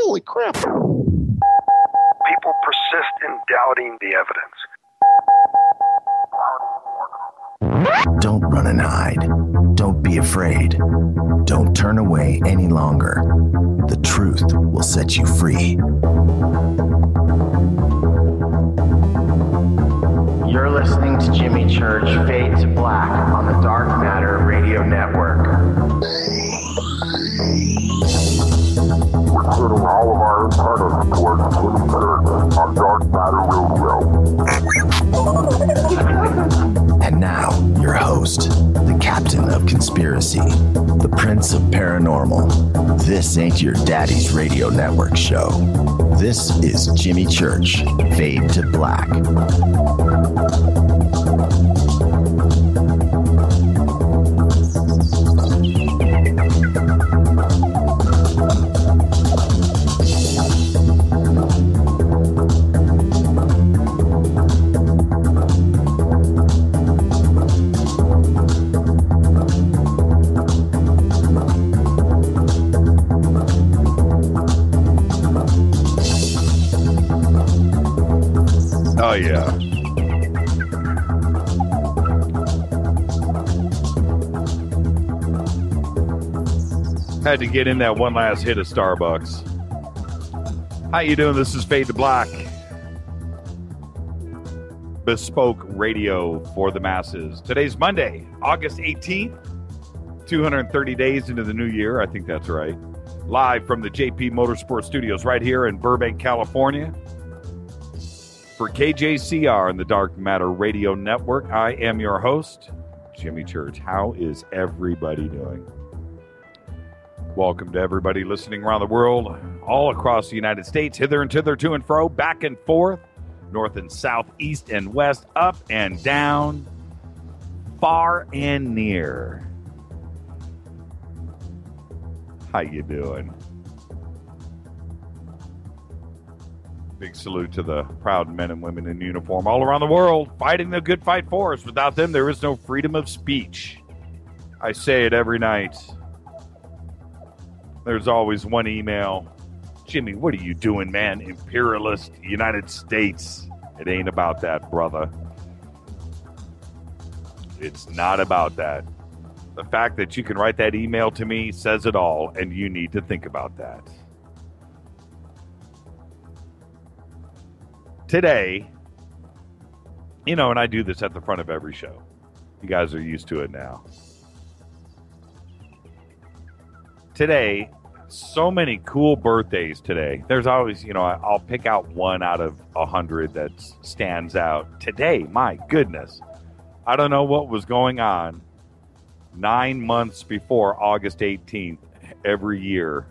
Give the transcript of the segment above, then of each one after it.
Holy crap. People persist in doubting the evidence. Don't run and hide. Don't be afraid. Don't turn away any longer. The truth will set you free. You're listening to Jimmy Church Fade to Black on the Dark Matter Radio Network. We're turning all of our antennas towards Jimmy Church on Dark Matter Radio. And now, your host, the captain of conspiracy, the prince of paranormal. This ain't your daddy's radio network show. This is Jimmy Church, Fade to Black. Oh, yeah. Had to get in that one last hit of Starbucks. How you doing? This is Fade to Black. Bespoke radio for the masses. Today's Monday, August 18th. 230 days into the new year. I think that's right. Live from the JP Motorsports Studios right here in Burbank, California. For KJCR and the Dark Matter Radio Network, I am your host, Jimmy Church. How is everybody doing? Welcome to everybody listening around the world, all across the United States, hither and thither, to and fro, back and forth, north and south, east and west, up and down, far and near. How you doing? Big salute to the proud men and women in uniform all around the world, fighting the good fight for us. Without them, there is no freedom of speech. I say it every night. There's always one email. Jimmy, what are you doing, man? Imperialist United States. It ain't about that, brother. It's not about that. The fact that you can write that email to me says it all, and you need to think about that. Today, you know, and I do this at the front of every show. You guys are used to it now. Today, so many cool birthdays today. There's always, you know, I'll pick out one out of 100 that stands out. Today, my goodness, I don't know what was going on 9 months before August 18th every year.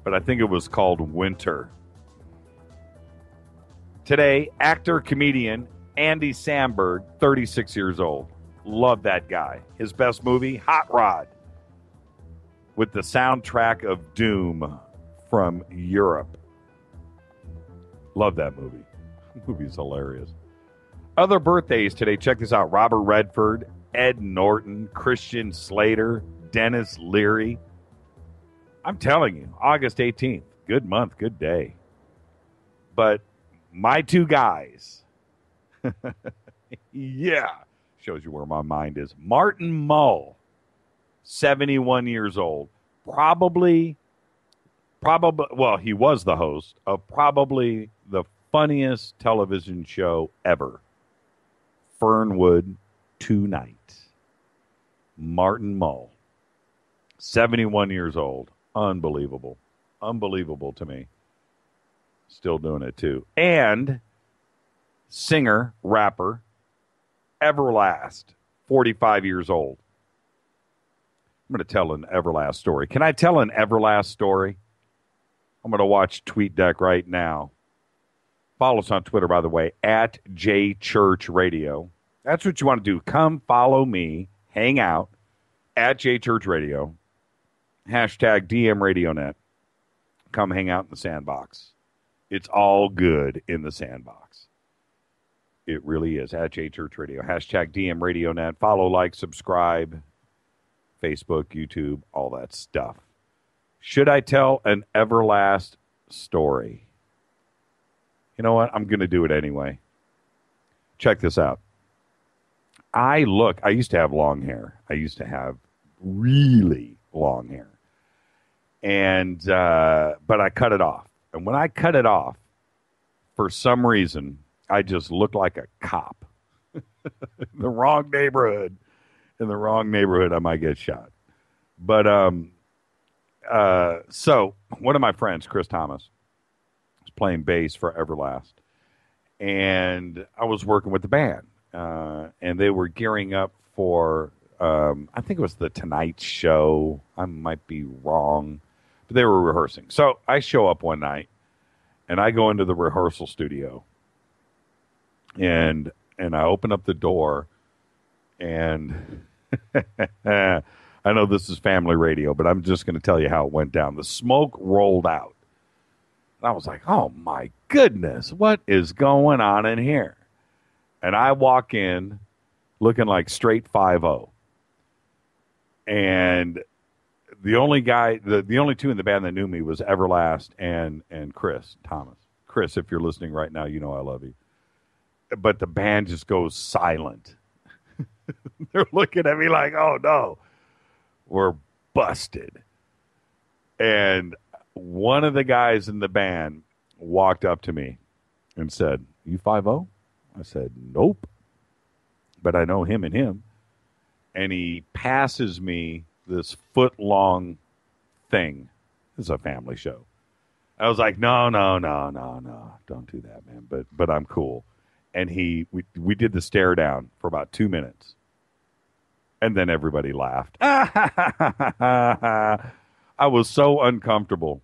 But I think it was called winter. Today, actor, comedian, Andy Samberg, 36 years old. Love that guy. His best movie, Hot Rod, with the soundtrack of Doom from Europe. Love that movie. The movie's hilarious. Other birthdays today, check this out. Robert Redford, Ed Norton, Christian Slater, Dennis Leary. I'm telling you, August 18th, good month, good day. But my two guys, yeah, shows you where my mind is. Martin Mull, 71 years old. Probably, well, he was the host of probably the funniest television show ever, Fernwood Tonight. Martin Mull, 71 years old. Unbelievable. Unbelievable to me. Still doing it, too. And singer, rapper, Everlast, 45 years old. I'm going to tell an Everlast story. Can I tell an Everlast story? I'm going to watch TweetDeck right now. Follow us on Twitter, by the way, at JChurchRadio. That's what you want to do. Come follow me, hang out, at JChurchRadio. Hashtag DMRadioNet. Come hang out in the sandbox. It's all good in the sandbox. It really is. At JChurchRadio. Hashtag DMRadioNet. Follow, like, subscribe. Facebook, YouTube, all that stuff. Should I tell an Everlast story? You know what? I'm going to do it anyway. Check this out. I used to have long hair. I used to have really long hair. And, but I cut it off. And when I cut it off, for some reason, I just looked like a cop. In the wrong neighborhood. In the wrong neighborhood, I might get shot. But, so one of my friends, Chris Thomas, was playing bass for Everlast. And I was working with the band. And they were gearing up for, I think it was the Tonight Show. I might be wrong. But they were rehearsing. So I show up one night, and I go into the rehearsal studio. And I open up the door, and I know this is family radio, but I'm just going to tell you how it went down. The smoke rolled out. And I was like, oh, my goodness, what is going on in here? And I walk in looking like straight 5-0. And the only two in the band that knew me was Everlast and Chris Thomas. Chris, if you're listening right now, you know I love you. But the band just goes silent. They're looking at me like, oh, no, we're busted. And one of the guys in the band walked up to me and said, you 5-0? I said, nope. But I know him and him. And he passes me this foot-long thing. This is a family show. I was like, no. Don't do that, man. But I'm cool. And we did the stare down for about 2 minutes. And then everybody laughed. I was so uncomfortable.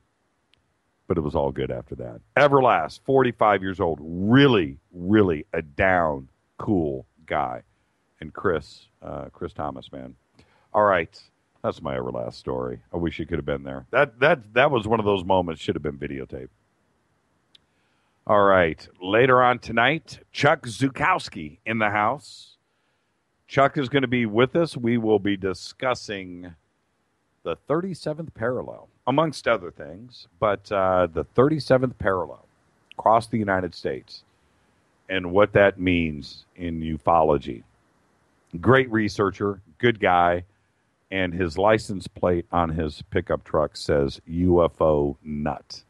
But it was all good after that. Everlast, 45 years old. Really, really a down, cool guy. And Chris Thomas, man. All right. That's my Everlast story. I wish you could have been there. That was one of those moments. Should have been videotaped. All right. Later on tonight, Chuck Zukowski in the house. Chuck is going to be with us. We will be discussing the 37th parallel, amongst other things. But the 37th parallel across the United States and what that means in ufology. Great researcher, good guy. And his license plate on his pickup truck says UFO Nut.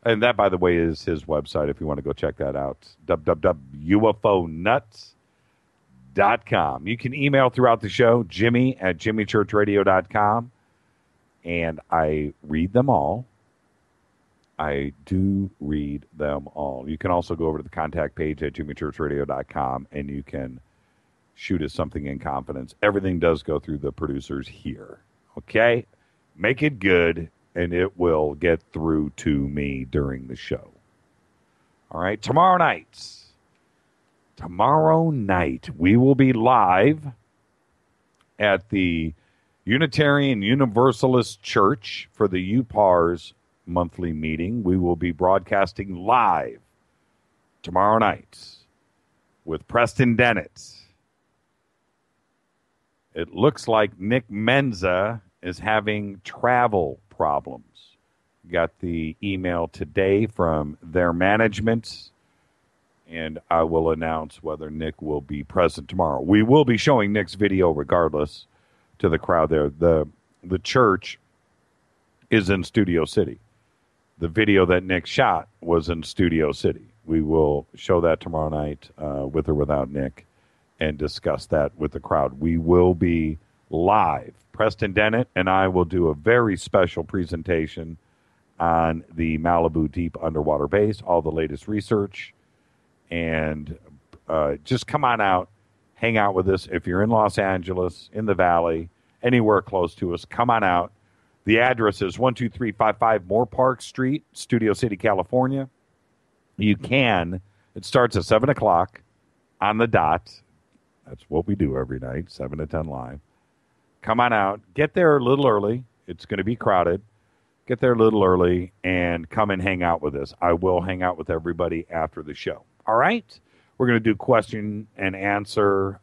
And that, by the way, is his website if you want to go check that out. www.ufonuts.com. You can email throughout the show, jimmy@jimmychurchradio.com. And I read them all. I do read them all. You can also go over to the contact page at jimmychurchradio.com, and you can shoot us something in confidence. Everything does go through the producers here. Okay? Make it good, and it will get through to me during the show. All right? Tomorrow night, we will be live at the Unitarian Universalist Church for the UPAR's monthly meeting. We will be broadcasting live tomorrow night with Preston Dennett. It looks like Nick Menza is having travel problems. Got the email today from their management, and I will announce whether Nick will be present tomorrow. We will be showing Nick's video regardless to the crowd there. The church is in Studio City. The video that Nick shot was in Studio City. We will show that tomorrow night with or without Nick and discuss that with the crowd. We will be live. Preston Dennett and I will do a very special presentation on the Malibu Deep Underwater Base, all the latest research, and just come on out, hang out with us. If you're in Los Angeles, in the Valley, anywhere close to us, come on out. The address is 12355 Moore Park Street, Studio City, California. You can. It starts at 7 o'clock on the dot. That's what we do every night, 7 to 10 live. Come on out. Get there a little early. It's going to be crowded. Get there a little early and come and hang out with us. I will hang out with everybody after the show. All right? We're going to do question and answer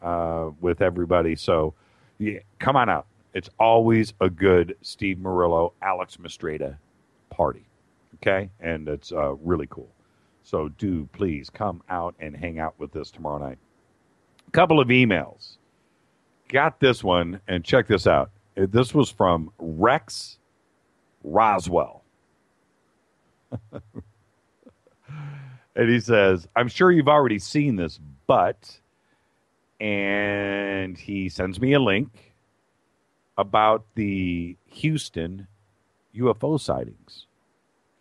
with everybody. So yeah, come on out. It's always a good Steve Murillo, Alex Mastreda party. Okay? And it's really cool. So do please come out and hang out with us tomorrow night. A couple of emails. Got this one, and check this out. This was from Rex Roswell. And he says, I'm sure you've already seen this, but, and he sends me a link about the Houston UFO sightings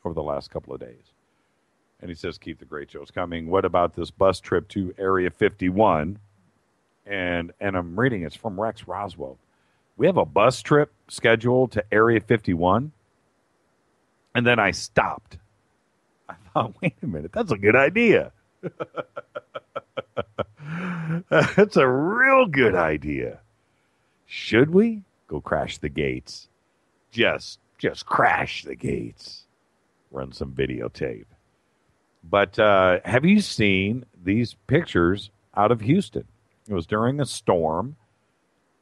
over the last couple of days. And he says, keep the great shows coming. What about this bus trip to Area 51? And I'm reading, it's from Rex Roswell. We have a bus trip scheduled to Area 51. And then I stopped. I thought, wait a minute, that's a good idea. That's a real good idea. Should we go crash the gates? Just crash the gates. Run some videotape. But have you seen these pictures out of Houston? It was during a storm,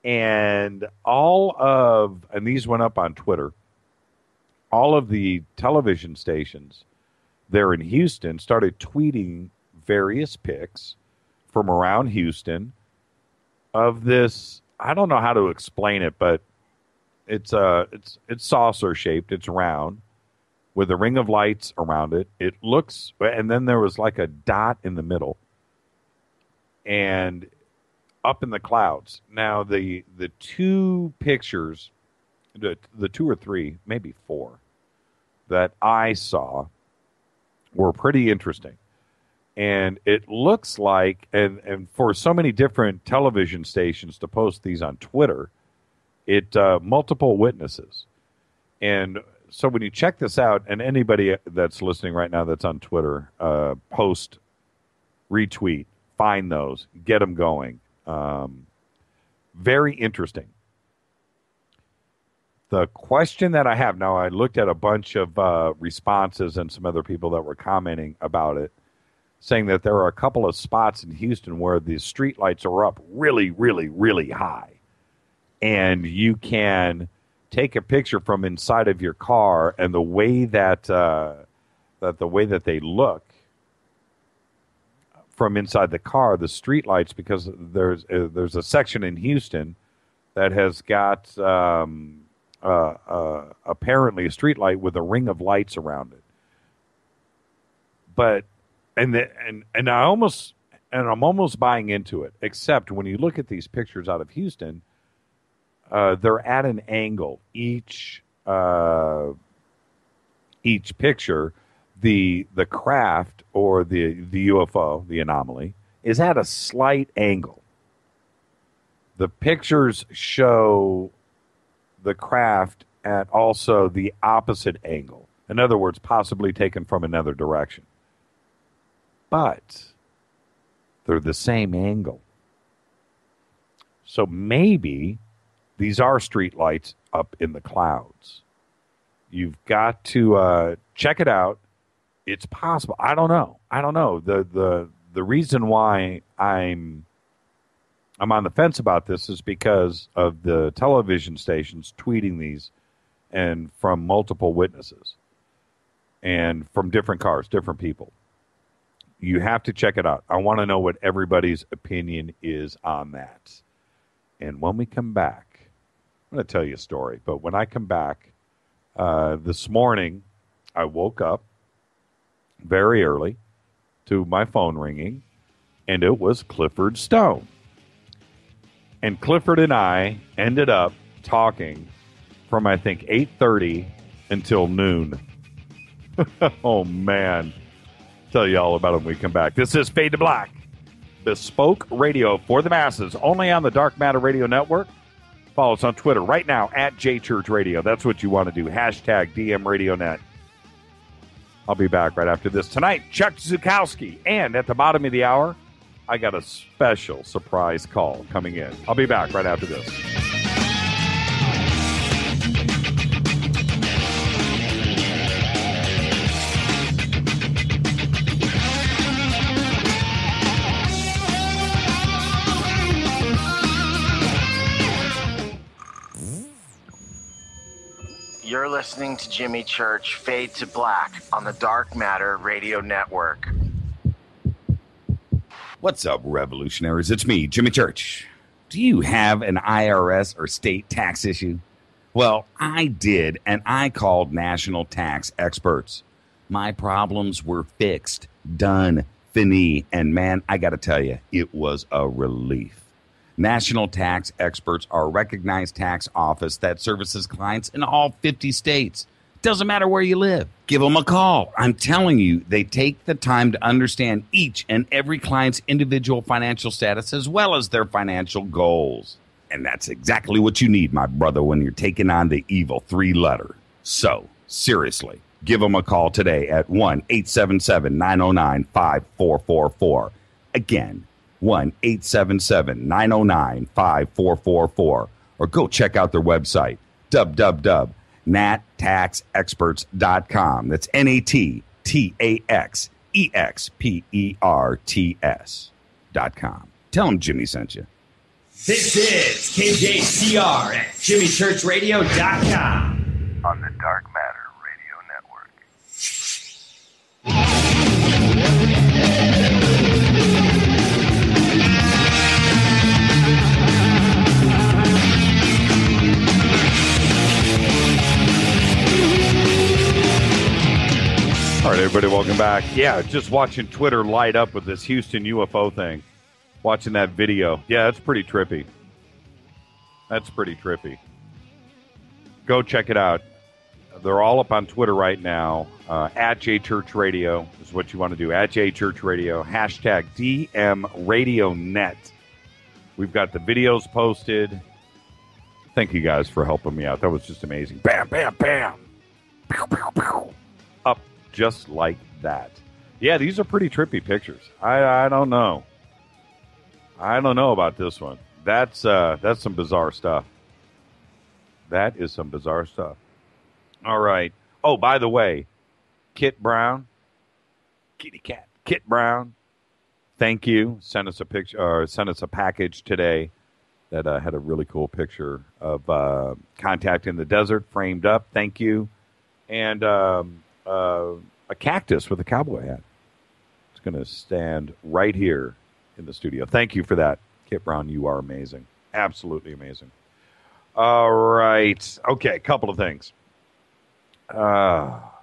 and and these went up on Twitter, all of the television stations there in Houston started tweeting various pics from around Houston of this. I don't know how to explain it, but it's saucer shaped. It's round with a ring of lights around it. It looks, and then there was like a dot in the middle, and up in the clouds. Now the two pictures, the two or three, maybe four, that I saw were pretty interesting. And it looks like, and for so many different television stations to post these on Twitter, it multiple witnesses. And so when you check this out, and anybody that's listening right now that's on Twitter, post, retweet, find those, get them going. Very interesting. The question that I have now, I looked at a bunch of responses and some other people that were commenting about it, saying that there are a couple of spots in Houston where the street lights are up really, really, really high. And you can take a picture from inside of your car, and the way that they look from inside the car, the street lights, because there's a section in Houston that has got apparently a street light with a ring of lights around it. But I'm almost buying into it, except when you look at these pictures out of Houston, they're at an angle. Each picture, the craft or the UFO, the anomaly, is at a slight angle. The pictures show the craft at also the opposite angle. In other words, possibly taken from another direction. But they're the same angle. So maybe these are street lights up in the clouds. You've got to check it out. It's possible. I don't know. The reason why I'm on the fence about this is because of the television stations tweeting these, and from multiple witnesses and from different cars, different people. You have to check it out. I want to know what everybody's opinion is on that. And when we come back, I'm going to tell you a story. But when I come back, this morning, I woke up very early to my phone ringing, and it was Clifford Stone. And Clifford and I ended up talking from, I think, 8:30 until noon. Oh, man. Tell you all about it when we come back. This is Fade to Black, bespoke radio for the masses, only on the Dark Matter Radio Network. Follow us on Twitter right now at JChurchRadio. That's what you want to do. Hashtag DMRadioNet. I'll be back right after this. Tonight, Chuck Zukowski. And at the bottom of the hour, I got a special surprise call coming in. I'll be back right after this. You're listening to Jimmy Church Fade to Black on the Dark Matter Radio Network. What's up, revolutionaries? It's me, Jimmy Church. Do you have an IRS or state tax issue? Well, I did, and I called national tax experts. My problems were fixed, done, fini, and man, I got to tell you, it was a relief. National Tax Experts are a recognized tax office that services clients in all 50 states. Doesn't matter where you live. Give them a call. I'm telling you, they take the time to understand each and every client's individual financial status as well as their financial goals. And that's exactly what you need, my brother, when you're taking on the evil three-letter. So, seriously, give them a call today at 1-877-909-5444. Again, 1-877-909-5444. Or go check out their website, www.nattaxexperts.com. That's NATTAXEXPERTS.com. Tell them Jimmy sent you. This is KJCR at JimmyChurchRadio.com. On the Dark Matter Radio Network. All right, everybody, welcome back. Yeah, just watching Twitter light up with this Houston UFO thing. Watching that video. Yeah, that's pretty trippy. That's pretty trippy. Go check it out. They're all up on Twitter right now. At JChurchRadio is what you want to do. At JChurchRadio. Hashtag DMRadioNet. We've got the videos posted. Thank you guys for helping me out. That was just amazing. Bam, bam, bam. Pew, pew, pew. Up just like that. Yeah, these are pretty trippy pictures. I don't know. I don't know about this one. That's some bizarre stuff. That is some bizarre stuff. All right. Oh, by the way, Kit Brown, kitty cat, Kit Brown. Thank you. Sent us a picture, or sent us a package today that had a really cool picture of contact in the desert framed up. Thank you, and a cactus with a cowboy hat. It's going to stand right here in the studio. Thank you for that, Kit Brown. You are amazing. Absolutely amazing. All right. Okay, a couple of things. All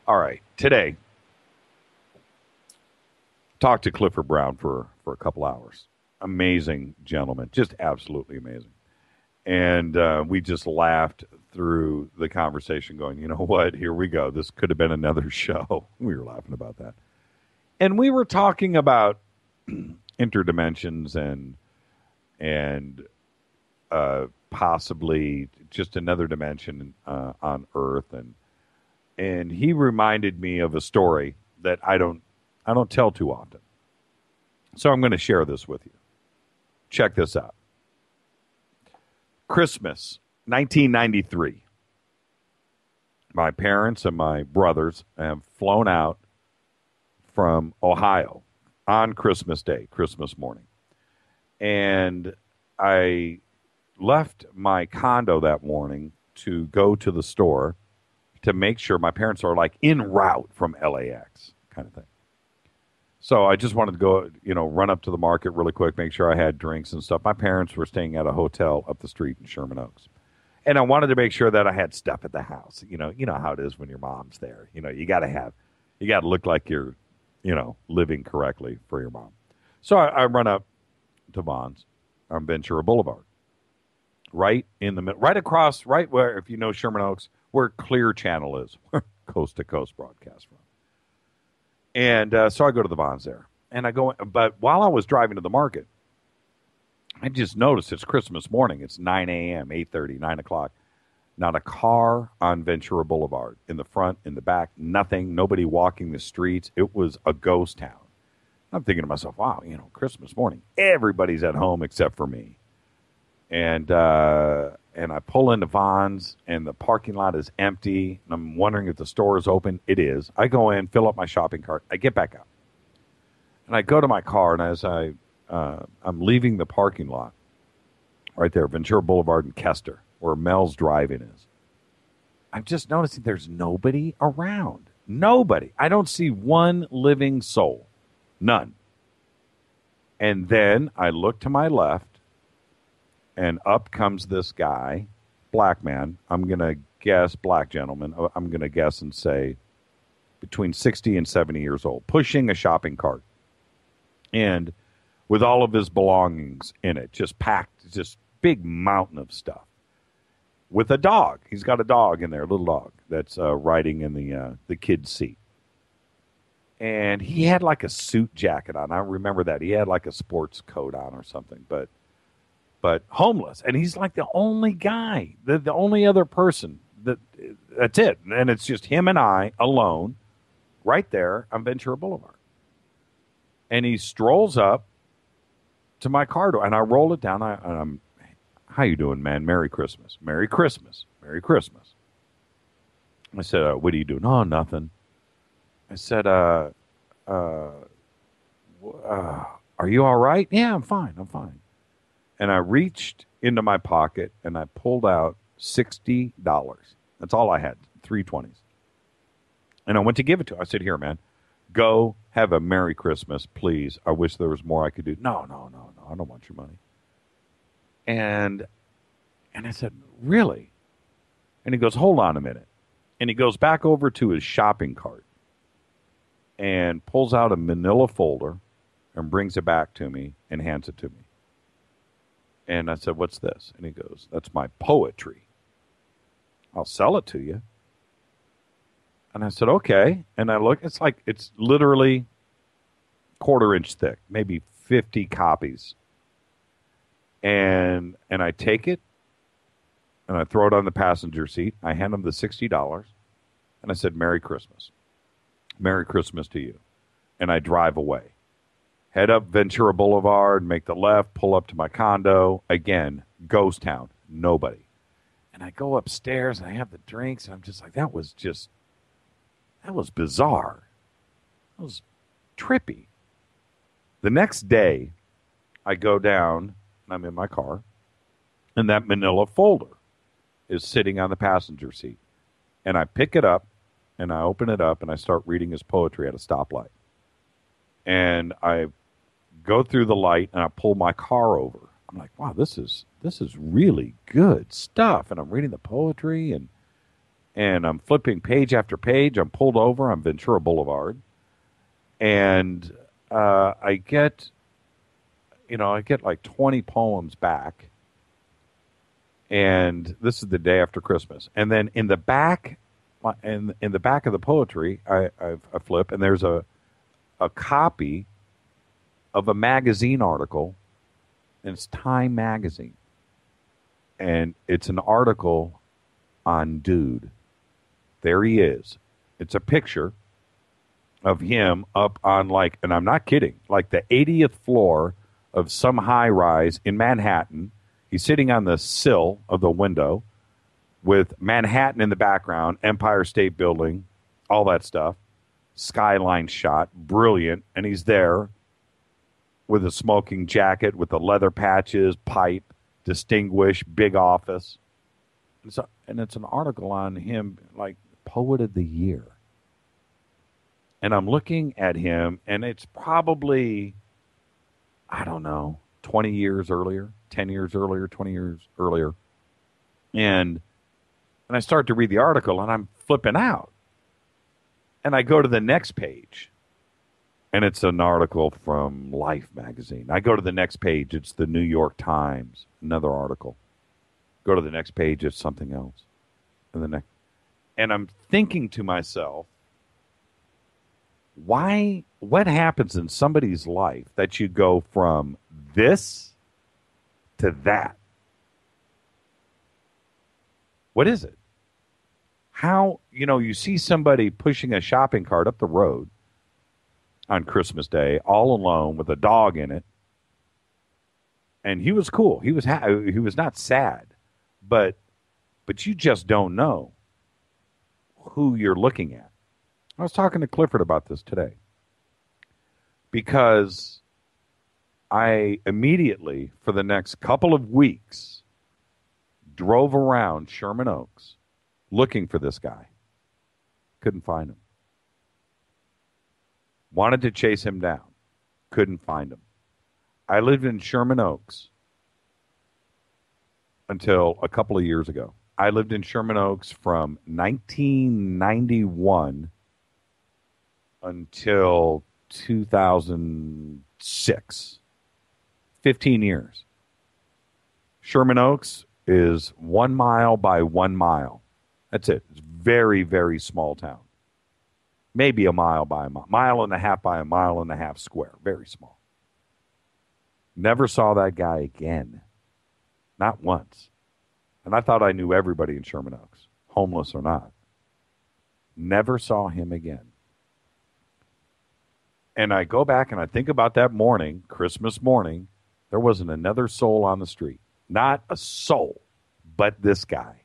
right. Today, talked to Clifford Brown for a couple hours. Amazing gentleman. Just absolutely amazing. And we just laughed through the conversation going, you know what? Here we go. This could have been another show. We were laughing about that. And we were talking about interdimensions and possibly just another dimension on Earth, and he reminded me of a story that I don't tell too often. So I'm going to share this with you. Check this out. Christmas 1993. My parents and my brothers have flown out from Ohio on Christmas Day, Christmas morning. And I left my condo that morning to go to the store to make sure my parents are like en route from LAX kind of thing. So I just wanted to go, run up to the market really quick, make sure I had drinks and stuff. My parents were staying at a hotel up the street in Sherman Oaks. And I wanted to make sure that I had stuff at the house. You know how it is when your mom's there. You got to look like you're living correctly for your mom. So I run up to Vaughn's on Ventura Boulevard, right in the middle, right across, right where, if you know Sherman Oaks, where Clear Channel is, where Coast to Coast broadcast from. And so I go to the Vaughn's there, and I go, but while I was driving to the market, I just noticed it's Christmas morning. It's 9 a.m., 8:30, 9 o'clock. Not a car on Ventura Boulevard, in the front, in the back, nothing, nobody walking the streets. It was a ghost town. I'm thinking to myself, wow, Christmas morning, everybody's at home except for me. And I pull into Vaughn's, and the parking lot is empty, and I'm wondering if the store is open. It is. I go in, fill up my shopping cart. I get back out, and I go to my car, and as I'm leaving the parking lot, right there, Ventura Boulevard and Kester, where Mel's Drive-In is, I'm just noticing there's nobody around. Nobody. I don't see one living soul. None. And then I look to my left, and up comes this guy, black man. I'm going to guess, black gentleman. I'm going to guess and say between 60 and 70 years old, pushing a shopping cart. And with all of his belongings in it, just packed, just big mountain of stuff. With a dog. He's got a dog in there, a little dog, that's riding in the kid's seat. And he had like a suit jacket on. I remember that. He had like a sports coat on or something, but homeless. And he's like the only guy, the only other person. That's it. And it's just him and I alone right there on Ventura Boulevard. And he strolls up to my car door, and I roll it down. And I'm, how you doing, man? Merry Christmas. Merry Christmas. Merry Christmas. I said, what are you doing? Oh, nothing. I said, are you all right? Yeah, I'm fine. I'm fine. And I reached into my pocket, and I pulled out $60. That's all I had, 320s. And I went to give it to him. I said, here, man, go have a Merry Christmas, please. I wish there was more I could do. No, I don't want your money. And I said, really? And he goes, hold on a minute. And he goes back over to his shopping cart and pulls out a manila folder and brings it back to me and hands it to me. And I said, what's this? And he goes, that's my poetry. I'll sell it to you. And I said, okay. And I look, it's literally 1/4 inch thick, maybe 50 copies. And I take it and I throw it on the passenger seat. I hand him the $60 and I said, Merry Christmas. Merry Christmas to you. And I drive away. Head up Ventura Boulevard, make the left, pull up to my condo. Again, ghost town. Nobody. And I go upstairs and I have the drinks and I'm just like, that was bizarre. That was trippy. The next day, I go down, and I'm in my car, and that manila folder is sitting on the passenger seat. And I pick it up, and I open it up, and I start reading his poetry at a stoplight. And I go through the light, and I pull my car over. I'm like, wow, this is really good stuff. And I'm reading the poetry, and I'm flipping page after page. I'm pulled over on Ventura Boulevard, and I get like 20 poems back, and this is the day after Christmas. And then in the back, in the back of the poetry, I flip, and there's a copy of a magazine article, and it's Time Magazine, and it's an article on Dude. There he is. It's a picture of him up on and I'm not kidding, like the 80th floor of some high rise in Manhattan. He's sitting on the sill of the window with Manhattan in the background, Empire State Building, all that stuff. Skyline shot, brilliant. And he's there with a smoking jacket with the leather patches, pipe, distinguished, big office. And it's an article on him, like Poet of the Year. And I'm looking at him, and it's probably, I don't know, 20 years earlier, 10 years earlier, 20 years earlier. And I start to read the article, and I'm flipping out. And I go to the next page, and it's an article from Life magazine. I go to the next page, it's the New York Times, another article. Go to the next page, it's something else. And I'm thinking to myself, what happens in somebody's life that you go from this to that? What is it? How, you see somebody pushing a shopping cart up the road on Christmas Day, all alone with a dog in it. And he was cool. He was not sad, but you just don't know who you're looking at. I was talking to Clifford about this today because I immediately, for the next couple of weeks, drove around Sherman Oaks looking for this guy. Couldn't find him. Wanted to chase him down. Couldn't find him. I lived in Sherman Oaks until a couple of years ago. I lived in Sherman Oaks from 1991 until 2006. 15 years. Sherman Oaks is 1 mile by 1 mile. That's it. It's very, very small town. Maybe a mile by a mile and a half by a mile and a half square. Very small. Never saw that guy again. Not once. And I thought I knew everybody in Sherman Oaks, homeless or not. Never saw him again. And I go back and I think about that morning, Christmas morning, there wasn't another soul on the street. Not a soul, but this guy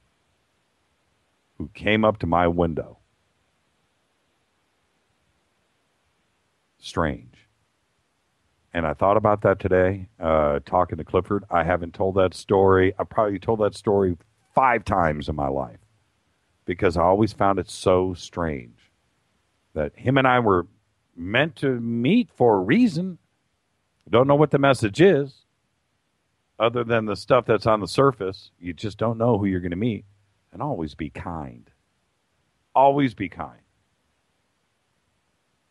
who came up to my window. Strange. And I thought about that today, talking to Clifford. I haven't told that story. I probably told that story 5 times in my life because I always found it so strange that him and I were meant to meet for a reason. Don't know what the message is other than the stuff that's on the surface. You just don't know who you're going to meet. And always be kind. Always be kind.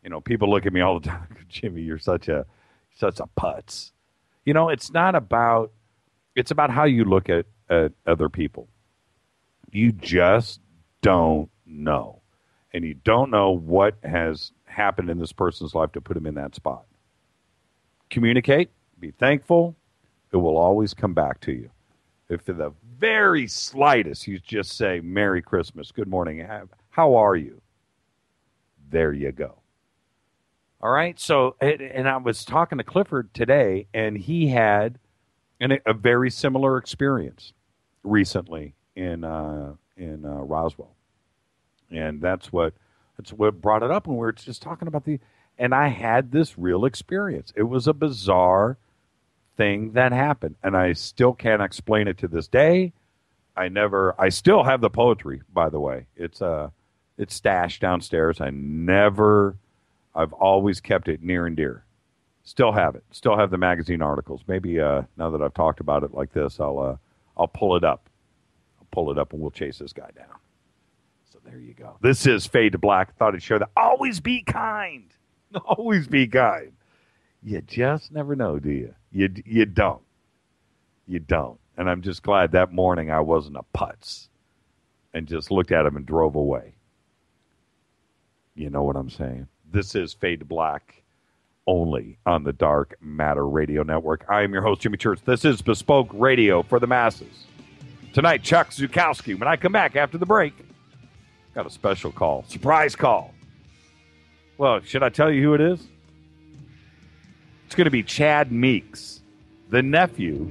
You know, people look at me all the time. Jimmy, you're such a putz. You know, it's about how you look at other people. You just don't know. And you don't know what has happened in this person's life to put him in that spot. Communicate, be thankful. It will always come back to you. If to the very slightest you just say, Merry Christmas, good morning, how are you? There you go. All right, so, and I was talking to Clifford today, and he had a very similar experience recently in Roswell. And that's what brought it up when we were just talking about and I had this real experience. It was a bizarre thing that happened, and I still can't explain it to this day. I still have the poetry, by the way. It's stashed downstairs. I've always kept it near and dear. Still have it. Still have the magazine articles. Maybe now that I've talked about it like this, I'll pull it up. I'll pull it up and we'll chase this guy down. So there you go. This is Fade to Black. Thought I'd share that. Always be kind. Always be kind. You just never know, do you? You don't. You don't. And I'm just glad that morning I wasn't a putz and just looked at him and drove away. You know what I'm saying? This is Fade to Black, only on the Dark Matter Radio Network. I am your host, Jimmy Church. This is Bespoke Radio for the masses. Tonight, Chuck Zukowski. When I come back after the break, got a special call, surprise call. Well, should I tell you who it is? It's going to be Chad Meeks, the nephew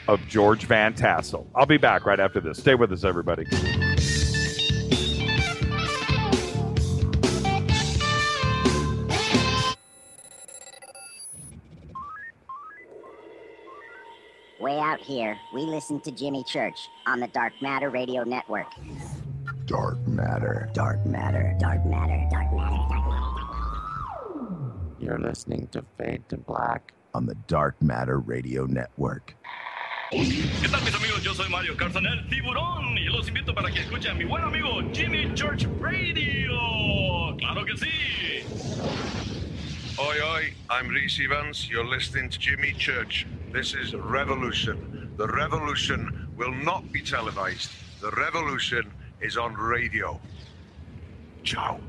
of George Van Tassel. I'll be back right after this. Stay with us, everybody. Way out here, we listen to Jimmy Church on the Dark Matter Radio Network. Dark Matter. Dark Matter. Dark Matter. Dark Matter. Dark Matter. You're listening to Fade to Black on the Dark Matter Radio Network. ¿Qué tal, mis amigos? Yo soy Mario Carson, el tiburón, y los invito para que escuchen a mi buen amigo Jimmy Church Radio. ¡Claro que sí! Oi, oi, I'm Reese Evans. You're listening to Jimmy Church. This is Revolution. The revolution will not be televised. The revolution is on radio. Ciao.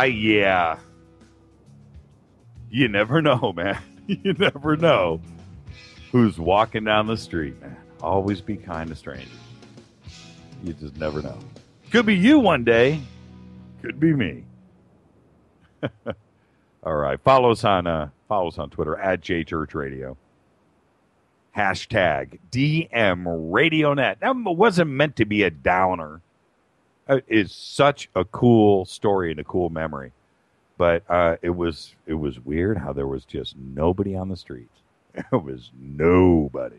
Yeah. You never know, man. You never know who's walking down the street, man. Always be kind to strangers. You just never know. Could be you one day. Could be me. All right. Follow us on Twitter at JChurchRadio. Hashtag DMRadioNet. That wasn't meant to be a downer. It's such a cool story and a cool memory. But it was weird how there was just nobody on the streets. There was nobody.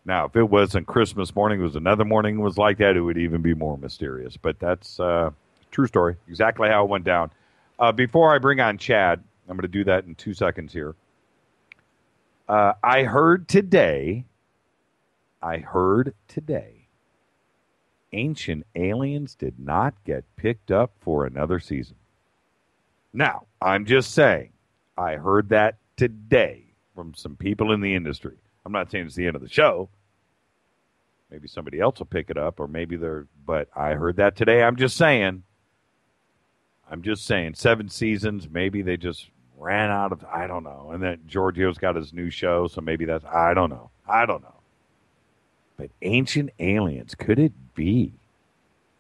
Now, if it wasn't Christmas morning, it was another morning was like that, it would even be more mysterious. But that's true story. Exactly how it went down. Before I bring on Chad, I'm going to do that in 2 seconds here. I heard today, Ancient Aliens did not get picked up for another season. Now, I'm just saying, I heard that today from some people in the industry. I'm not saying it's the end of the show. Maybe somebody else will pick it up, or maybe but I heard that today. I'm just saying, 7 seasons, maybe they just ran out of, I don't know. And then Giorgio's got his new show, so maybe that's, I don't know. But Ancient Aliens, could it be?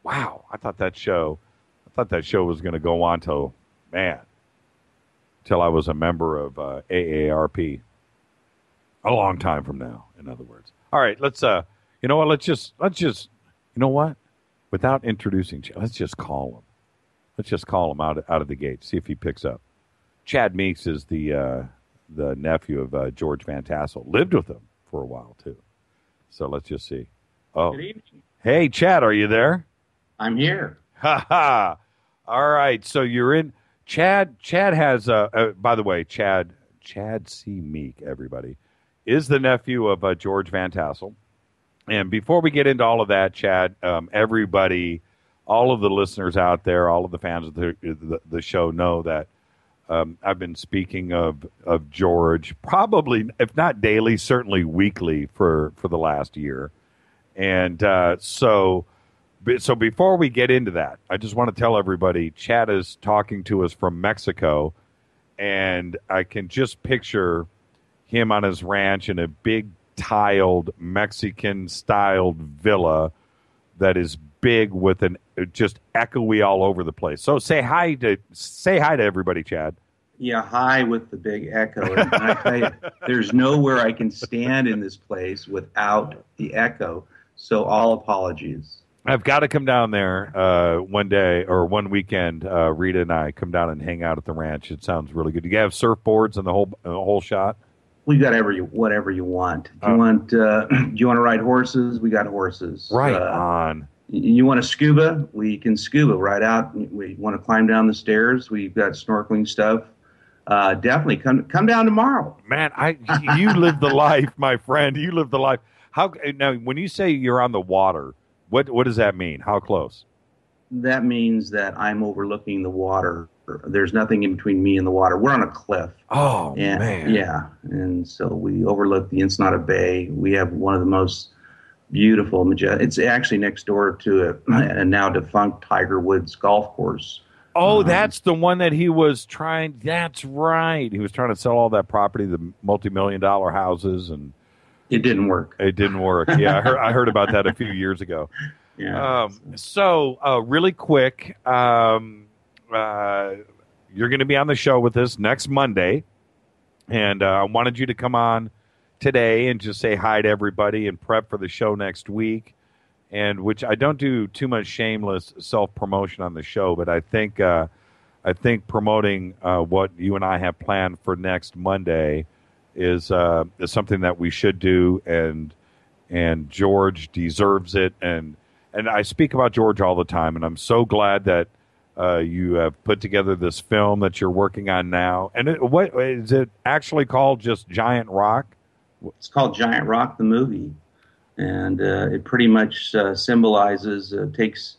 Wow, I thought that show was going to go on till I was a member of AARP. A long time from now, in other words. All right, let's you know what? Let's just you know what? Without introducing Chad, let's just call him. Let's just call him out of the gate. See if he picks up. Chad Meeks is the nephew of George Van Tassel. Lived with him for a while too. So let's just see. Oh, good evening. Hey, Chad, are you there? I'm here. Ha ha! All right, so you're in. Chad has by the way, Chad C. Meek, everybody, is the nephew of George Van Tassel. And before we get into all of that, Chad, everybody, all of the listeners out there, all of the fans of the show know that I've been speaking of George probably, if not daily, certainly weekly for the last year. And so before we get into that, I just want to tell everybody, Chad is talking to us from Mexico, and I can just picture him on his ranch in a big tiled Mexican-styled villa that is big with just echoey all over the place. So say hi to everybody, Chad. Yeah, hi with the big echo. And I tell you, there's nowhere I can stand in this place without the echo. So all apologies. I've got to come down there one day or one weekend. Rita and I come down and hang out at the ranch. It sounds really good. Do you have surfboards and the whole shot? We got whatever you want. Do you want to ride horses? We got horses. Right on. You want to scuba? We can scuba right out. We want to climb down the stairs? We've got snorkeling stuff. Definitely come down tomorrow. Man, you live the life, my friend. You live the life. How now? When you say you're on the water, what does that mean? How close? That means that I'm overlooking the water. There's nothing in between me and the water. We're on a cliff. Oh, man. Yeah. And so we overlook the Ensenada Bay. We have one of the most beautiful, majestic. It's actually next door to a now defunct Tiger Woods golf course. Oh, that's the one that he was trying. That's right. He was trying to sell all that property, the multi-million-dollar houses, and it didn't work. It didn't work. Yeah, I heard about that a few years ago. Yeah. So really quick, you're going to be on the show with us next Monday, and I wanted you to come on today and just say hi to everybody and prep for the show next week. And which I don't do too much shameless self-promotion on the show, but I think promoting what you and I have planned for next Monday is something that we should do, and George deserves it. And I speak about George all the time, and I'm so glad that you have put together this film that you're working on now. And what is it actually called? Just Giant Rock? It's called Giant Rock, the movie. And it pretty much symbolizes, takes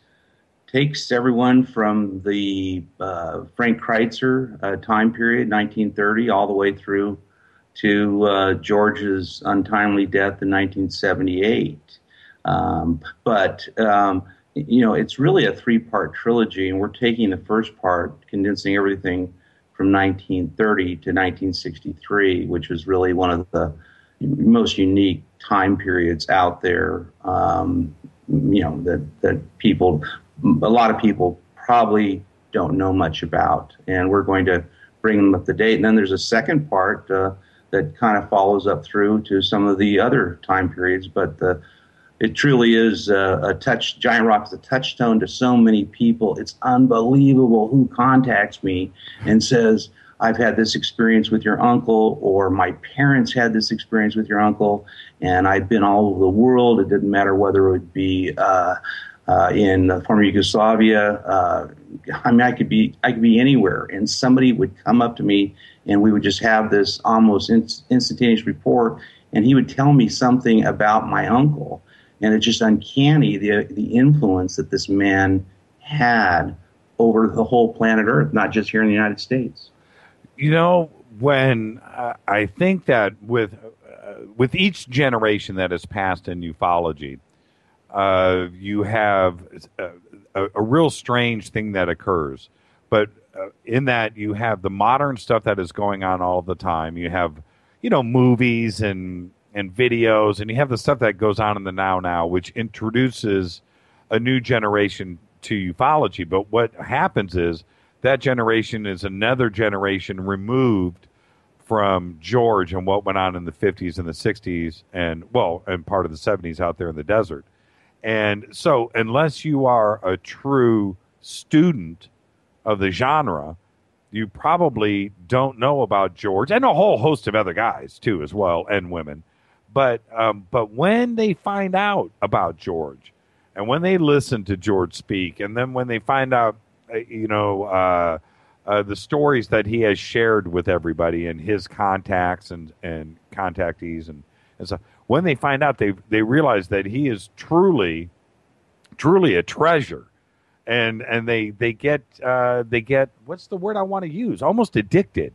everyone from the Frank Kreitzer time period, 1930, all the way through to George's untimely death in 1978. But it's really a 3-part trilogy, and we're taking the first part, condensing everything from 1930 to 1963, which was really one of the most unique time periods out there. That a lot of people probably don't know much about, and we're going to bring them up to date. And then there's a second part that kind of follows up through to some of the other time periods, but it truly is Giant Rock is a touchstone to so many people. It's unbelievable who contacts me and says, I've had this experience with your uncle, or my parents had this experience with your uncle, and I've been all over the world. It didn't matter whether it would be in the former Yugoslavia. I could be anywhere, and somebody would come up to me, and we would just have this almost instantaneous rapport, and he would tell me something about my uncle. And it's just uncanny, the influence that this man had over the whole planet Earth, not just here in the United States. When I think that with each generation that has passed in ufology, you have a real strange thing that occurs. But in that, you have the modern stuff that is going on all the time. You have, movies and videos, and you have the stuff that goes on in the now, which introduces a new generation to ufology. But what happens is that generation is another generation removed from George and what went on in the 50s and the 60s and part of the 70s out there in the desert. And so unless you are a true student of the genre, you probably don't know about George and a whole host of other guys too, as well, and women. But when they find out about George, and when they listen to George speak, and then when they find out, the stories that he has shared with everybody and his contacts and contactees and stuff, when they find out, they realize that he is truly a treasure, and they get what's the word I want to use? Almost addicted.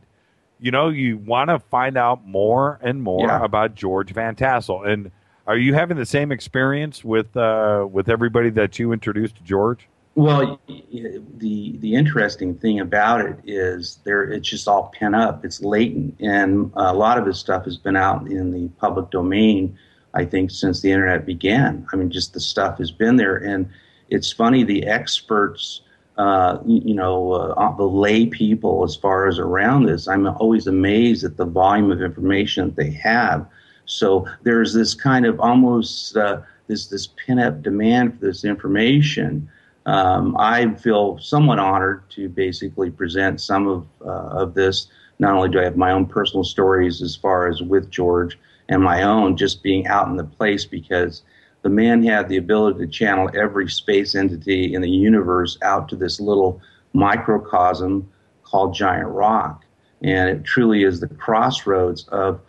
You want to find out more and more about George Van Tassel. And are you having the same experience with everybody that you introduced to George? Well, the interesting thing about it is it's just all pent up. It's latent, and a lot of his stuff has been out in the public domain, I think, since the internet began. I mean, just the stuff has been there, and it's funny, the experts, the lay people as far as around this, I'm always amazed at the volume of information that they have. So there's this kind of almost this pent-up demand for this information. I feel somewhat honored to basically present some of this. Not only do I have my own personal stories as far as with George and my own just being out in the place, because the man had the ability to channel every space entity in the universe out to this little microcosm called Giant Rock. And it truly is the crossroads of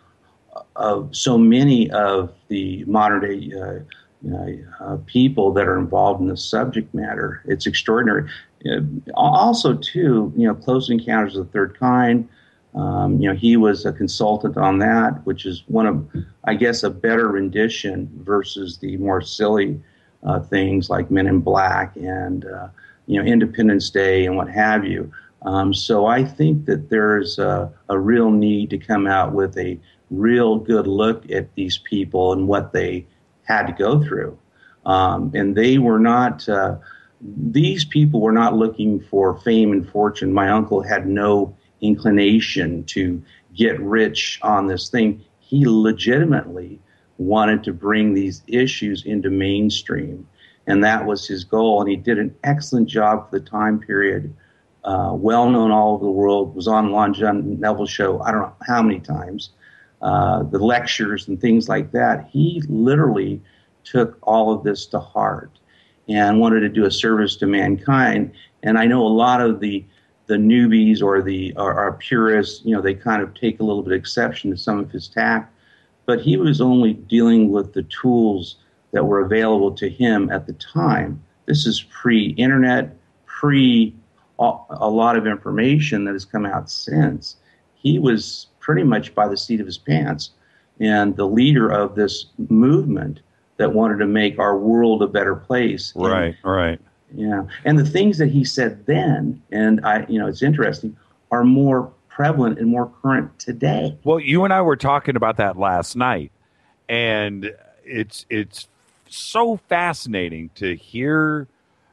so many of the modern day people that are involved in the subject matter. It's extraordinary. Also, too, Close Encounters of the Third Kind. He was a consultant on that, which is one of, I guess, a better rendition versus the more silly things like Men in Black and Independence Day and what have you. So I think that there's a real need to come out with a real good look at these people and what they had to go through. And they were not, these people were not looking for fame and fortune. My uncle had no inclination to get rich on this thing. He legitimately wanted to bring these issues into mainstream, and that was his goal. And he did an excellent job for the time period. Well known all over the world. Was on Lon John Neville's show I don't know how many times. The lectures and things like that. He literally took all of this to heart and wanted to do a service to mankind. And I know a lot of the newbies or our purists, they kind of take a little bit of exception to some of his tact, but he was only dealing with the tools that were available to him at the time. This is pre-internet, a lot of information that has come out since. He was pretty much by the seat of his pants and the leader of this movement that wanted to make our world a better place. Right, right. Yeah, and the things that he said then, and it's interesting, are more prevalent and more current today. Well, you and I were talking about that last night, and it's so fascinating to hear.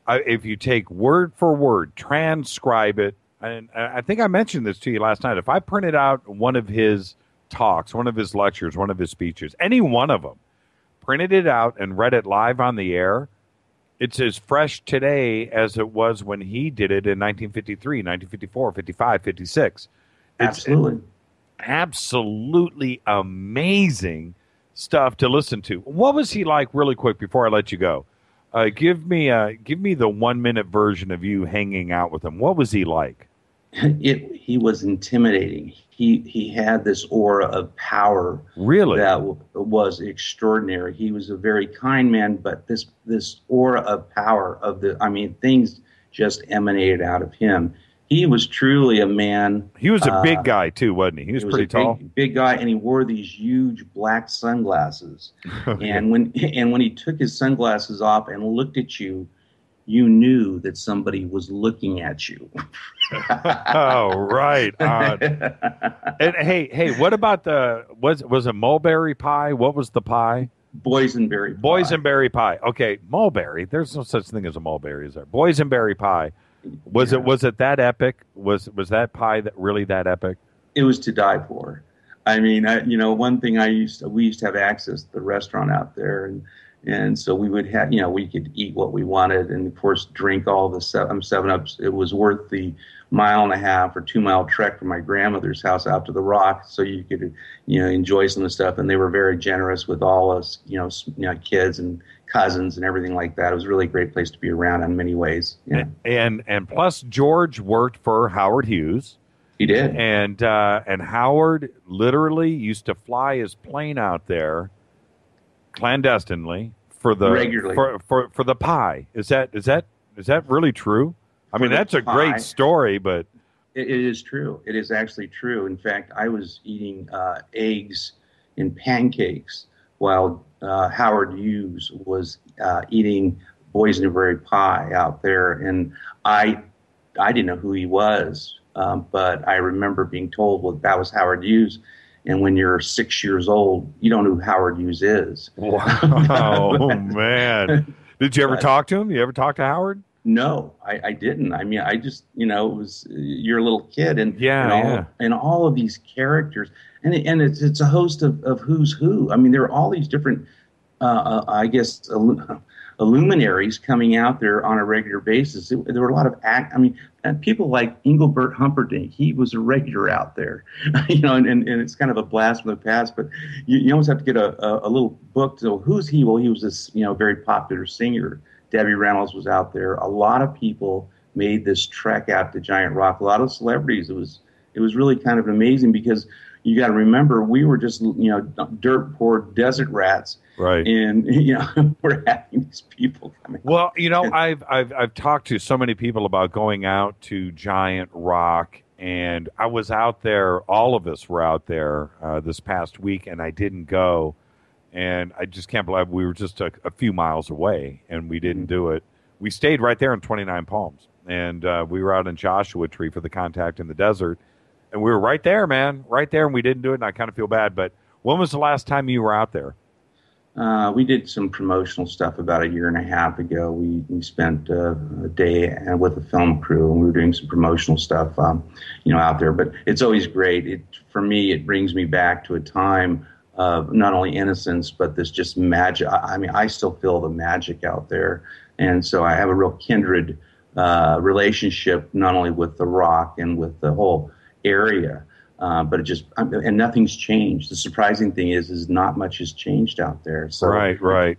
If you take word for word, transcribe it, and I think I mentioned this to you last night. If I printed out one of his talks, one of his lectures, one of his speeches, any one of them, printed it out and read it live on the air, it's as fresh today as it was when he did it in 1953, 1954, 55, 56. Absolutely amazing stuff to listen to. What was he like, really quick, before I let you go? Give me the 1 minute version of you hanging out with him. What was he like? He was intimidating. He had this aura of power. Really? That was extraordinary. He was a very kind man, but this aura of power things just emanated out of him. He was truly a man. He was a big guy too, wasn't he? He was pretty tall. Big guy, and he wore these huge black sunglasses. Okay. And when he took his sunglasses off and looked at you, you knew that somebody was looking at you. Oh, right. And hey, what about was it mulberry pie? What was the pie? Boysenberry pie. Boysenberry pie. Okay, mulberry. There's no such thing as a mulberry, is there? Boysenberry pie. Was it that epic? Was that pie really that epic? It was to die for. I mean, one thing we used to have access to the restaurant out there, and so we would have, we could eat what we wanted, and of course drink all the 7-Ups. It was worth the 1.5 or 2 mile trek from my grandmother's house out to the Rock, so you could, enjoy some of the stuff. And they were very generous with all us, kids and cousins and everything like that. It was really a great place to be around in many ways. Yeah. And plus George worked for Howard Hughes. He did. And Howard literally used to fly his plane out there clandestinely for the regularly for the pie. Is that really true? I mean, that's a great story, but it is true. It is actually true. In fact, I was eating eggs in pancakes while Howard Hughes was eating boysenberry pie out there, and I didn't know who he was, but I remember being told, well, that was Howard Hughes. And when you're 6 years old, you don't know who Howard Hughes is. Wow, man. Did you ever talk to him? You ever talk to Howard? No, I didn't. I mean, I just, it was, you're a little kid, and and all of these characters, and it's a host of who's who. I mean, there are all these different, luminaries coming out there on a regular basis. There were a lot of people like Engelbert Humperdinck. He was a regular out there, and it's kind of a blast from the past. But you almost have to get a little book to who's he. Well, he was this very popular singer. Debbie Reynolds was out there. A lot of people made this trek out to Giant Rock. A lot of celebrities. It was really kind of amazing, because you got to remember, we were just dirt poor desert rats. Right. And we're having these people coming. Well, I've talked to so many people about going out to Giant Rock, and I was out there. All of us were out there this past week, and I didn't go. And I just can't believe we were just a few miles away, and we didn't do it. We stayed right there in 29 Palms, and we were out in Joshua Tree for the Contact in the Desert, and we were right there, man, right there, and we didn't do it, and I kind of feel bad. But when was the last time you were out there? We did some promotional stuff about 1.5 years ago. We spent a day with a film crew, and we were doing some promotional stuff, out there. But it's always great. For me, it brings me back to a time of not only innocence, but this just magic. I mean, I still feel the magic out there. And so I have a real kindred relationship, not only with the Rock and with the whole area, but and nothing's changed. The surprising thing is not much has changed out there. So right.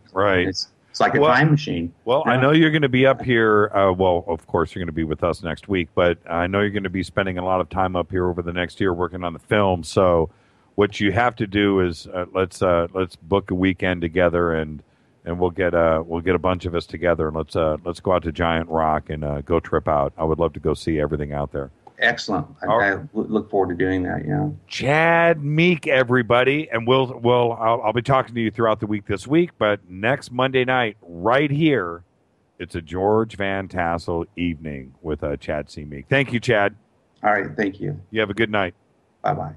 It's like a time machine. Well, I know you're going to be up here. Well, of course, you're going to be with us next week, but I know you're going to be spending a lot of time up here over the next year working on the film. So what you have to do is let's book a weekend together, and we'll get a bunch of us together, and let's go out to Giant Rock and go trip out. I would love to go see everything out there. Excellent. I look forward to doing that. Yeah. Chad Meek, everybody, and I'll be talking to you throughout the week this week. But next Monday night, right here, it's a George Van Tassel evening with Chad C. Meek. Thank you, Chad. All right. Thank you. You have a good night. Bye bye.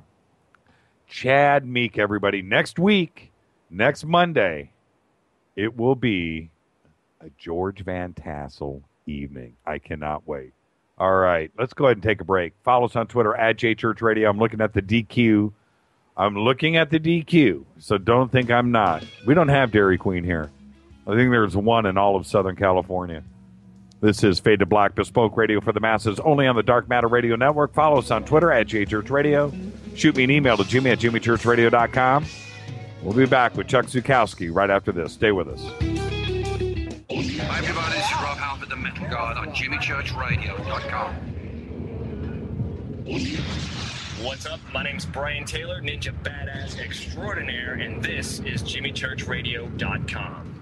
Chad Meek, everybody. Next week, next Monday, it will be a George Van Tassel evening. I cannot wait. All right, let's go ahead and take a break. Follow us on Twitter at JChurchRadio. I'm looking at the DQ. So don't think I'm not. We don't have Dairy Queen here. I think there's one in all of Southern California. This is Fade to Black, bespoke radio for the masses, only on the Dark Matter Radio Network. Follow us on Twitter at JChurchRadio. Shoot me an email to Jimmy at jimmychurchradio.com. We'll be back with Chuck Zukowski right after this. Stay with us. Hi, everybody. This is Rob Halford, the Metal God, on jimmychurchradio.com. What's up? My name's Brian Taylor, Ninja Badass Extraordinaire, and this is jimmychurchradio.com.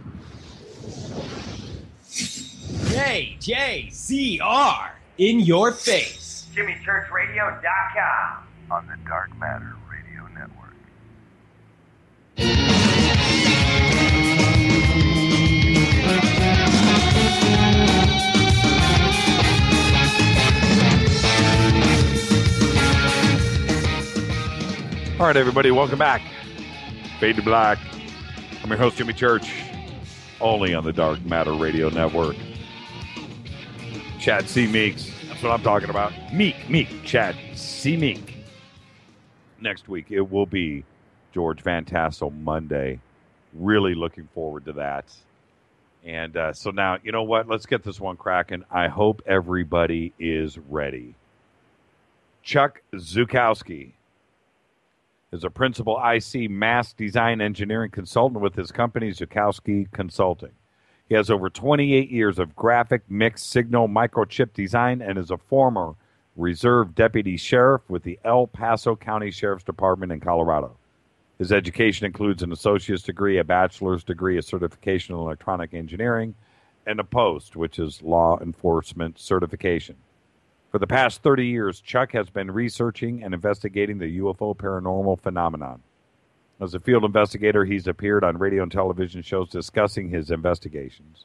JJZR in your face. jimmychurchradio.com on the Dark Matter Radio Network. All right, everybody, welcome back. Fade to Black. I'm your host, Jimmy Church, only on the Dark Matter Radio Network. Chad C. Meeks. That's what I'm talking about. Meek, Chad C. Meek. Next week, it will be George Van Tassel Monday. Really looking forward to that. And so now, you know what? Let's get this one cracking. I hope everybody is ready. Chuck Zukowski is a principal IC mass design engineering consultant with his company, Zukowski Consulting. He has over 28 years of graphic mixed signal microchip design and is a former reserve deputy sheriff with the El Paso County Sheriff's Department in Colorado. His education includes an associate's degree, a bachelor's degree, a certification in electronic engineering, and a POST, which is law enforcement certification. For the past 30 years, Chuck has been researching and investigating the UFO paranormal phenomenon. As a field investigator, he's appeared on radio and television shows discussing his investigations.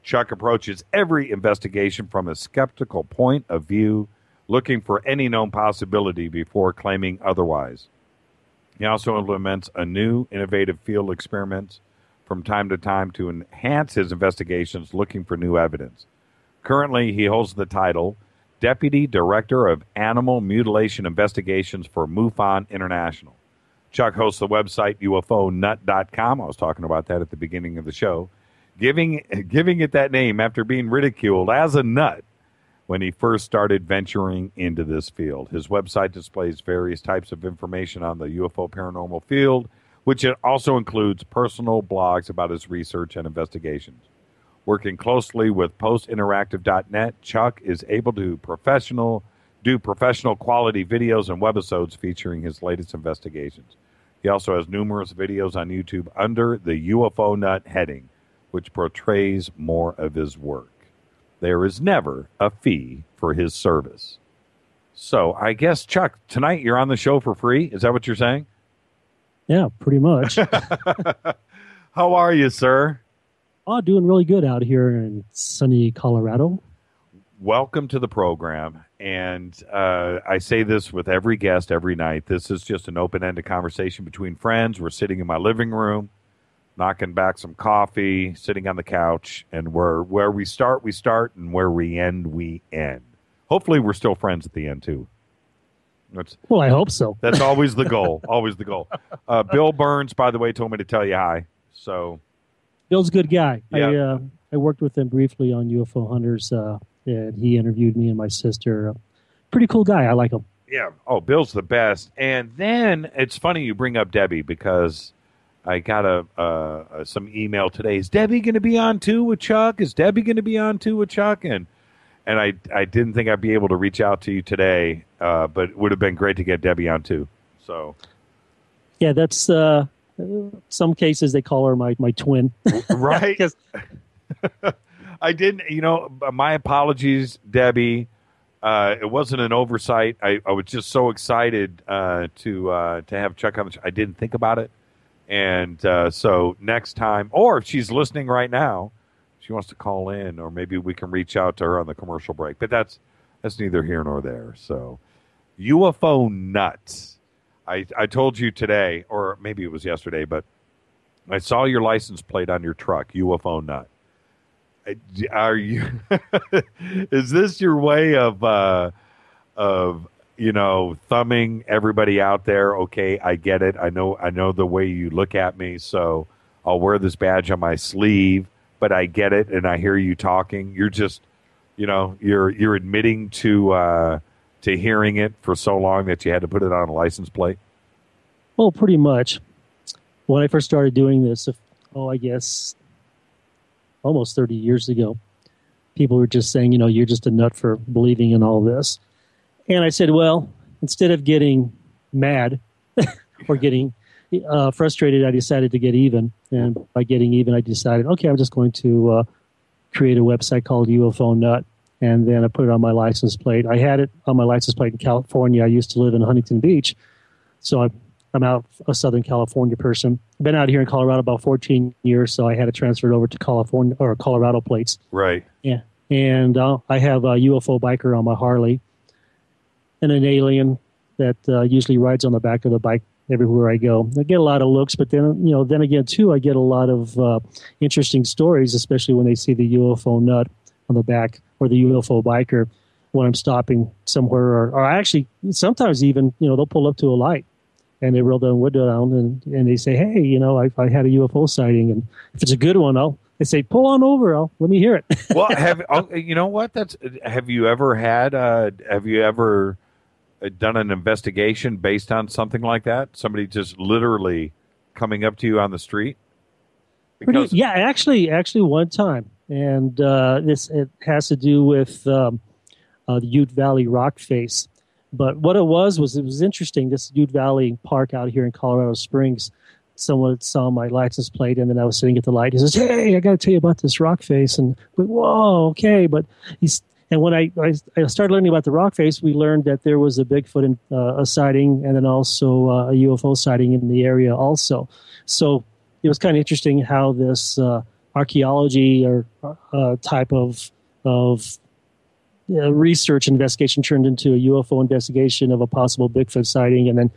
Chuck approaches every investigation from a skeptical point of view, looking for any known possibility before claiming otherwise. He also implements a new, innovative field experiments from time to time to enhance his investigations, looking for new evidence. Currently, he holds the title Deputy Director of Animal Mutilation Investigations for MUFON International. Chuck hosts the website UFONut.com. I was talking about that at the beginning of the show, giving it that name after being ridiculed as a nut when he first started venturing into this field. His website displays various types of information on the UFO paranormal field, which it also includes personal blogs about his research and investigations. Working closely with postinteractive.net, Chuck is able to do professional quality videos and webisodes featuring his latest investigations. He also has numerous videos on YouTube under the UFO Nut heading, which portrays more of his work. There is never a fee for his service. So I guess, Chuck, tonight you're on the show for free? Is that what you're saying? Yeah, pretty much. How are you, sir? Oh, doing really good out here in sunny Colorado. Welcome to the program. And I say this with every guest every night. This is just an open-ended conversation between friends. We're sitting in my living room, knocking back some coffee, sitting on the couch, and where we start, and where we end. Hopefully we're still friends at the end, too. Well, I hope so. That's always the goal, always the goal. Bill Burns, by the way, told me to tell you hi. So Bill's a good guy. Yeah. I worked with him briefly on UFO Hunters, and he interviewed me and my sister. Pretty cool guy. I like him. Yeah. Oh, Bill's the best. And then it's funny you bring up Debbie because I got some email today. Is Debbie going to be on too with Chuck? And I didn't think I'd be able to reach out to you today, but it would have been great to get Debbie on too. So, yeah, that's some cases they call her my twin, right? I didn't. My apologies, Debbie. It wasn't an oversight. I was just so excited to have Chuck on the show. I didn't think about it. And so next time, or if she's listening right now, she wants to call in, or maybe we can reach out to her on the commercial break. But that's neither here nor there. So UFO Nut. I told you today, or maybe it was yesterday, but I saw your license plate on your truck, UFO Nut. Are you? Is this your way of thumbing everybody out there? Okay, I get it. I know the way you look at me, so I'll wear this badge on my sleeve. But I get it, and I hear you talking. You're just, you're admitting to hearing it for so long that you had to put it on a license plate. Well, pretty much. When I first started doing this, I guess almost 30 years ago, people were just saying, you're just a nut for believing in all this. And I said, well, instead of getting mad or getting frustrated, I decided to get even. And by getting even, I decided, okay, I'm just going to create a website called UFO Nut. And then I put it on my license plate. I had it on my license plate in California. I used to live in Huntington Beach. So I'm out a Southern California person. I've been out here in Colorado about 14 years, so I had to transfer it over to California or Colorado plates. Right. Yeah. And I have a UFO biker on my Harley and an alien that usually rides on the back of the bike everywhere I go. I get a lot of looks, but then again, too, I get a lot of interesting stories, especially when they see the UFO Nut on the back or the UFO biker when I'm stopping somewhere, or actually sometimes even, they'll pull up to a light and they roll the window down and they say, hey, I had a UFO sighting. And if it's a good one, they say, pull on over. Let me hear it. Well, you know what? Have you ever done an investigation based on something like that? Somebody just literally coming up to you on the street? Yeah, actually one time. And it has to do with the Ute Valley rock face. But what it was interesting. This Ute Valley Park out here in Colorado Springs, someone saw my license plate, and then I was sitting at the light. He says, hey, I got to tell you about this rock face. And I went, whoa, okay. But and when I started learning about the rock face, we learned that there was a Bigfoot a sighting and then also a UFO sighting in the area also. So it was kind of interesting how this archaeology or type of research investigation turned into a UFO investigation of a possible Bigfoot sighting. And then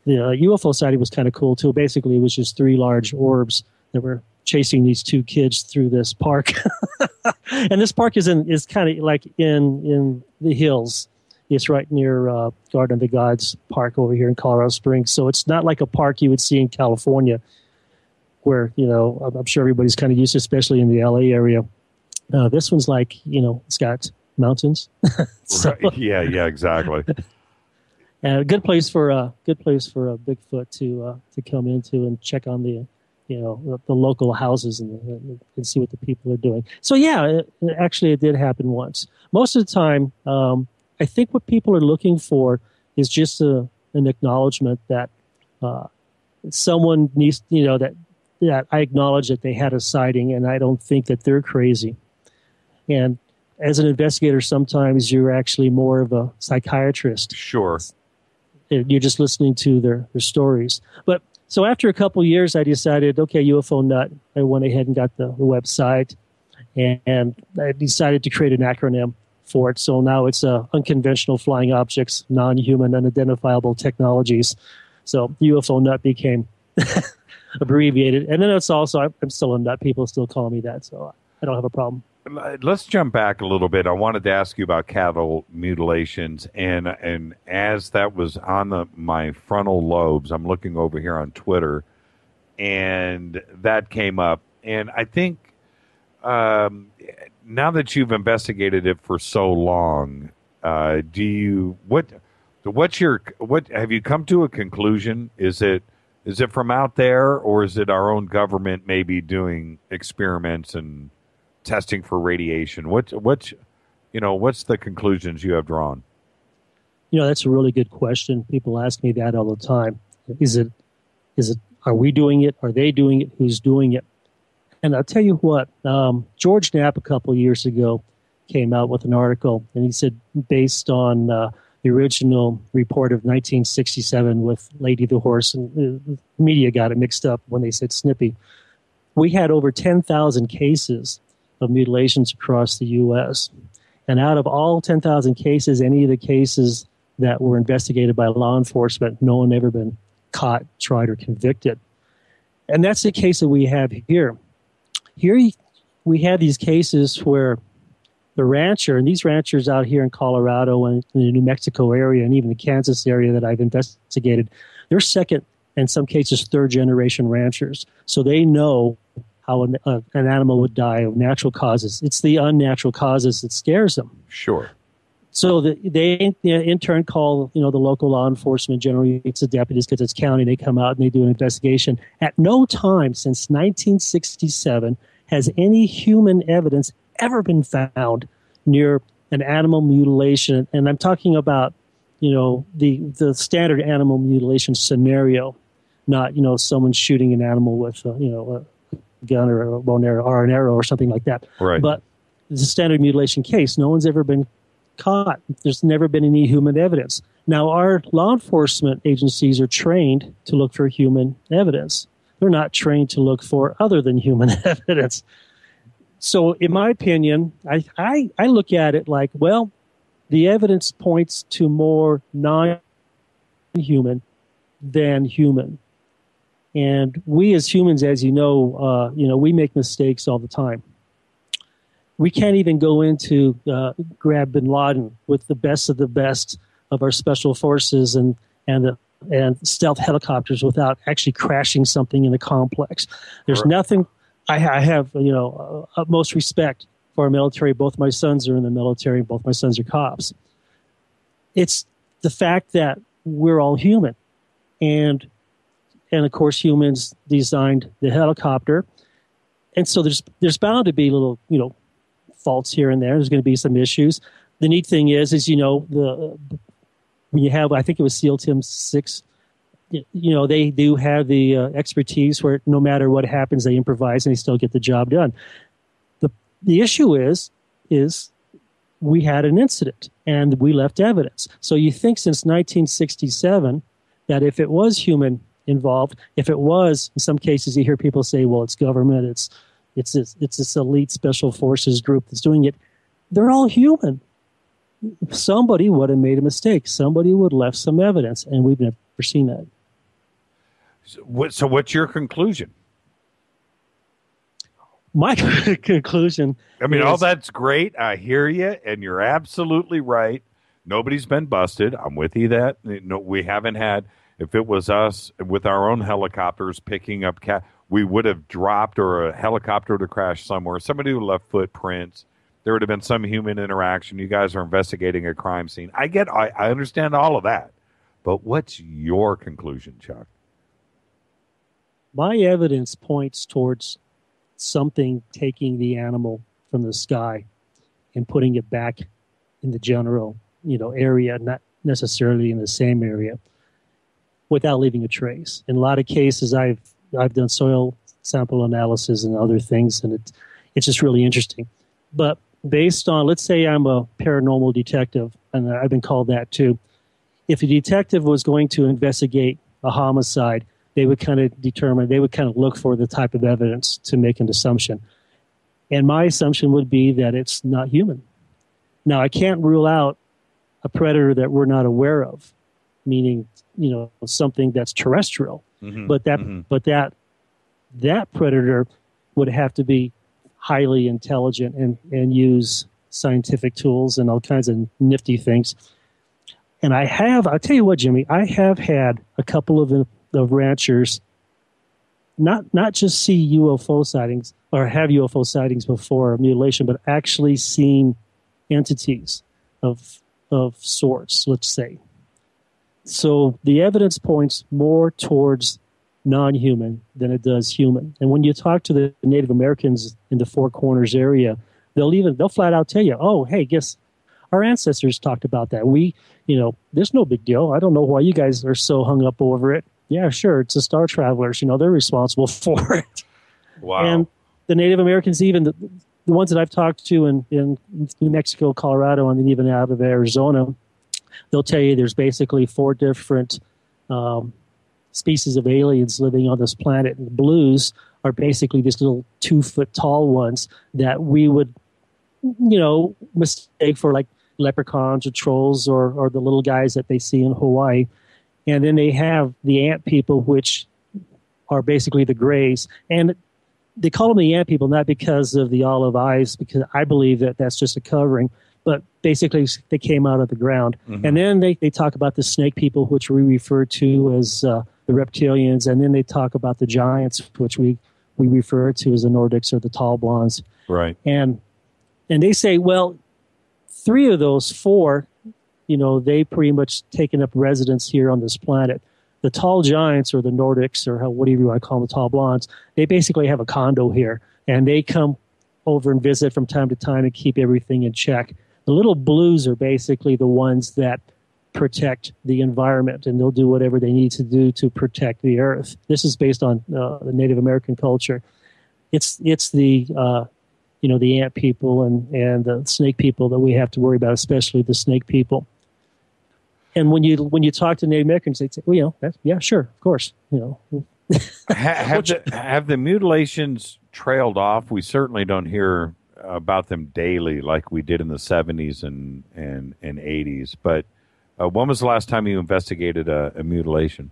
the UFO sighting was kind of cool too. Basically, it was just three large orbs that were chasing these two kids through this park. And this park is kind of like in the hills. It's right near Garden of the Gods Park over here in Colorado Springs. So it's not like a park you would see in California where, I'm sure everybody's kind of used to, especially in the LA area. This one's like, it's got mountains. So, right. Yeah, exactly. And a good place for a Bigfoot to come into and check on the local houses and see what the people are doing. So yeah, it did happen once. Most of the time, I think what people are looking for is just an acknowledgement that someone needs, that I acknowledge that they had a sighting, and I don't think that they're crazy. And as an investigator, sometimes you're actually more of a psychiatrist. Sure. You're just listening to their stories. But so after a couple of years, I decided, okay, UFO Nut. I went ahead and got the website, and I decided to create an acronym for it. So now it's Unconventional Flying Objects, Non-Human Unidentifiable Technologies. So UFO Nut became abbreviated. And then it's also, I'm still a nut. People still call me that, so I don't have a problem. Let's jump back a little bit. I wanted to ask you about cattle mutilations, and as that was on my frontal lobes, I'm looking over here on Twitter, and that came up. And I think now that you've investigated it for so long, what have you come to a conclusion? Is it from out there, or is it our own government maybe doing experiments and testing for radiation? What's the conclusions you have drawn? That's a really good question. People ask me that all the time. Is it, are we doing it? Are they doing it? Who's doing it? And I'll tell you what, George Knapp a couple of years ago came out with an article, and he said, based on the original report of 1967 with Lady the Horse, and the media got it mixed up when they said Snippy, we had over 10,000 cases of mutilations across the U.S. And out of all 10,000 cases, any of the cases that were investigated by law enforcement, no one ever been caught, tried, or convicted. And that's the case that we have here. Here we have these cases where the rancher, and these ranchers out here in Colorado and in the New Mexico area and even the Kansas area that I've investigated, they're second, in some cases, third-generation ranchers. So they know how an animal would die of natural causes. It's the unnatural causes that scares them. Sure. So they in turn call, the local law enforcement, generally it's the deputies because it's county, they come out and they do an investigation. At no time since 1967 has any human evidence ever been found near an animal mutilation. And I'm talking about, the standard animal mutilation scenario, not, someone shooting an animal with, a gun or a bow and arrow or an arrow or something like that. Right. But it's a standard mutilation case. No one's ever been caught. There's never been any human evidence. Now, our law enforcement agencies are trained to look for human evidence. They're not trained to look for other than human evidence. So, in my opinion, I look at it like, well, the evidence points to more non-human than human. And we as humans, as you know, we make mistakes all the time. We can't even go into grab bin Laden with the best of the best of our special forces and stealth helicopters without actually crashing something in the complex. There's nothing. I have utmost respect for our military. Both my sons are in the military. Both my sons are cops. It's the fact that we're all human, and of course humans designed the helicopter, and so there's bound to be little faults here and there. There's going to be some issues. The neat thing is when you have, I think it was SEAL Team 6, they do have the expertise where no matter what happens, they improvise and they still get the job done. The issue is we had an incident and we left evidence. So you think since 1967 that if it was human involved, if it was, in some cases you hear people say, well, it's government, it's this elite special forces group that's doing it. They're all human. Somebody would have made a mistake. Somebody would have left some evidence, and we've never seen that. So what's your conclusion? My conclusion is, all that's great. I hear you, and you're absolutely right. Nobody's been busted. I'm with you that. No, we haven't had, if it was us with our own helicopters picking up we would have dropped, or a helicopter would have crashed somewhere. Somebody would have left footprints. There would have been some human interaction. You guys are investigating a crime scene. I understand all of that. But what's your conclusion, Chuck? My evidence points towards something taking the animal from the sky and putting it back in the general, area, not necessarily in the same area, without leaving a trace. In a lot of cases, I've done soil sample analysis and other things, and it's just really interesting. But based on, let's say I'm a paranormal detective, and I've been called that too. If a detective was going to investigate a homicide, they would kind of look for the type of evidence to make an assumption. And my assumption would be that it's not human. Now, I can't rule out a predator that we're not aware of, meaning, something that's terrestrial. Mm-hmm. But that predator would have to be highly intelligent and use scientific tools and all kinds of nifty things. And I'll tell you what, Jimmy, I have had a couple of ranchers not just see UFO sightings or have UFO sightings before mutilation, but actually seen entities of sorts, let's say. So the evidence points more towards non-human than it does human. And when you talk to the Native Americans in the Four Corners area, they'll flat out tell you, oh, hey, guess our ancestors talked about that. There's no big deal. I don't know why you guys are so hung up over it. Yeah, sure, it's the Star Travelers. They're responsible for it. Wow. And the Native Americans, even the ones that I've talked to in New Mexico, Colorado, and even out of Arizona, they'll tell you there's basically 4 different species of aliens living on this planet. And the blues are basically these little 2-foot tall ones that we would, mistake for like leprechauns or trolls or the little guys that they see in Hawaii. And then they have the ant people, which are basically the grays. And they call them the ant people not because of the olive eyes, because I believe that that's just a covering, but basically they came out of the ground. Mm-hmm. And then they talk about the snake people, which we refer to as the reptilians. And then they talk about the giants, which we refer to as the Nordics or the tall blondes. Right. And they say, well, 3 of those 4, they pretty much taken up residence here on this planet. The tall giants or the Nordics or whatever you want to call them, the tall blondes, they basically have a condo here. And they come over and visit from time to time and keep everything in check. The little blues are basically the ones that protect the environment, and they'll do whatever they need to do to protect the earth. This is based on the Native American culture. It's the the ant people and the snake people that we have to worry about, especially the snake people. And when you talk to Native Americans, they say, "Well, yeah, sure, of course." Have the mutilations trailed off? We certainly don't hear about them daily like we did in the 70s and 80s. But when was the last time you investigated a mutilation?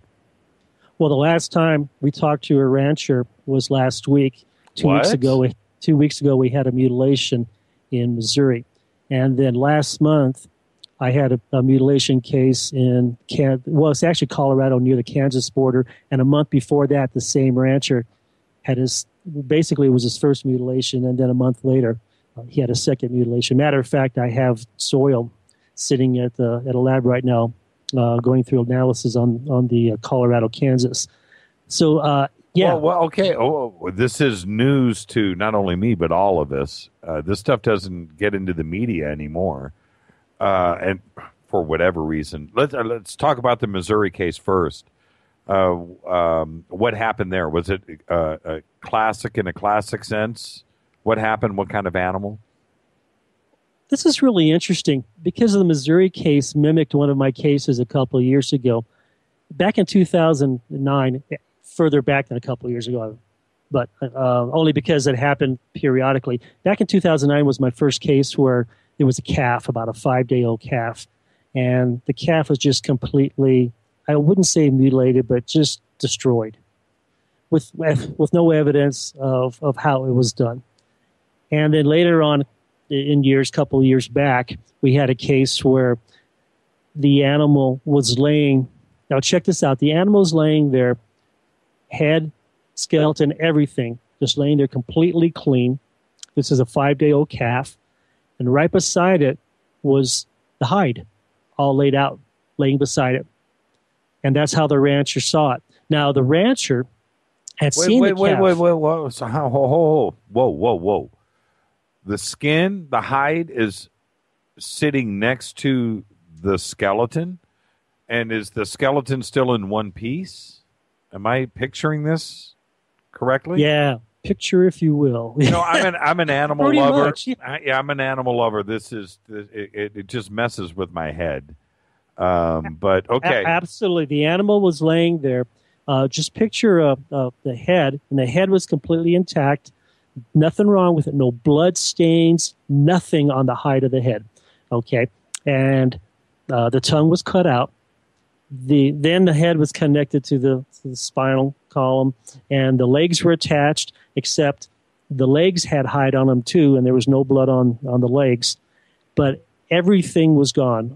Well, the last time we talked to a rancher was last week. 2 weeks ago. 2 weeks ago, we had a mutilation in Missouri. And then last month, I had a mutilation case in it's actually Colorado near the Kansas border. And a month before that, the same rancher had it was his first mutilation. And then a month later, he had a second mutilation. Matter of fact, I have soil sitting at a lab right now, going through analysis on the Colorado, Kansas. So, yeah. Well, okay. Oh, this is news to not only me, but all of us. This stuff doesn't get into the media anymore. And for whatever reason, let's talk about the Missouri case first. What happened there? Was it a classic in a classic sense? What happened? What kind of animal? This is really interesting because the Missouri case mimicked one of my cases a couple of years ago. Back in 2009, further back than a couple of years ago, but only because it happened periodically. Back in 2009 was my first case where there was a calf, about a 5-day-old calf, and the calf was just completely, I wouldn't say mutilated, but just destroyed with no evidence of how it was done. And then later on couple of years back, we had a case where the animal was laying, now check this out, the animal was laying there, head, skeleton, everything, just laying there completely clean. This is a 5-day-old calf. And right beside it was the hide, all laid out, laying beside it. And that's how the rancher saw it. Now, the rancher had seen the calf. Wait. So whoa. The skin, the hide is sitting next to the skeleton? And is the skeleton still in one piece? Am I picturing this correctly? Yeah, picture if you will. I'm an animal Pretty lover. much, yeah. I'm an animal lover. It just messes with my head. But okay, absolutely. The animal was laying there. Just picture the head, and the head was completely intact. Nothing wrong with it. No blood stains. Nothing on the hide of the head. Okay, and the tongue was cut out. Then the head was connected to the spinal column, and the legs were attached, except the legs had hide on them too, and there was no blood on the legs. But everything was gone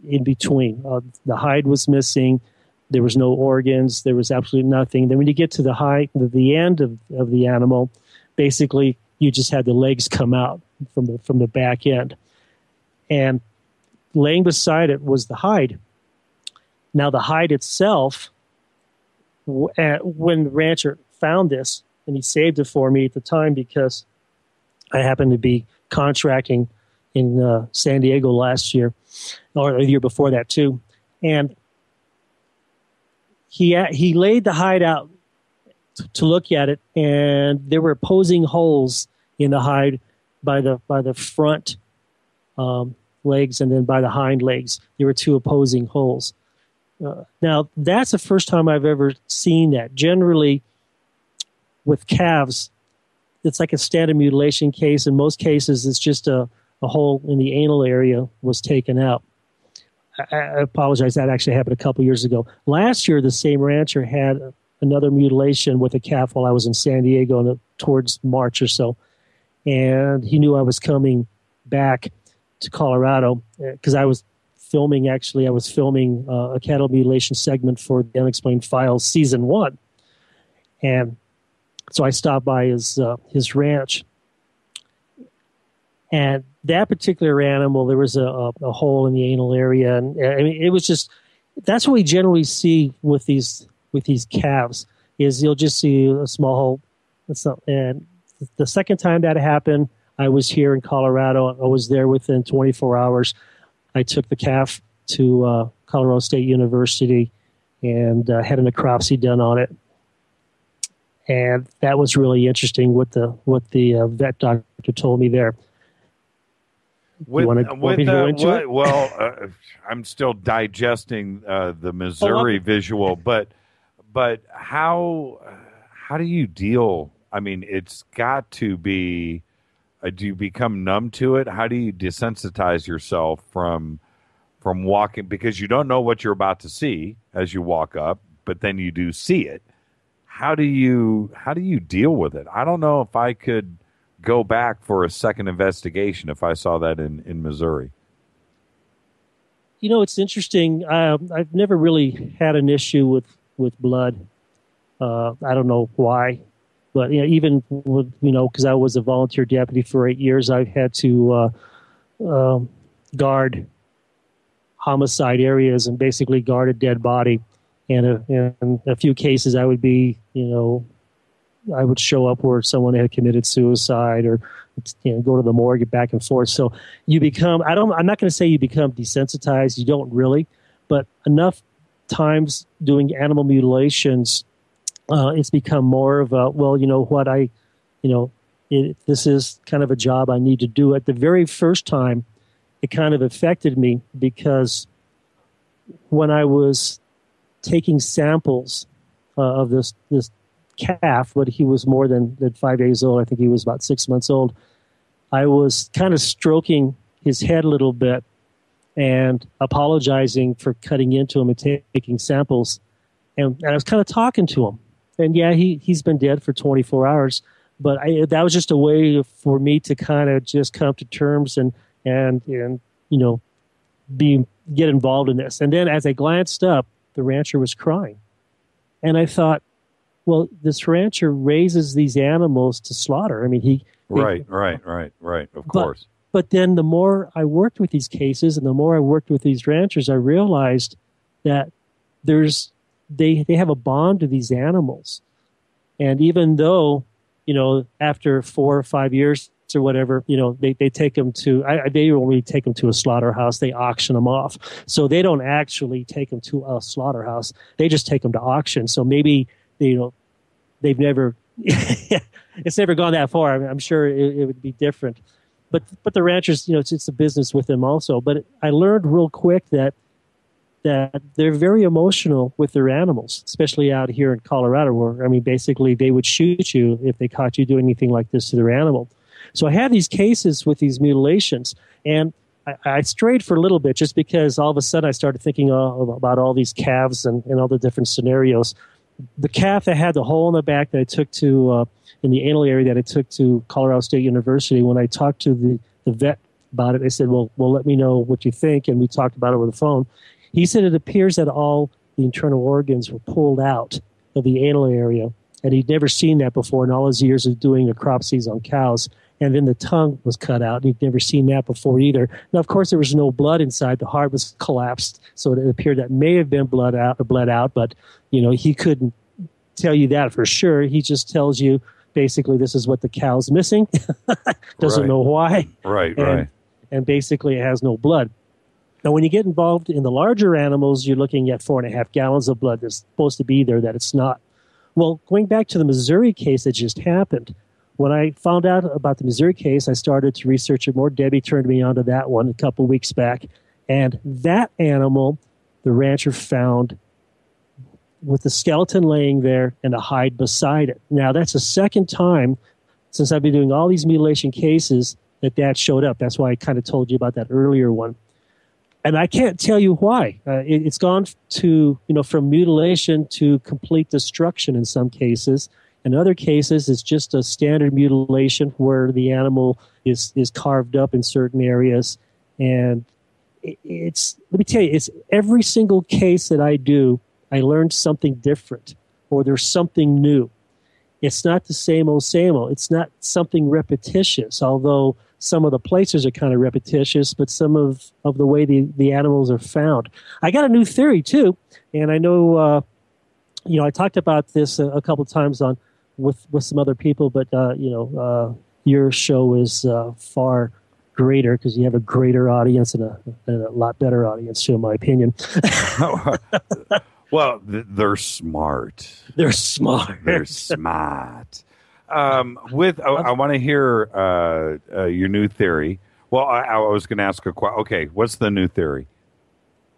in between. The hide was missing. There was no organs. There was absolutely nothing. Then when you get to the end of the animal, basically you just had the legs come out from the back end. And laying beside it was the hide. Now, the hide itself, when the rancher found this, and he saved it for me at the time because I happened to be contracting in San Diego last year, or the year before that too, and he laid the hide out to look at it, and there were opposing holes in the hide by the front legs and then by the hind legs. There were two opposing holes. Now, that's the first time I've ever seen that. Generally, with calves, it's like a standard mutilation case. In most cases, it's just a hole in the anal area was taken out. I apologize. That actually happened a couple years ago. Last year, the same rancher had another mutilation with a calf while I was in San Diego towards March or so. And he knew I was coming back to Colorado because I was filming a cattle mutilation segment for the Unexplained Files Season 1. And so I stopped by his ranch. And that particular animal, there was a hole in the anal area. And I mean, it was just, that's what we generally see with these calves, is you'll just see a small hole. And the second time that happened, I was here in Colorado. I was there within 24 hours. I took the calf to Colorado State University and had a necropsy done on it. And that was really interesting what the vet doctor told me there. I'm still digesting the Missouri visual, but how do you deal? I mean, it's got to be. Do you become numb to it? How do you desensitize yourself from walking, because you don't know what you're about to see as you walk up, but then you do see it? How do you deal with it? I don't know if I could go back for a second investigation if I saw that in Missouri. You know, it's interesting. I've never really had an issue with blood. I don't know why, but even with, because I was a volunteer deputy for 8 years, I've had to guard homicide areas and basically guard a dead body. And in a few cases, I would be, I would show up where someone had committed suicide, or go to the morgue, back and forth. So you become, I'm not going to say you become desensitized. You don't really, but enough times doing animal mutilations, it's become more of a, well, you know what, this is kind of a job I need to do. At the very first time, it kind of affected me because when I was taking samples of this calf, but he was more than 5 days old. I think he was about 6 months old. I was kind of stroking his head a little bit and apologizing for cutting into him and taking samples. And I was kind of talking to him. And yeah, he's been dead for 24 hours. But that was just a way for me to kind of just come to terms and get involved in this. And then as I glanced up, the rancher was crying. And I thought, well, this rancher raises these animals to slaughter. I mean, Right, of course. But then the more I worked with these cases and the more I worked with these ranchers, I realized that they have a bond to these animals. And even though, after 4 or 5 years or whatever, they take them to, they don't really take them to a slaughterhouse. They auction them off. So they don't actually take them to a slaughterhouse. They just take them to auction. So maybe, they've never, it's never gone that far. I'm sure it would be different. But the ranchers, it's a business with them also. But I learned real quick that they're very emotional with their animals, especially out here in Colorado, where, basically they would shoot you if they caught you doing anything like this to their animal. So I had these cases with these mutilations, and I strayed for a little bit just because all of a sudden I started thinking about all these calves and all the different scenarios. The calf that had the hole in the back that I took to, in the anal area that I took to Colorado State University, when I talked to the vet about it, I said, well, let me know what you think, and we talked about it over the phone. He said it appears that all the internal organs were pulled out of the anal area, and he'd never seen that before in all his years of doing necropsies on cows. And then the tongue was cut out, and he'd never seen that before either. Now, of course, there was no blood inside. The heart was collapsed, so it appeared that may have been bled out, but, he couldn't tell you that for sure. He just tells you, basically, this is what the cow's missing. Doesn't know why. Right. And basically, it has no blood. Now, when you get involved in the larger animals, you're looking at 4.5 gallons of blood that's supposed to be there that it's not. Well, going back to the Missouri case that just happened, when I found out about the Missouri case, I started to research it more. Debbie turned me onto that one a couple weeks back. And that animal, the rancher found with the skeleton laying there and a hide beside it. Now, that's the second time since I've been doing all these mutilation cases that showed up. That's why I kind of told you about that earlier one. And I can't tell you why. It's gone to, from mutilation to complete destruction in some cases. In other cases, it's just a standard mutilation where the animal is carved up in certain areas. And let me tell you, it's every single case that I do, I learned something different, or there's something new. It's not the same old. It's not something repetitious, although some of the places are kind of repetitious, but some of the way the animals are found. I got a new theory, too, and I know, I talked about this a couple times with some other people, but, your show is far greater because you have a greater audience and a lot better audience, too, in my opinion. Well, they're smart. They're smart. They're smart. I want to hear your new theory. Well, I was going to ask a question. Okay, what's the new theory?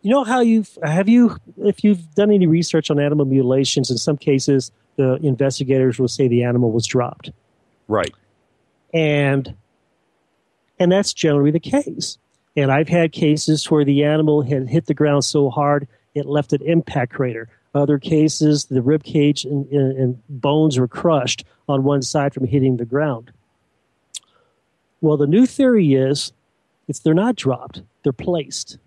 You know how if you've done any research on animal mutilations, in some cases the investigators will say the animal was dropped. Right. And that's generally the case. And I've had cases where the animal had hit the ground so hard it left an impact crater. Other cases, the rib cage and bones were crushed on one side from hitting the ground. Well, the new theory is they're not dropped, they're placed.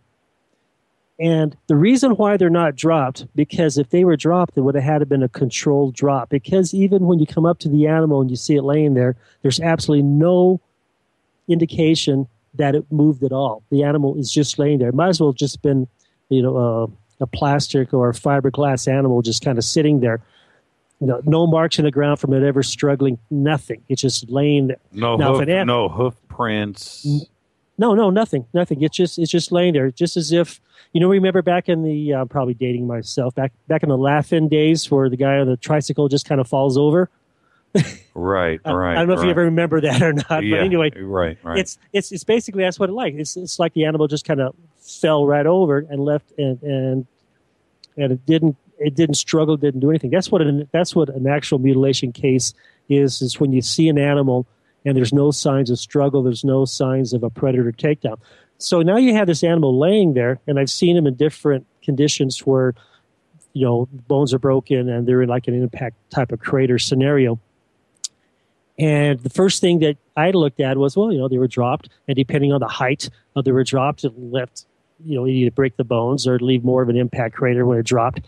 And the reason why they're not dropped, because if they were dropped, it would have had to been a controlled drop. Because even when you come up to the animal and you see it laying there, there's absolutely no indication that it moved at all. The animal is just laying there. It might as well have just been, a plastic or a fiberglass animal just kind of sitting there. No marks in the ground from it ever struggling, nothing. It's just laying there. No hoof prints. No, nothing. It's just laying there, just as if, remember back in the, I'm probably dating myself, back in the Laugh-In days where the guy on the tricycle just kind of falls over. Right. I don't know if you ever remember that or not, yeah, but anyway, right. It's basically that's what it like. It's like the animal just kind of fell right over and left, and it didn't struggle, didn't do anything. That's what an actual mutilation case is when you see an animal and there's no signs of struggle, there's no signs of a predator takedown. So now you have this animal laying there, and I've seen them in different conditions where bones are broken and they're in like an impact type of crater scenario. And the first thing that I looked at was, they were dropped, and depending on the height they were dropped, it left, you either break the bones or leave more of an impact crater when it dropped.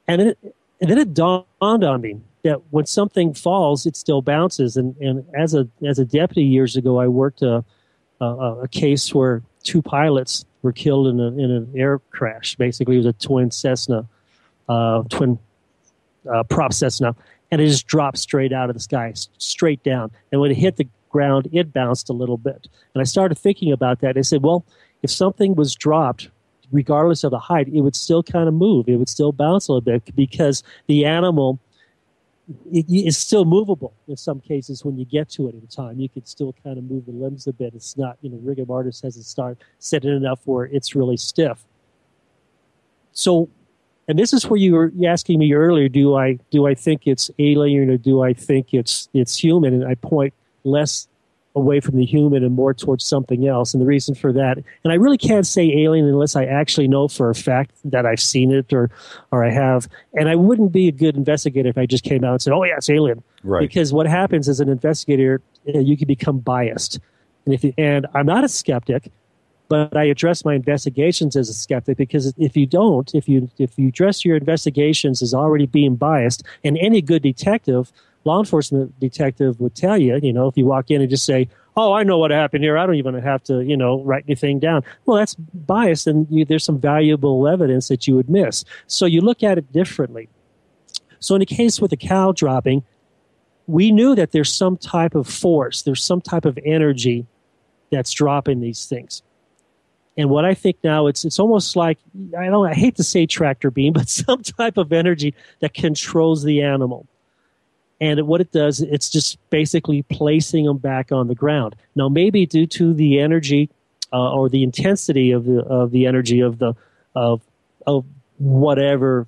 And then it dawned on me that when something falls, it still bounces. And as a deputy years ago, I worked a case where two pilots were killed in an air crash. Basically, it was a twin prop Cessna. And it just dropped straight out of the sky, straight down. And when it hit the ground, it bounced a little bit. And I started thinking about that. I said, well, if something was dropped, regardless of the height, it would still kind of move. It would still bounce a little bit because the animal is still movable. In some cases, when you get to it in time, you could still kind of move the limbs a bit. It's not, rigor mortis hasn't set it enough where it's really stiff. So, and this is where you were asking me earlier, do I think it's alien or do I think it's human? And I point less away from the human and more towards something else. And the reason for that, and I really can't say alien unless I actually know for a fact that I've seen it or I have. And I wouldn't be a good investigator if I just came out and said, oh, yeah, it's alien. Right. Because what happens as an investigator, you can become biased. And I'm not a skeptic, but I address my investigations as a skeptic because if you address your investigations as already being biased, and any good detective, law enforcement detective would tell you, if you walk in and just say, oh, I know what happened here, I don't even have to, write anything down. Well, that's biased, and there's some valuable evidence that you would miss. So you look at it differently. So in the case with the cow dropping, we knew that there's some type of force, there's some type of energy that's dropping these things. And what I think now, it's almost like, I hate to say tractor beam, but some type of energy that controls the animal. And what it does, it's just basically placing them back on the ground. Now, maybe due to the energy or the intensity of the energy of whatever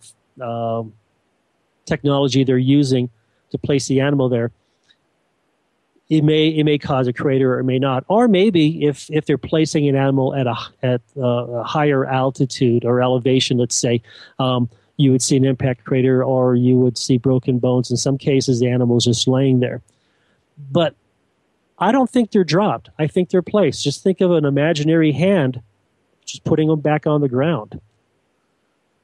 technology they're using to place the animal there, it may cause a crater or it may not. Or maybe if they're placing an animal at a higher altitude or elevation, let's say, you would see an impact crater or you would see broken bones. In some cases, the animal's just laying there. But I don't think they're dropped. I think they're placed. Just think of an imaginary hand just putting them back on the ground.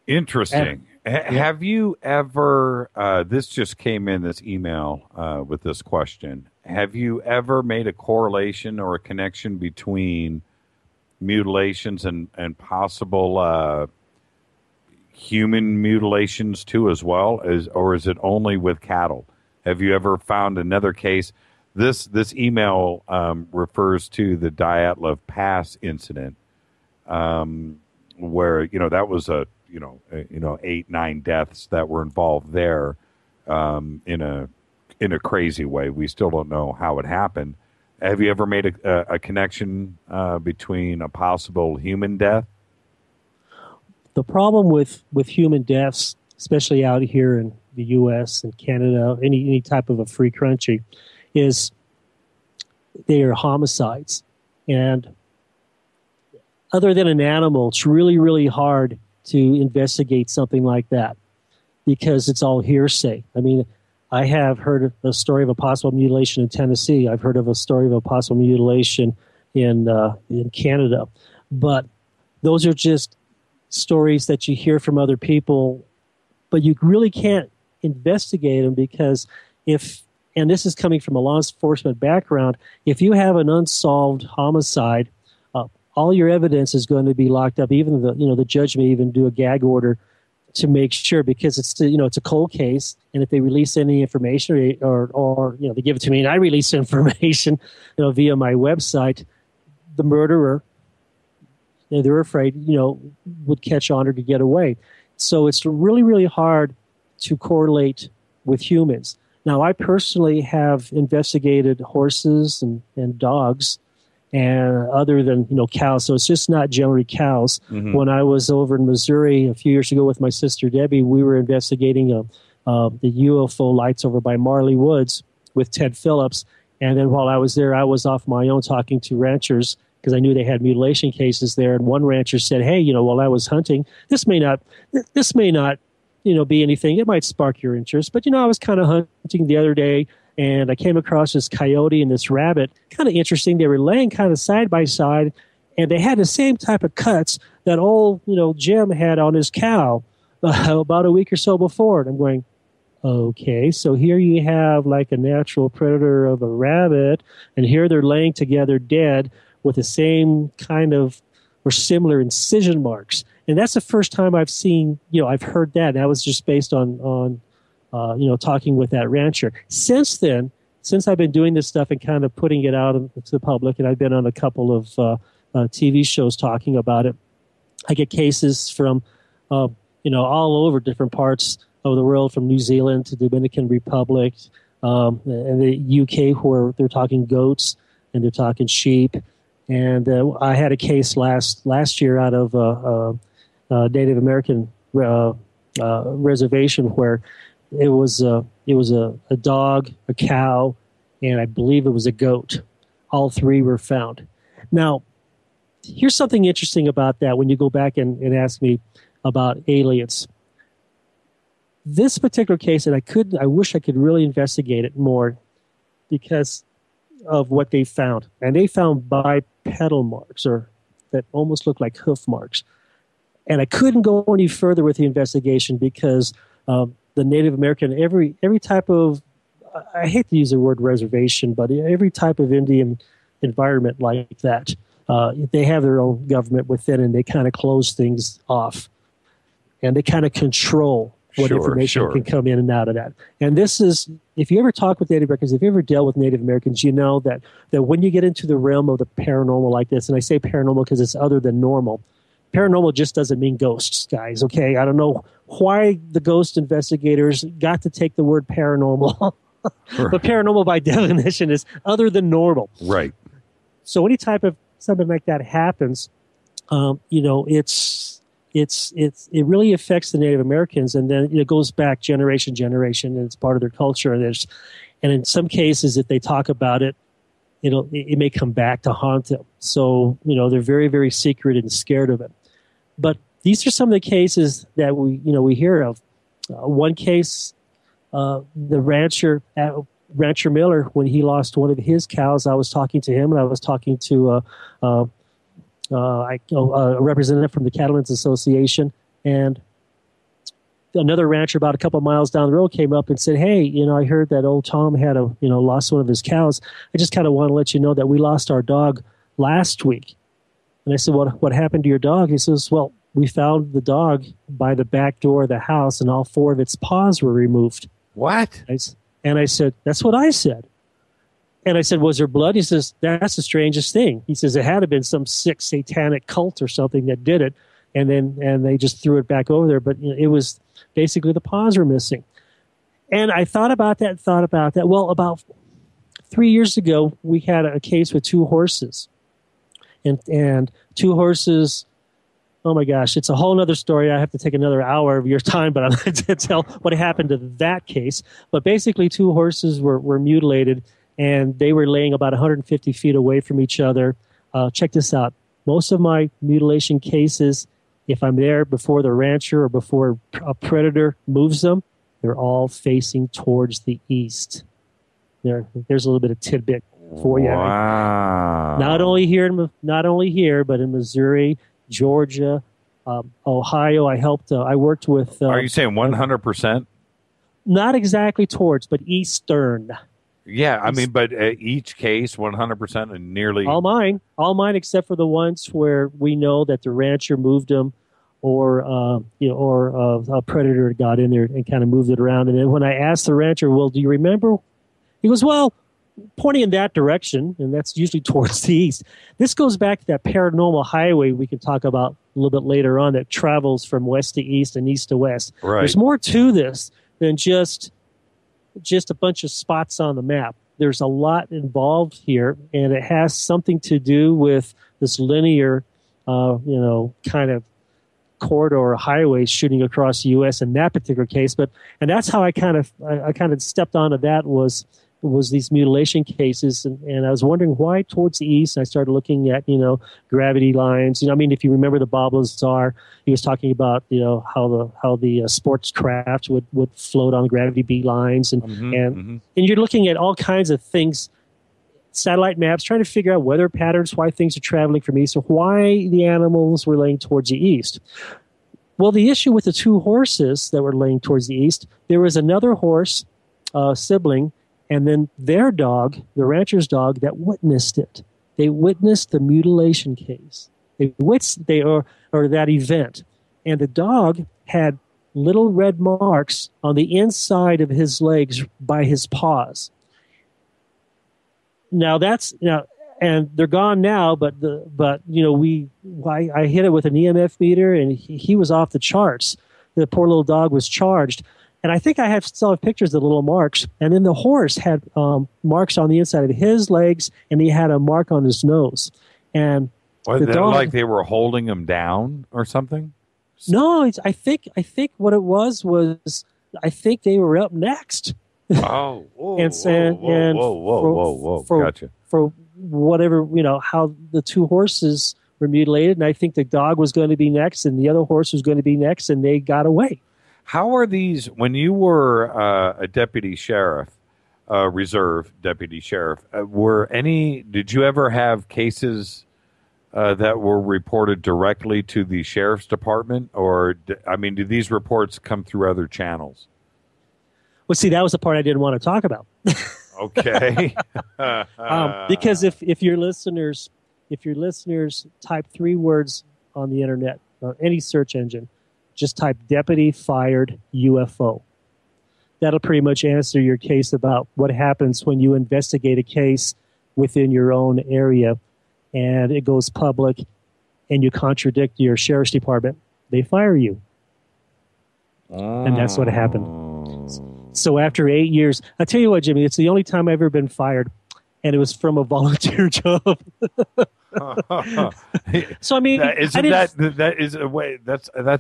Interesting. Have you ever, this just came in, this email with this question. Have you ever made a correlation or a connection between mutilations and possible human mutilations too as well? Or is it only with cattle? Have you ever found another case? This email refers to the Dyatlov Pass incident, where that was a 8-9 deaths that were involved there in a crazy way. We still don't know how it happened. Have you ever made a connection between a possible human death? The problem with human deaths, especially out here in the U.S. and Canada, any type of a free country, is they are homicides. And other than an animal, it's really, really hard to investigate something like that because it's all hearsay. I mean, I have heard of a story of a possible mutilation in Tennessee. I've heard of a story of a possible mutilation in Canada. But those are just stories that you hear from other people, but you really can't investigate them because and this is coming from a law enforcement background, if you have an unsolved homicide, all your evidence is going to be locked up. Even the judge may even do a gag order to make sure, because it's a cold case, and if they release any information or they give it to me and I release information via my website, the murderer, they're afraid would catch on or to get away. So it's really, really hard to correlate with humans. Now, I personally have investigated horses and dogs, and other than cows, so it's just not generally cows. Mm-hmm. When I was over in Missouri a few years ago with my sister Debbie, we were investigating the UFO lights over by Marley Woods with Ted Phillips, and then while I was there, I was off my own talking to ranchers because I knew they had mutilation cases there. And one rancher said, "Hey, while I was hunting, this may not be anything. It might spark your interest, but I was kind of hunting the other day." And I came across this coyote and this rabbit. Kind of interesting. They were laying kind of side by side, and they had the same type of cuts that old, Jim had on his cow about a week or so before. And I'm going, okay, so here you have like a natural predator of a rabbit, and here they're laying together dead with the same kind of or similar incision marks. And that's the first time I've seen, I've heard that. And that was just based on talking with that rancher. Since then, since I've been doing this stuff and kind of putting it out to the public, and I've been on a couple of TV shows talking about it, I get cases from, all over different parts of the world, from New Zealand to Dominican Republic, and the UK, where they're talking goats and they're talking sheep. And I had a case last year out of a Native American reservation where it was a dog, a cow, and I believe it was a goat. All three were found. Now, here's something interesting about that when you go back and ask me about aliens. This particular case, and I wish I could really investigate it more because of what they found. And they found bipedal marks, or that almost look like hoof marks. And I couldn't go any further with the investigation because the Native American, every type of, I hate to use the word reservation, but every type of Indian environment like that, they have their own government within, and they kind of close things off. And they kind of control what information can come in and out of that. And this is, if you ever talk with Native Americans, if you ever dealt with Native Americans, you know that when you get into the realm of the paranormal like this, and I say paranormal because it's other than normal, paranormal just doesn't mean ghosts, guys, okay? I don't know why the ghost investigators got to take the word paranormal But paranormal by definition is other than normal. Right. So any type of something like that happens, it really affects the Native Americans, and then it goes back generation, and it's part of their culture. And in some cases, if they talk about it, it may come back to haunt them. So they're very, very secret and scared of it. But these are some of the cases that we hear of. One case, the rancher Miller, when he lost one of his cows, I was talking to him, and I was talking to a representative from the Cattlemen's Association, and another rancher about a couple of miles down the road came up and said, "Hey, I heard that old Tom had lost one of his cows. I just kind of want to let you know that we lost our dog last week." And I said, "What happened to your dog?" He says, "Well, we found the dog by the back door of the house, and all 4 of its paws were removed." What? And I said, "That's what I said." And I said, "Was there blood?" He says, "That's the strangest thing." He says, "It had to have been some sick satanic cult or something that did it, and they just threw it back over there. But it was basically the paws were missing." And I thought about that. Well, about 3 years ago, we had a case with 2 horses, and 2 horses. Oh my gosh, it's a whole other story. I have to take another hour of your time, but I'm going to tell what happened to that case. But basically, 2 horses were mutilated, and they were laying about 150 feet away from each other. Check this out. Most of my mutilation cases, if I'm there before the rancher or before a predator moves them, they're all facing towards the east. There's a little bit of tidbit for you. Wow. Not only here, but in Missouri, Georgia, Ohio. I worked with. Are you saying 100%? Not exactly towards, but eastern. Yeah, I mean, but each case, 100% and nearly all mine, except for the ones where we know that the rancher moved them, or a predator got in there and kind of moved it around. And then when I asked the rancher, "Well, do you remember?" He goes, "Well, pointing in that direction," and that's usually towards the east. This goes back to that paranormal highway we can talk about a little bit later on that travels from west to east and east to west. Right. There's more to this than just a bunch of spots on the map. There's a lot involved here, and it has something to do with this linear, kind of corridor highway shooting across the U.S. in that particular case. And that's how I kind of stepped onto that was these mutilation cases, and I was wondering why towards the east. And I started looking at gravity lines. If you remember the Bob Lazar, he was talking about how the sports craft would float on gravity beat lines, and you're looking at all kinds of things, satellite maps, trying to figure out weather patterns, why things are traveling from east, or why the animals were laying towards the east. Well, the issue with the 2 horses that were laying towards the east, there was another horse sibling. And then their dog, the rancher's dog, that witnessed it. They witnessed the mutilation case. Or that event. And the dog had little red marks on the inside of his legs by his paws. And they're gone now, but I hit it with an EMF meter, and he was off the charts. The poor little dog was charged. And I think I still have pictures of the little marks. And then the horse had marks on the inside of his legs, and he had a mark on his nose. And the dog, like they were holding him down or something? No, I think what it was I think they were up next. Oh, whoa. Gotcha. For whatever, how the 2 horses were mutilated, and I think the dog was going to be next, and the other horse was going to be next, and they got away. How are these, when you were a deputy sheriff, reserve deputy sheriff, did you ever have cases that were reported directly to the sheriff's department? Or, do these reports come through other channels? Well, see, that was the part I didn't want to talk about. Okay. Because if your listeners type 3 words on the internet, or any search engine, just type deputy fired UFO. That'll pretty much answer your case about what happens when you investigate a case within your own area and it goes public and you contradict your sheriff's department. They fire you. And that's what happened. So after 8 years, I tell you what, Jimmy, it's the only time I've ever been fired, and it was from a volunteer job. So I mean, that's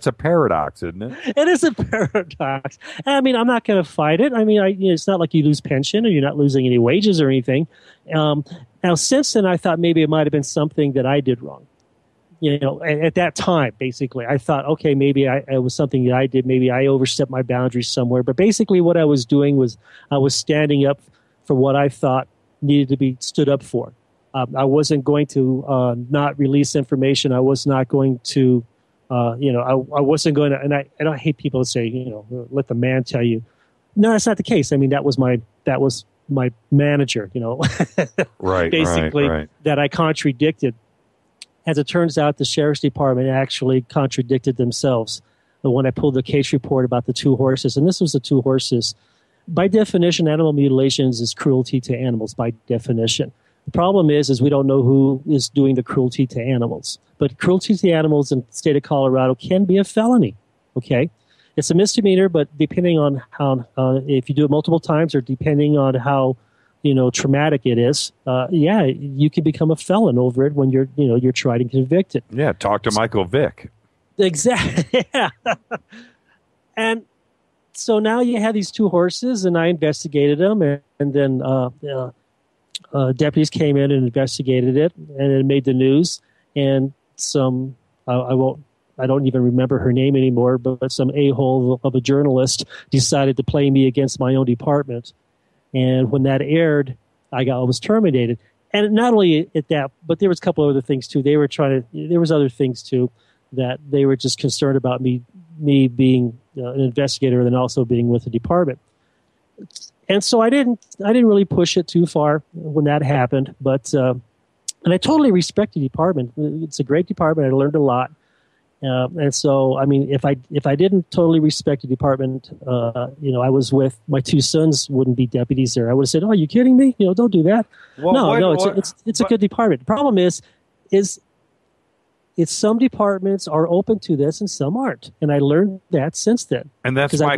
a paradox, isn't it? It is a paradox. I mean, I'm not going to fight it. I mean, it's not like you lose pension or you're not losing any wages or anything. Now, since then, I thought maybe it might have been something that I did wrong. At that time, basically, I thought, okay, maybe it was something that I did. Maybe I overstepped my boundaries somewhere. But basically, what I was doing was I was standing up for what I thought needed to be stood up for. I wasn't going to not release information. I was not going to, I wasn't going to, and I don't hate people that say, let the man tell you. No, that's not the case. I mean, that was my manager, right, basically right. that I contradicted. As it turns out, the sheriff's department actually contradicted themselves when I pulled the case report about the 2 horses. And this was the 2 horses. By definition, animal mutilations is cruelty to animals, by definition. The problem is we don't know who is doing the cruelty to animals. But cruelty to animals in the state of Colorado can be a felony, okay? It's a misdemeanor, but depending on how, if you do it multiple times or depending on how, traumatic it is, you can become a felon over it when you're tried and convicted. Yeah, talk to Michael Vick. Exactly. Yeah. And so now you have these 2 horses, and I investigated them, and then deputies came in and investigated it, and it made the news. And some, I don't even remember her name anymore, but some a-hole of a journalist decided to play me against my own department. And when that aired, I was terminated. And not only at that, but there was a couple of other things too. There was other things too that they were just concerned about me being an investigator and also being with the department. And so I didn't really push it too far when that happened. But and I totally respect the department. It's a great department. I learned a lot. And so, I mean, if I didn't totally respect the department, I was with my 2 sons wouldn't be deputies there. I would have said, "Oh, are you kidding me? Don't do that." Well, it's a good department. The problem is some departments are open to this and some aren't, and I learned that since then. And that's my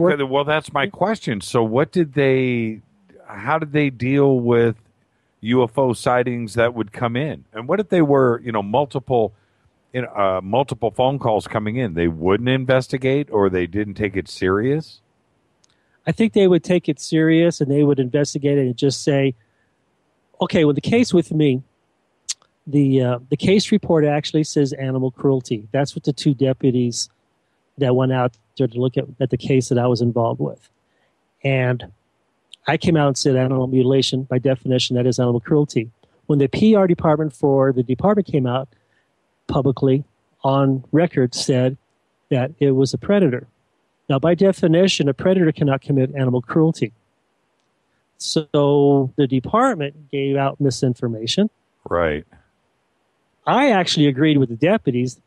question. So, how did they deal with UFO sightings that would come in? And what if they were, multiple phone calls coming in? They wouldn't investigate, or they didn't take it serious? I think they would take it serious, and they would investigate it and just say, okay, well, the case with me, the case report actually says animal cruelty. That's what the 2 deputies that went out there to look at the case that I was involved with. And I came out and said animal mutilation, by definition, that is animal cruelty. When the PR department for the department came out, publicly on record said that it was a predator. Now, by definition, a predator cannot commit animal cruelty. So the department gave out misinformation. Right. I actually agreed with the deputies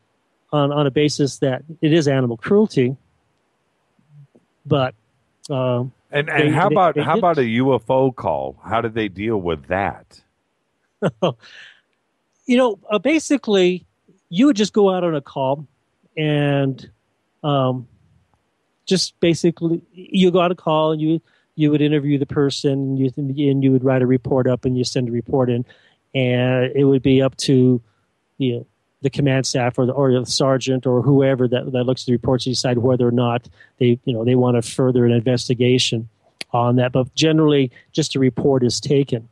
on a basis that it is animal cruelty. But how about a UFO call? How did they deal with that? Basically, you would just go out on a call and just basically you go out a call and you would interview the person and you would write a report up and you send a report in, and it would be up to the command staff or the sergeant or whoever that looks at the reports to decide whether or not they want to further an investigation on that. But generally, just a report is taken.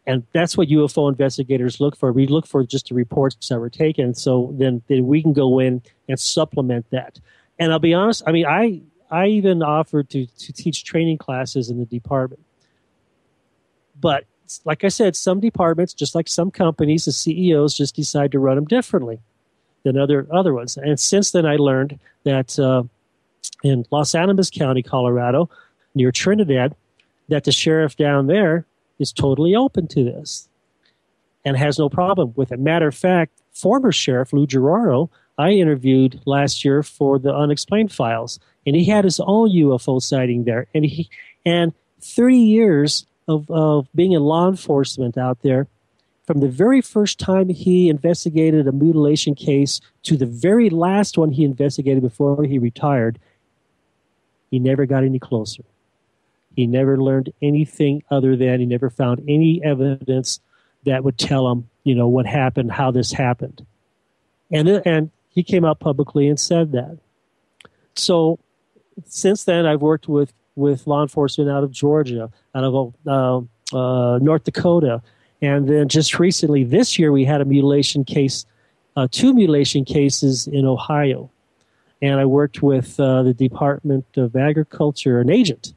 And that's what UFO investigators look for. We look for just the reports that were taken, so then we can go in and supplement that. And I'll be honest, I mean, I even offered to teach training classes in the department. But like I said, some departments, just like some companies, the CEOs just decide to run them differently than other ones. And since then, I learned that in Los Animas County, Colorado, near Trinidad, that the sheriff down there is totally open to this and has no problem with it. Matter of fact, former Sheriff Lou Gerardo, I interviewed last year for the Unexplained Files, and he had his own UFO sighting there. And 30 years of being in law enforcement out there, from the very first time he investigated a mutilation case to the very last one he investigated before he retired, he never got any closer. He never learned anything other than he never found any evidence that would tell him, what happened, how this happened. And he came out publicly and said that. So since then, I've worked with law enforcement out of Georgia, out of North Dakota. And then just recently, this year, we had a mutilation case, 2 mutilation cases in Ohio. And I worked with the Department of Agriculture, an agent.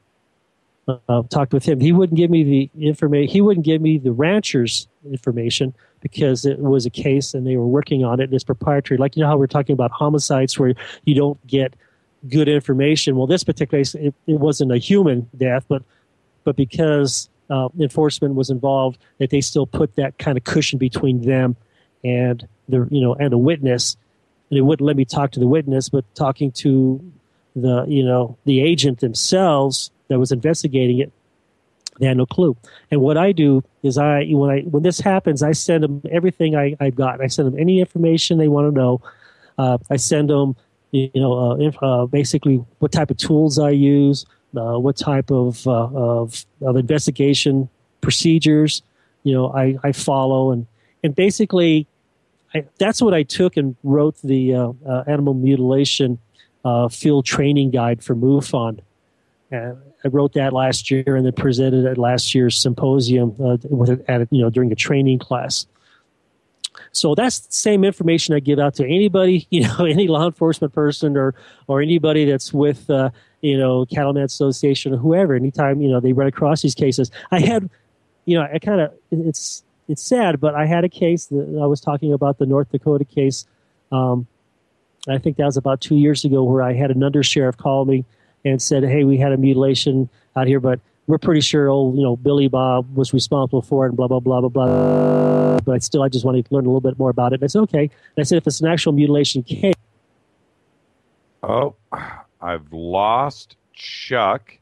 Talked with him. He wouldn't give me the information. He wouldn't give me the rancher's information because it was a case and they were working on it. And it's proprietary. Like, how we're talking about homicides where you don't get good information. Well, this particular case, it wasn't a human death, but because enforcement was involved, that they still put that kind of cushion between them and the witness. And it wouldn't let me talk to the witness, but talking to the agent themselves that was investigating it, they had no clue. And what I do is when this happens, I send them everything I've got. I send them any information they want to know. I send them, basically what type of tools I use, what type of investigation procedures, I follow, and basically that's what I took and wrote the animal mutilation field training guide for MUFON. And I wrote that last year and then presented at last year's symposium during a training class. So that's the same information I give out to anybody, any law enforcement person or anybody that's with, Cattleman Association or whoever. Anytime, they run across these cases. I had, it's sad, but I had a case that I was talking about, the North Dakota case. I think that was about 2 years ago, where I had an undersheriff call me and said, hey, we had a mutilation out here, but we're pretty sure Billy Bob was responsible for it and blah, blah, blah, blah, blah. But I just wanted to learn a little bit more about it. And I said, okay. And I said, if it's an actual mutilation case. Oh, I've lost Chuck.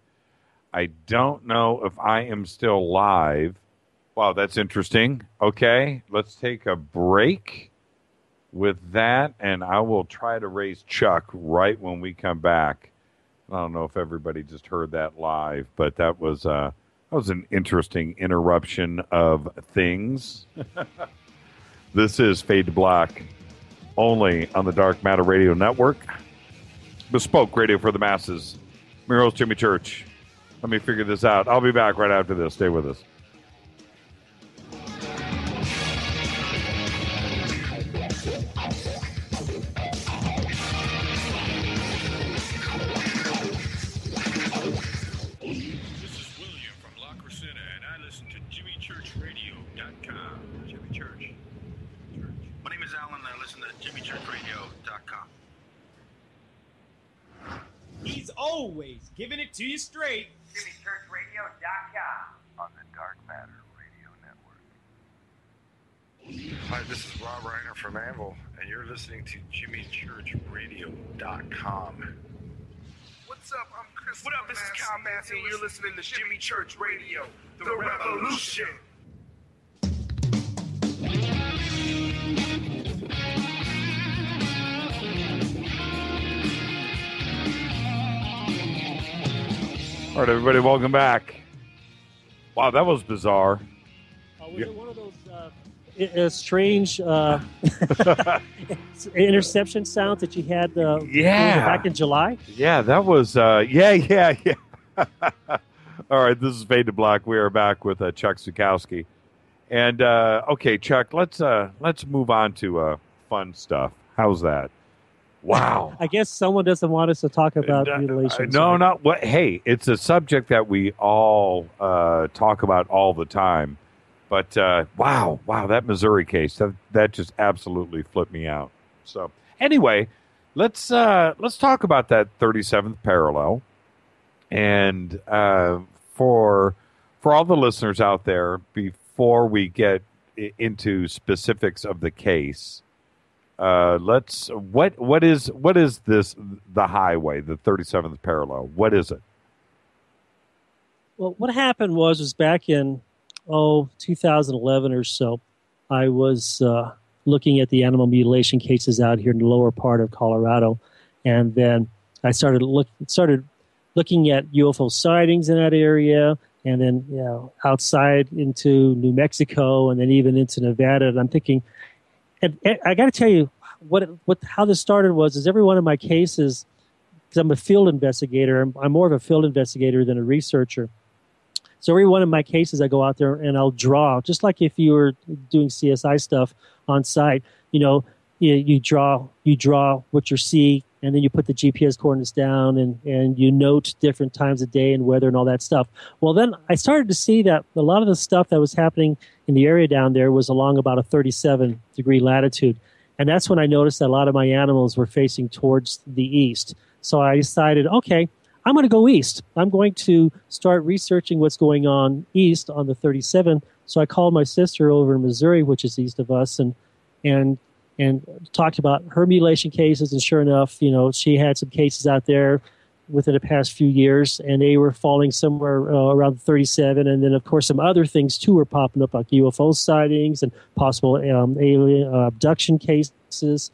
I don't know if I am still live. Wow, that's interesting. Okay, let's take a break with that, and I will try to raise Chuck right when we come back. I don't know if everybody just heard that live, but that was an interesting interruption of things. This is Fade to Black, only on the Dark Matter Radio Network. Bespoke radio for the masses. I'm your host, Jimmy Church. Let me figure this out. I'll be back right after this. Stay with us. He's always giving it to you straight. JimmyChurchRadio.com. On the Dark Matter Radio Network. Hi, this is Rob Reiner from Anvil, and you're listening to JimmyChurchRadio.com. What's up? I'm Chris. What up? This is Kyle Massey, and you're listening to Jimmy Church Radio, the Revolution. All right, everybody, welcome back. Wow, that was bizarre. Was it one of those strange interception sounds that you had back in July? Yeah, that was, yeah. All right, this is Fade to Black. We are back with Chuck Zukowski. And, okay, Chuck, let's move on to fun stuff. How's that? Wow. I guess someone doesn't want us to talk about mutilations. No, not what. Hey, it's a subject that we all talk about all the time. But wow, that Missouri case, that just absolutely flipped me out. So anyway, let's talk about that 37th parallel. And for all the listeners out there, before we get into specifics of the case, what is this, the highway, the 37th parallel? What is it? Well, what happened was back in 2011 or so, I was looking at the animal mutilation cases out here in the lower part of Colorado, and then I started looking at UFO sightings in that area, and then outside into New Mexico, and then even into Nevada. And I'm thinking, and I got to tell you, how this started is every one of my cases, because I'm a field investigator. I'm more of a field investigator than a researcher. So every one of my cases, I go out there and I'll draw, just like if you were doing CSI stuff on site. You draw what you see, and then you put the GPS coordinates down, and you note different times of day and weather and all that stuff. Well, then I started to see that a lot of the stuff that was happening in the area down there was along about a 37-degree latitude. And that's when I noticed that a lot of my animals were facing towards the east. So I decided, okay, I'm going to go east. I'm going to start researching what's going on east on the 37. So I called my sister over in Missouri, which is east of us, and talked about her mutilation cases. And sure enough, she had some cases out there within the past few years, and they were falling somewhere around 37. And then, of course, some other things, too, were popping up, like UFO sightings and possible alien abduction cases.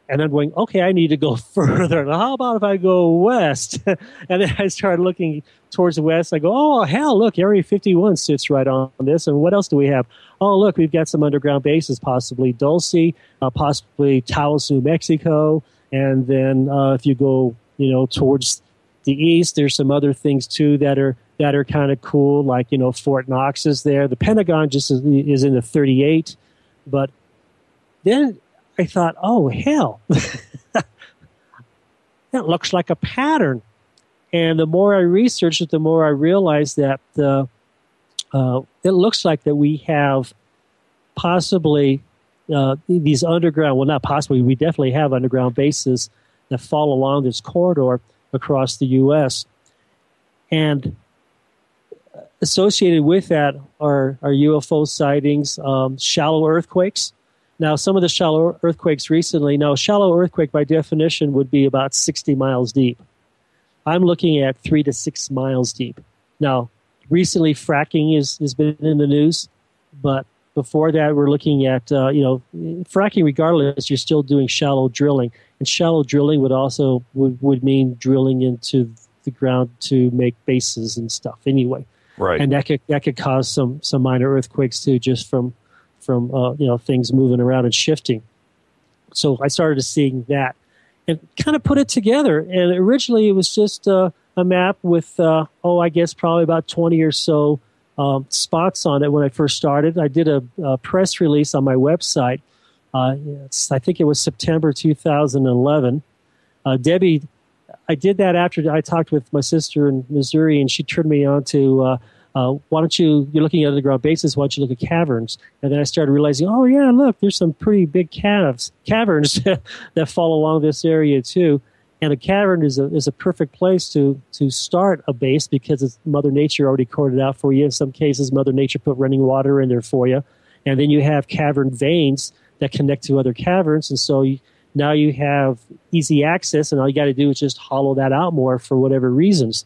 And I'm going, okay, I need to go further. Now, how about if I go west? And then I started looking towards the west. I go, oh, hell, look, Area 51 sits right on this. And what else do we have? Oh, look, we've got some underground bases, possibly Dulce, possibly Taos, New Mexico. And then if you go, towards the east, there's some other things, too, that are kind of cool, like, Fort Knox is there. The Pentagon just is in the 38. But then I thought, oh, hell, that looks like a pattern. And the more I researched it, the more I realized that it looks like that we have possibly these underground, well, not possibly, we definitely have underground bases that fall along this corridor across the U.S. And associated with that are UFO sightings, shallow earthquakes. Now, some of the shallow earthquakes recently, shallow earthquake by definition would be about 60 miles deep. I'm looking at 3 to 6 miles deep. Now, recently fracking has been in the news, but before that we're looking at, fracking regardless, you're still doing shallow drilling. And shallow drilling would mean drilling into the ground to make bases and stuff anyway. Right. And that could cause some minor earthquakes too, just from things moving around and shifting. So I started seeing that and kind of put it together. And originally it was just a map with, I guess probably about 20 or so spots on it when I first started. I did a press release on my website. I think it was September 2011. Debbie, I did that after I talked with my sister in Missouri, and she turned me on to why don't you're looking at underground bases, why don't you look at caverns? And then I started realizing, oh, yeah, look, there's some pretty big caverns that fall along this area, too. And a cavern is a perfect place to start a base because it's Mother Nature already corded out for you. In some cases, Mother Nature put running water in there for you. And then you have cavern veins that connect to other caverns. And so now you have easy access, and all you got to do is just hollow that out more for whatever reasons.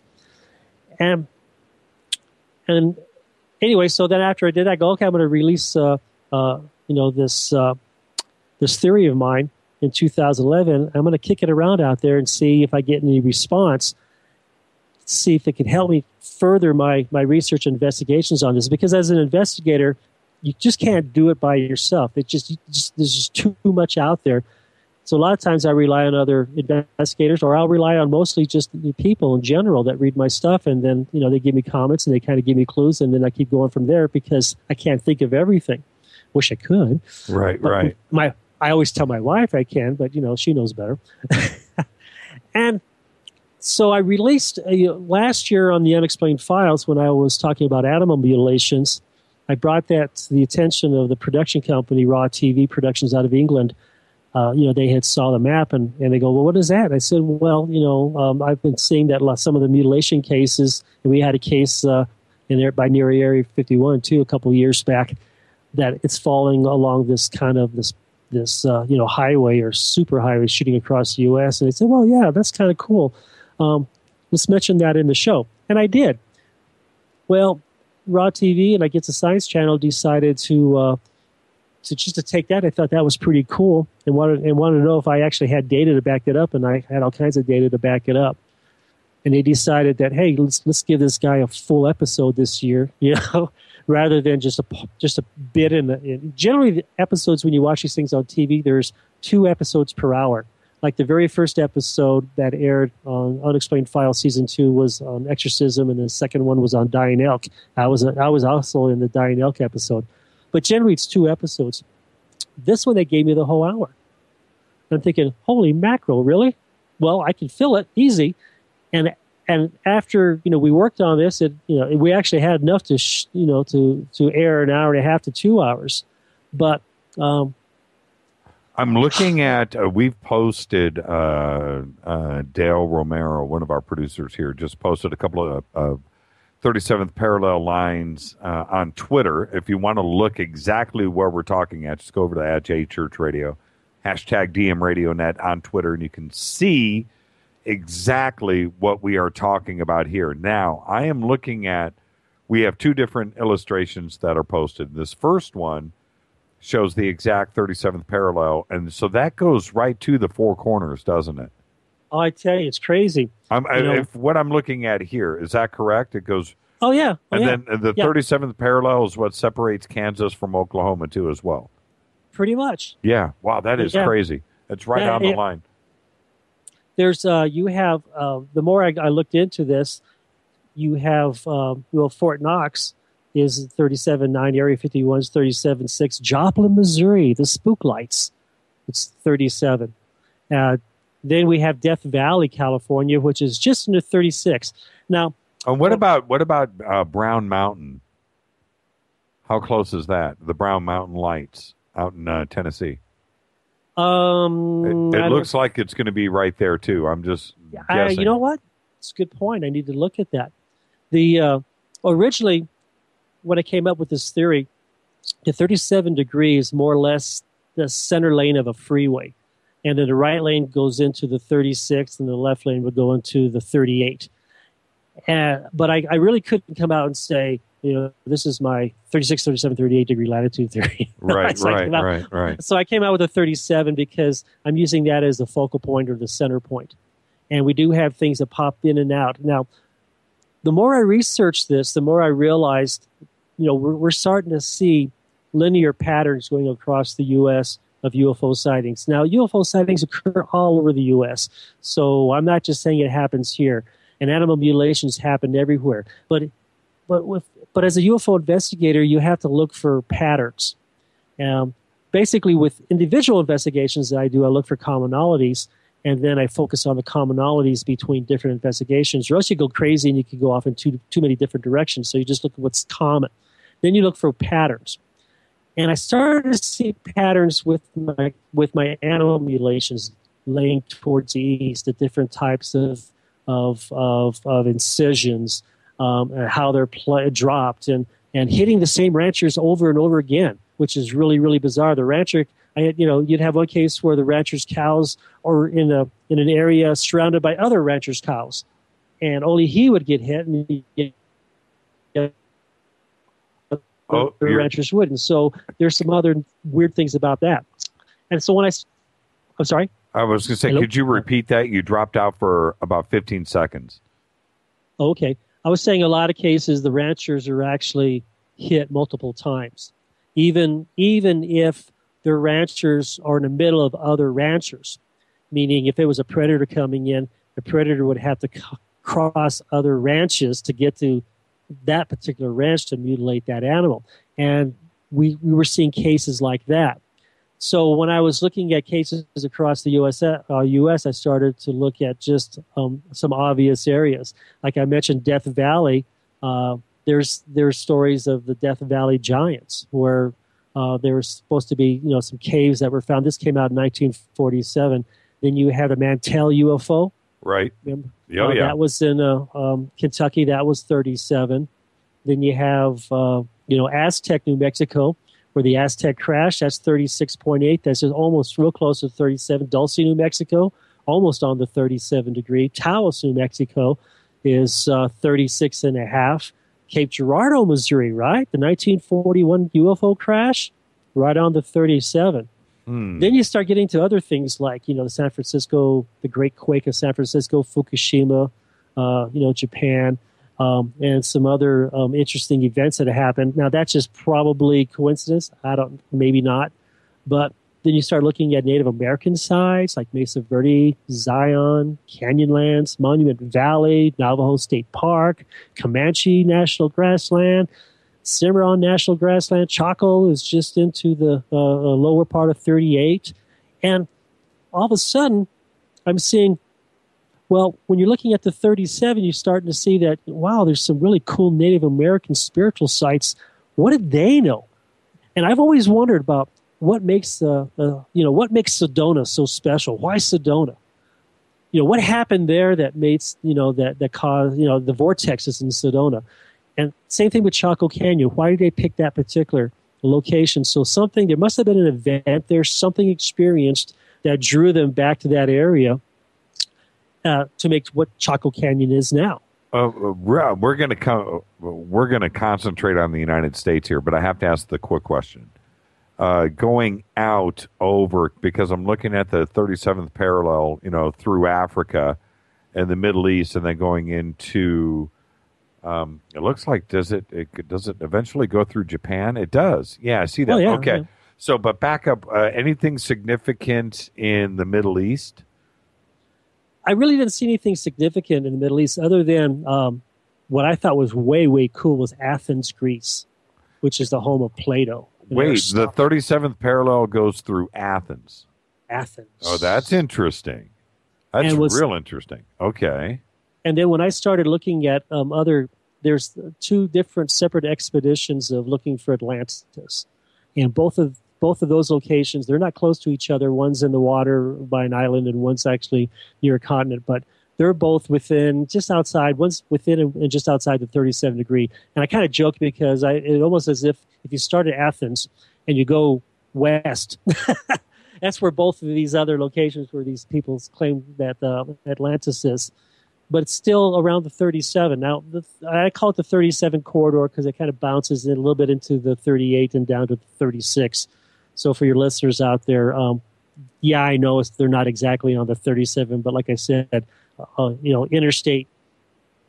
And anyway, so then after I did that, I go, okay, I'm going to release, this theory of mine in 2011. I'm going to kick it around out there and see if I get any response, see if it can help me further my research and investigations on this. Because as an investigator, you just can't do it by yourself. There's just too much out there. So a lot of times I rely on other investigators, or I'll rely on mostly just the people in general that read my stuff, and then they give me comments and they kind of give me clues, and then I keep going from there because I can't think of everything. Wish I could. Right, but right. I always tell my wife I can, but she knows better. And so I released last year on the Unexplained Files, when I was talking about animal mutilations, I brought that to the attention of the production company, Raw TV Productions out of England. They had saw the map and they go, well, what is that? And I said, well, I've been seeing that some of the mutilation cases, and we had a case in there by near Area 51 too, a couple of years back, that it's falling along this kind of this highway or super highway shooting across the U.S. And they said, well, yeah, that's kind of cool. Let's mention that in the show. And I did. Well, Raw TV and I Get the Science Channel decided to take that. I thought that was pretty cool, and wanted to know if I actually had data to back it up, and I had all kinds of data to back it up. and they decided that, hey, let's give this guy a full episode this year, rather than just a bit in generally the episodes, when you watch these things on TV, there's 2 episodes per hour. Like the very first episode that aired on Unexplained Files Season 2 was on exorcism, and the second one was on dying elk. I was also in the dying elk episode. But generally it's 2 episodes. This one, they gave me the whole hour. I'm thinking, holy mackerel, really? Well, I can fill it easy. And after we worked on this, we actually had enough to to air an hour and a half to 2 hours. But I'm looking at, we've posted, Dale Romero, one of our producers here, just posted a couple of 37th parallel lines on Twitter. If you want to look exactly where we're talking at, just go over to @JChurchRadio, #DMRadioNet on Twitter, and you can see exactly what we are talking about here. Now, I am looking at, we have 2 different illustrations that are posted. This first one shows the exact 37th parallel, and so that goes right to the 4 corners, doesn't it? Oh, I tell you, it's crazy. If what I'm looking at here, is that correct? It goes... Oh, yeah. Then the 37th parallel is what separates Kansas from Oklahoma, too, as well. Pretty much. Yeah. Wow, that is crazy. It's right on the line. There's, you have, the more I looked into this, you have, Fort Knox is 37.9, Area 51 is 37.6, Joplin, Missouri, the Spook Lights, it's 37. Then we have Death Valley, California, which is just under 36. Now, what about Brown Mountain? How close is that? The Brown Mountain Lights out in Tennessee. It looks like it's going to be right there too. I'm just guessing. You know what? It's a good point. I need to look at that. The originally, when I came up with this theory, the 37 degrees more or less the center lane of a freeway, and then the right lane goes into the 36, and the left lane would go into the 38. But I really couldn't come out and say, this is my 36, 37, 38 degree latitude theory. Right. So I came out with a 37 because I'm using that as the focal point or the center point. And we do have things that pop in and out. Now, the more I researched this, the more I realized, we're starting to see linear patterns going across the U.S. of UFO sightings. Now, UFO sightings occur all over the U.S., so I'm not just saying it happens here. And animal mutilations happen everywhere. But as a UFO investigator, you have to look for patterns. Basically, with individual investigations that I do, I look for commonalities, and then I focus on the commonalities between different investigations. Or else you go crazy and you can go off in too many different directions. So you just look at what's common. Then you look for patterns. And I started to see patterns with my animal mutilations laying towards the east, the different types of incisions, how they're dropped, and hitting the same ranchers over and over again, which is really, really bizarre. The rancher, you'd have one case where the rancher's cows are in an area surrounded by other ranchers' cows, and only he would get hit, and the ranchers wouldn't. So there's some other weird things about that. And so I'm sorry? I was going to say, Hello? Could you repeat that? You dropped out for about 15 seconds. Okay. I was saying a lot of cases the ranchers are actually hit multiple times. Even if the ranchers are in the middle of other ranchers, meaning if it was a predator coming in, the predator would have to cross other ranches to get to that particular ranch to mutilate that animal. And we were seeing cases like that. So when I was looking at cases across the U.S., I started to look at just some obvious areas. Like I mentioned, Death Valley. There's stories of the Death Valley giants where there were supposed to be some caves that were found. This came out in 1947. Then you had a Mantell UFO. Right. Remember? Yeah. That was in Kentucky. That was 37. Then you have Aztec, New Mexico, where the Aztec crashed. That's 36.8. That's just almost real close to 37. Dulce, New Mexico, almost on the 37 degree. Taos, New Mexico, is 36.5. Cape Girardeau, Missouri, right? The 1941 UFO crash, right on the 37. Then you start getting to other things like, the Great Quake of San Francisco, Fukushima, Japan, and some other interesting events that have happened. Now, that's just probably coincidence. Maybe not. But then you start looking at Native American sites like Mesa Verde, Zion, Canyonlands, Monument Valley, Navajo State Park, Comanche National Grassland, Cimarron National Grassland. Chaco is just into the lower part of 38. And all of a sudden, I'm seeing, well, when you're looking at the 37, you're starting to see that, wow, there's some really cool Native American spiritual sites. What did they know? And I've always wondered about what makes what makes Sedona so special? Why Sedona? What happened there that makes that caused the vortexes in Sedona? And same thing with Chaco Canyon. Why did they pick that particular location? So there must have been an event there, something experienced that drew them back to that area to make what Chaco Canyon is now. We're going to concentrate on the United States here, but I have to ask the quick question. Going out over, because I'm looking at the 37th parallel, through Africa and the Middle East, and then going into, it looks like, does it eventually go through Japan? It does. Yeah, I see that. Oh, yeah, okay. Yeah. So, but back up, anything significant in the Middle East? I really didn't see anything significant in the Middle East other than what I thought was way, way cool was Athens, Greece, which is the home of Plato. Wait, the 37th parallel goes through Athens. Athens. Oh, that's interesting. That's real interesting. Okay. And then when I started looking at there's two different separate expeditions of looking for Atlantis. And both of those locations, they're not close to each other. One's in the water by an island and one's actually near a continent. But they're both within, just outside, one's within and just outside the 37 degree. And I kind of joke because it's almost as if you start at Athens and you go west, that's where both of these other locations where these people claim that Atlantis is. But it's still around the 37. Now, I call it the 37 corridor because it kind of bounces in a little bit into the 38 and down to the 36. So for your listeners out there, I know they're not exactly on the 37, but like I said, Interstate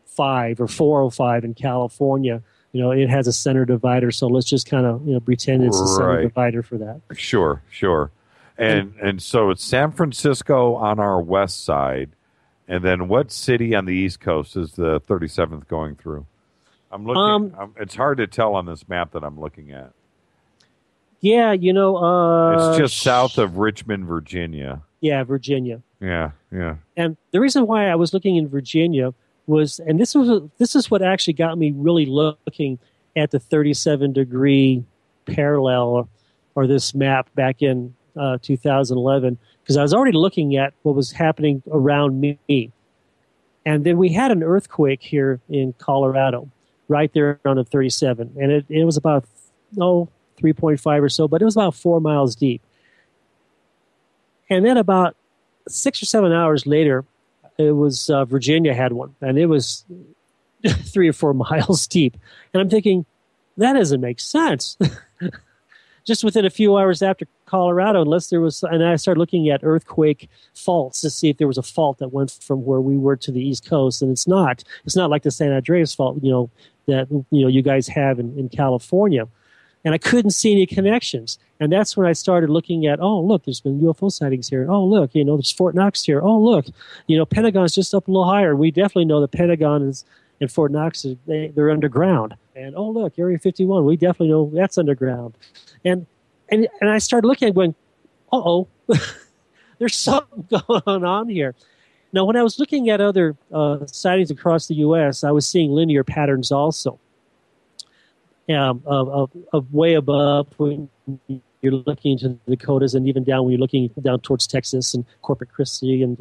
5 or 405 in California, it has a center divider. So let's just kind of pretend it's a center divider for that. Sure. And so it's San Francisco on our west side. And then what city on the East Coast is the 37th going through? I'm looking. It's hard to tell on this map that I'm looking at. Yeah, it's just south of Richmond, Virginia. Yeah, Virginia. Yeah. And the reason why I was looking in Virginia was, and this is what actually got me really looking at the 37 degree parallel or this map back in 2011, because I was already looking at what was happening around me. And then we had an earthquake here in Colorado, right there on the 37. And it was about, 3.5 or so, but it was about 4 miles deep. And then about 6 or 7 hours later, it was Virginia had one, and it was 3 or 4 miles deep. And I'm thinking, that doesn't make sense. Just within a few hours after Colorado, unless there was, and I started looking at earthquake faults to see if there was a fault that went from where we were to the East Coast, and it's not like the San Andreas fault, that you guys have in California. And I couldn't see any connections. And that's when I started looking at, oh, look, there's been UFO sightings here. Oh, look, there's Fort Knox here. Oh, look, Pentagon's just up a little higher. We definitely know the Pentagon is and Fort Knox, they're underground. And, oh, look, Area 51, we definitely know that's underground. And I started looking at going, uh-oh, there's something going on here. Now, when I was looking at other sightings across the U.S., I was seeing linear patterns also. Of way above when you're looking into the Dakotas, and even down when you're looking down towards Texas and Corpus Christi, and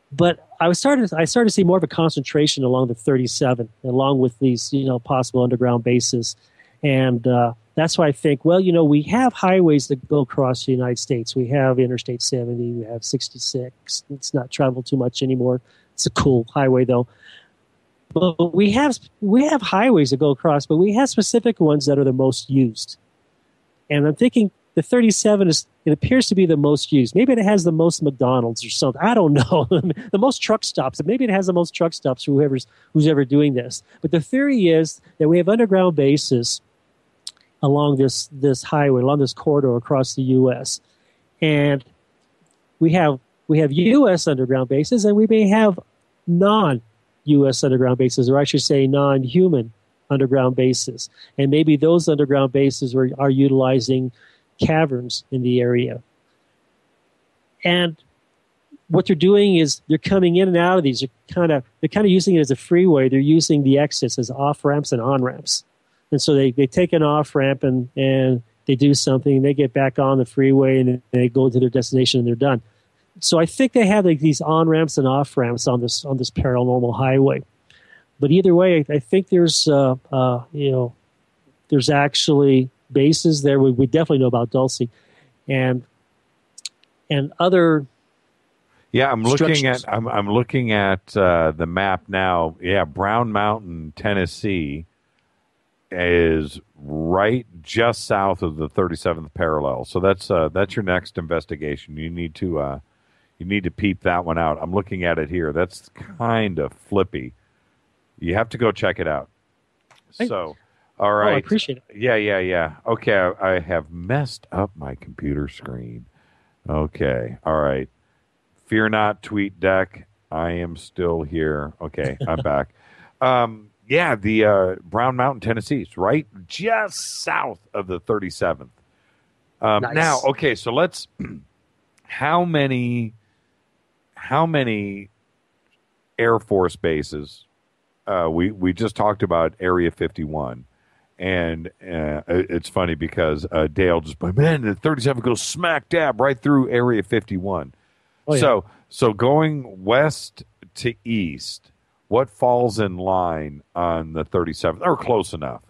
but I started to see more of a concentration along the 37, along with these possible underground bases, and that's why I think, well, we have highways that go across the United States. We have Interstate 70, we have 66. It's not traveled too much anymore. It's a cool highway though. But we have highways that go across, but we have specific ones that are the most used. And I'm thinking the 37 it appears to be the most used. Maybe it has the most McDonald's or something. I don't know. The most truck stops. Maybe it has the most truck stops for who's ever doing this. But the theory is that we have underground bases along this highway, along this corridor across the U.S. And we have U.S. underground bases, and we may have non-U.S. underground bases, or I should say non-human underground bases. And maybe those underground bases are utilizing caverns in the area. And what they're doing is they're coming in and out of these. They're kind of using it as a freeway. They're using the exits as off-ramps and on-ramps. And so they take an off-ramp and they do something. They get back on the freeway and they go to their destination and they're done. So I think they have like these on-ramps and off-ramps on this paranormal highway. But either way, I think there's there's actually bases there. We definitely know about Dulce and other. Yeah, I'm looking at the map now. Yeah, Brown Mountain, Tennessee, is right just south of the 37th parallel. So that's your next investigation. You need to peep that one out. I'm looking at it here. That's kind of flippy. You have to go check it out. So, all right. I appreciate it. Yeah. Okay, I have messed up my computer screen. Okay, all right. Fear not, Tweet Deck. I am still here. Okay, I'm back. Yeah, the Brown Mountain, Tennessee, is right just south of the 37th. Nice. Now, okay, so let's. How many Air Force bases? We just talked about Area 51, and it's funny because Dale just, man, the 37 goes smack dab right through Area 51. Oh, yeah. So going west to east, what falls in line on the 37th, or close enough?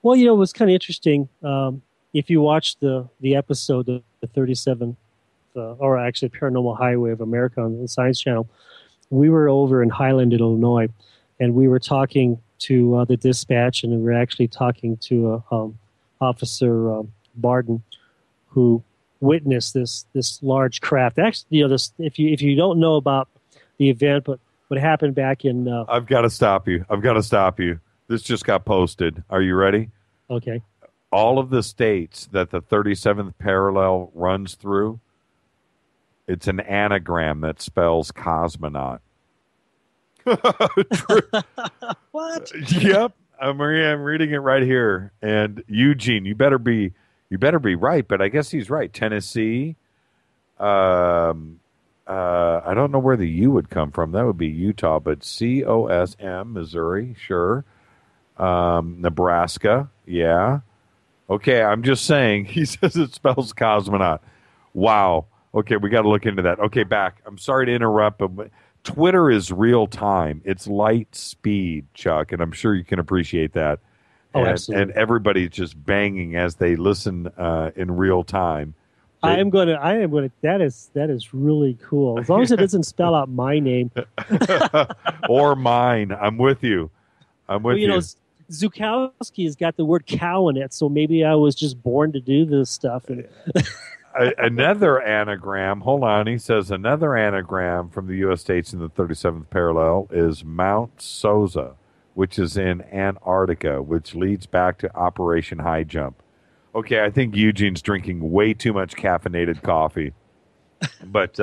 Well, it was kind of interesting. If you watch the episode of the 37th, or actually Paranormal Highway of America on the Science Channel, we were over in Highland, Illinois, and we were talking to the dispatch, and we were actually talking to Officer Barton, who witnessed this large craft. Actually, this, if you don't know about the event, but what happened back in... I've got to stop you. This just got posted. Are you ready? Okay. All of the states that the 37th parallel runs through, it's an anagram that spells cosmonaut. What? Yep. I'm reading it right here. And Eugene, you better be right, but I guess he's right. Tennessee. I don't know where the U would come from. That would be Utah, but COSM, Missouri, sure. Nebraska, yeah. Okay, I'm just saying. He says it spells cosmonaut. Wow. Okay, we got to look into that. Okay, back. I'm sorry to interrupt, but Twitter is real time. It's light speed, Chuck, and I'm sure you can appreciate that. Oh, absolutely. And everybody's just banging as they listen in real time. I am going to. That is really cool. As long as it doesn't spell out my name or mine. I'm with you. Zukowski has got the word cow in it, so maybe I was just born to do this stuff. Another anagram. Hold on. He says another anagram from the U.S. states in the 37th parallel is Mount Sosa, which is in Antarctica, which leads back to Operation High Jump. Okay, I think Eugene's drinking way too much caffeinated coffee. But,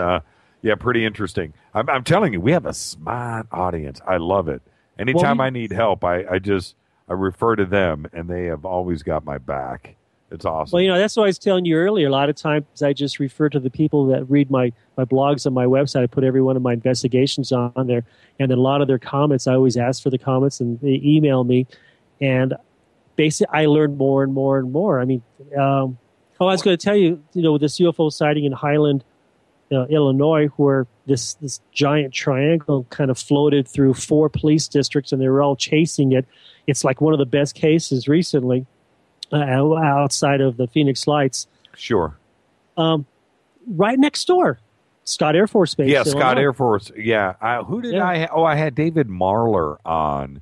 yeah, pretty interesting. I'm telling you, we have a smart audience. I love it. Anytime I need help, I refer to them, and they have always got my back. It's awesome. Well, that's what I was telling you earlier. A lot of times I just refer to the people that read my blogs on my website. I put every one of my investigations on there. And then a lot of their comments, I always ask for the comments, and they email me. And basically, I learn more and more and more. I mean, I was going to tell you, with this UFO sighting in Highland, Illinois, where this giant triangle kind of floated through 4 police districts, and they were all chasing it. It's like one of the best cases recently. Outside of the Phoenix Lights. Sure. Right next door, Scott Air Force Base. Yeah, Scott Air Force. Yeah. Who did I have? Oh, I had David Marler on.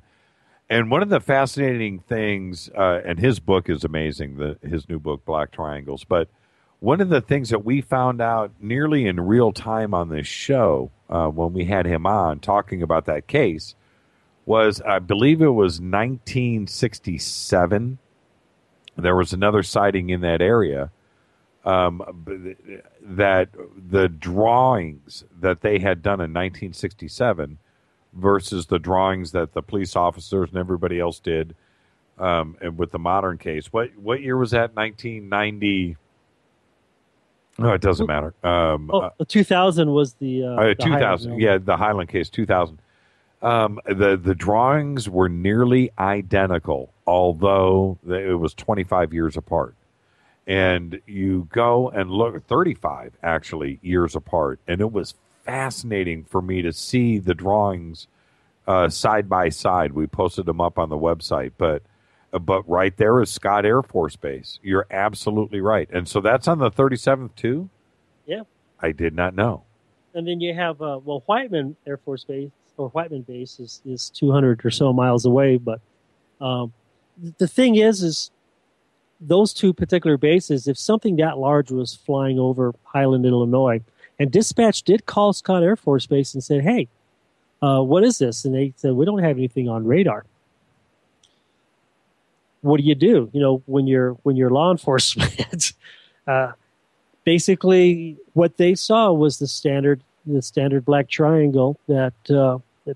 And one of the fascinating things, and his book is amazing, his new book, Black Triangles, but one of the things that we found out nearly in real time on this show when we had him on talking about that case was, I believe it was 1967. There was another sighting in that area that the drawings that they had done in 1967 versus the drawings that the police officers and everybody else did and with the modern case. What year was that? 1990? No, it doesn't matter. 2000 was the 2000. Yeah, the Highland case, 2000. The drawings were nearly identical, although it was 25 years apart. And you go and look, 35 actually years apart, and it was fascinating for me to see the drawings side by side. We posted them up on the website, but right there is Scott Air Force Base. You're absolutely right. And so that's on the 37th too? Yeah. I did not know. And then you have, Whiteman Air Force Base, or Whiteman Base is 200 or so miles away. But the thing is those two particular bases, if something that large was flying over Highland, Illinois, and dispatch did call Scott Air Force Base and said, hey, what is this? And they said, we don't have anything on radar. What do? You know, when you're law enforcement, basically what they saw was the standard black triangle that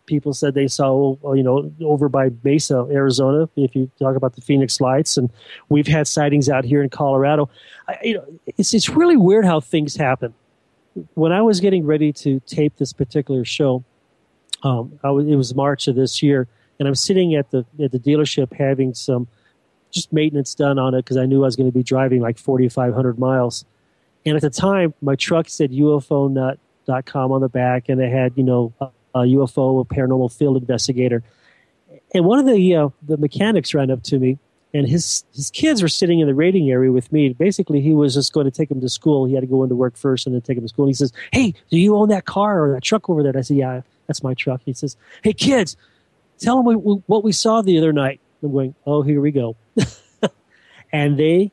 people said they saw, you know, over by Mesa, Arizona. If you talk about the Phoenix Lights, and we've had sightings out here in Colorado. It's really weird how things happen. When I was getting ready to tape this particular show, it was March of this year, and I'm sitting at the dealership having some just maintenance done on it because I knew I was going to be driving like 4,500 miles. And at the time, my truck said UFONut.com on the back, and it had, you know, a UFO, a paranormal field investigator. And one of the mechanics ran up to me, and his kids were sitting in the rating area with me. Basically, he was just going to take them to school. He had to go into work first and then take them to school. And he says, hey, do you own that car or that truck over there? And I said, yeah, that's my truck. He says, hey, kids, tell them what we saw the other night. I'm going, oh, here we go. And they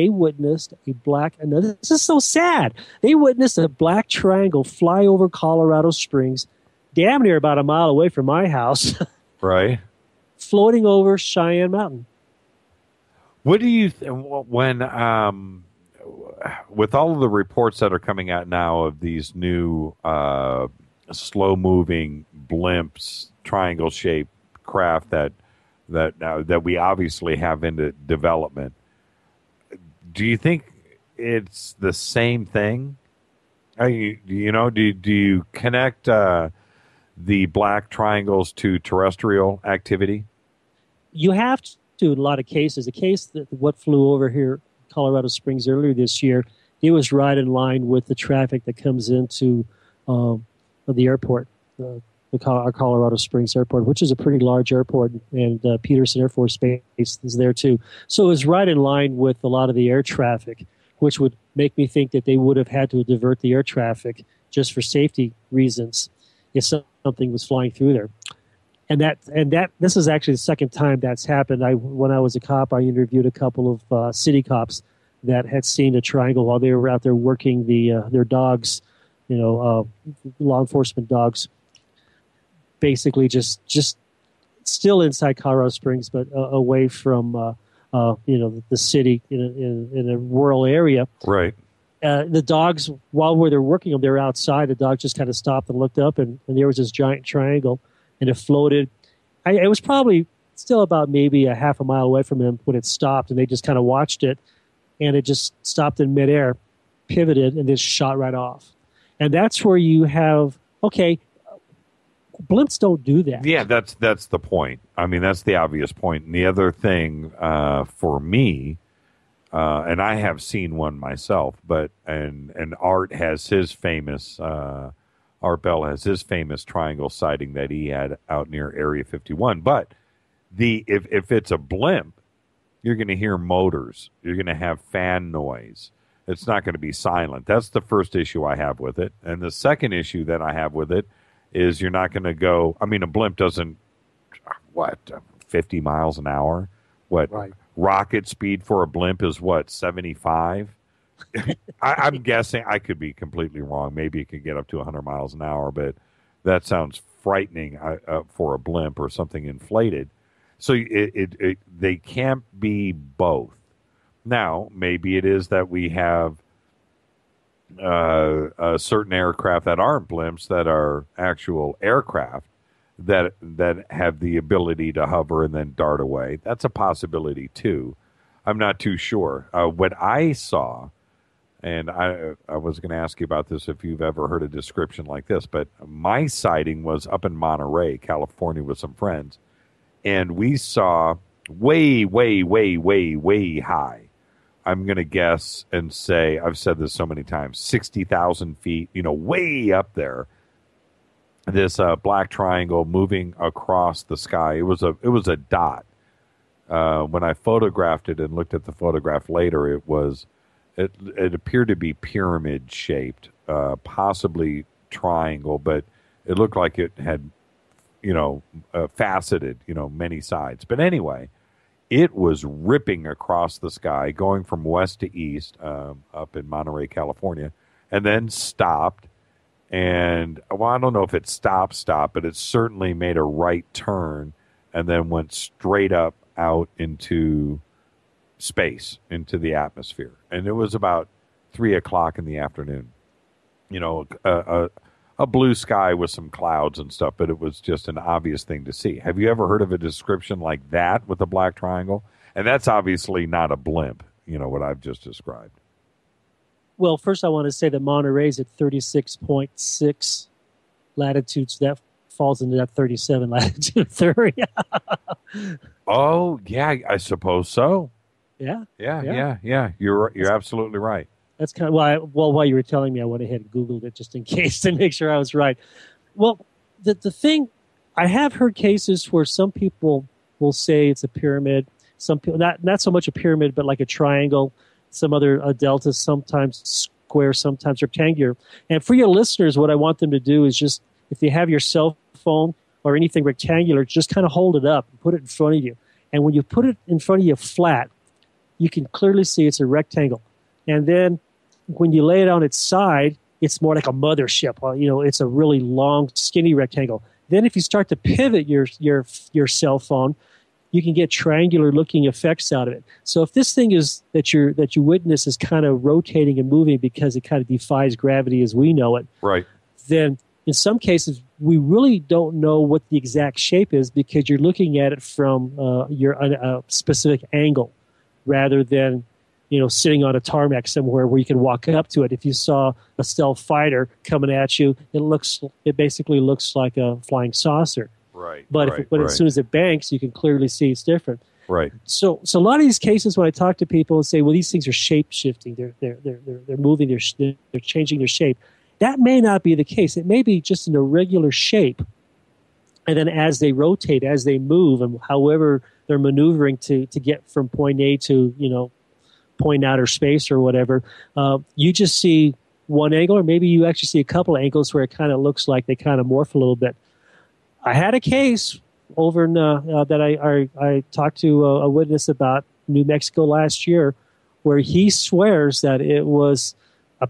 witnessed a black, and this is so sad, they witnessed a black triangle fly over Colorado Springs, damn near about a mile away from my house. Right. Floating over Cheyenne Mountain. What do you when with all of the reports that are coming out now of these new slow-moving blimps, triangle-shaped craft that we obviously have into development, do you think it's the same thing? Do you connect the black triangles to terrestrial activity? You have to in a lot of cases. The case that what flew over here, Colorado Springs, earlier this year, it was right in line with the traffic that comes into the airport, our Colorado Springs Airport, which is a pretty large airport, and Peterson Air Force Base is there too. So it was right in line with a lot of the air traffic, which would make me think that they would have had to divert the air traffic just for safety reasons if something was flying through there. And that this is actually the second time that's happened. When I was a cop, I interviewed a couple of city cops that had seen a triangle while they were out there working their dogs, law enforcement dogs, basically just still inside Colorado Springs, but away from the city in a rural area. Right. The dogs, while they're working them, they're outside. The dog just kind of stopped and looked up, and there was this giant triangle, and it floated. It was probably still about maybe a half a mile away from them when it stopped, and they just kind of watched it, and it just stopped in midair, pivoted, and just shot right off. And that's where you have, blimps don't do that. Yeah, that's the point. I mean, that's the obvious point. And the other thing for me, and I have seen one myself, but and Art has his famous Art Bell has his famous triangle sighting that he had out near Area 51. But if it's a blimp, you're going to hear motors. You're going to have fan noise. It's not going to be silent. That's the first issue I have with it. And the second issue that I have with it is you're not going to go. I mean, a blimp doesn't 50 miles an hour. What rocket speed for a blimp is what, 75? I'm guessing. I could be completely wrong. Maybe it could get up to 100 miles an hour, but that sounds frightening for a blimp or something inflated. So they can't be both. Now, maybe it is that we have certain aircraft that aren't blimps, that are actual aircraft that have the ability to hover and then dart away. That's a possibility too. I'm not too sure. What I saw, and I was going to ask you about this if you've ever heard a description like this, but my sighting was up in Monterey, California, with some friends, and we saw way, way, way, way, way high. I'm going to guess and say, I've said this so many times, 60,000 feet, way up there. This black triangle moving across the sky. It was a dot. When I photographed it and looked at the photograph later, it appeared to be pyramid shaped, possibly triangle, but it looked like it had, faceted, many sides. But anyway, it was ripping across the sky, going from west to east, up in Monterey, California, and then stopped. And, I don't know if it stopped, but it certainly made a right turn and then went straight up out into space, into the atmosphere. And it was about 3 o'clock in the afternoon. A blue sky with some clouds and stuff, but it was just an obvious thing to see. Have you ever heard of a description like that with a black triangle? And that's obviously not a blimp, what I've just described. Well, first I want to say that Monterey's at 36.6 latitude, so that falls into that 37 latitude area. Oh, yeah, I suppose so. Yeah. You're absolutely right. That's kind of why. Well, while you were telling me, I went ahead and Googled it just in case to make sure I was right. Well, the thing, I have heard cases where some people will say it's a pyramid. Some people, not so much a pyramid, but like a triangle. Some other deltas, sometimes square, sometimes rectangular. And for your listeners, what I want them to do is just, if you have your cell phone or anything rectangular, just kind of hold it up and put it in front of you. And when you put it in front of you flat, you can clearly see it's a rectangle. And then when you lay it on its side, it's more like a mothership. It's a really long, skinny rectangle. Then if you start to pivot your cell phone, you can get triangular-looking effects out of it. So if this thing is that you witness is kind of rotating and moving because it kind of defies gravity as we know it, right? Then in some cases we really don't know what the exact shape is because you're looking at it from your specific angle, rather than sitting on a tarmac somewhere where you can walk up to it. If you saw a stealth fighter coming at you, it basically looks like a flying saucer. Right. But as soon as it banks, you can clearly see it's different. Right. So a lot of these cases, when I talk to people and say, well, these things are shape shifting, they're moving, they're changing their shape. That may not be the case. It may be just an irregular shape, and then as they rotate, as they move, and however they're maneuvering to get from point A to point outer space or whatever, you just see one angle, or maybe you actually see a couple of angles where it kind of looks like they kind of morph a little bit. I had a case over in, that I talked to a witness about New Mexico last year, where he swears that it was a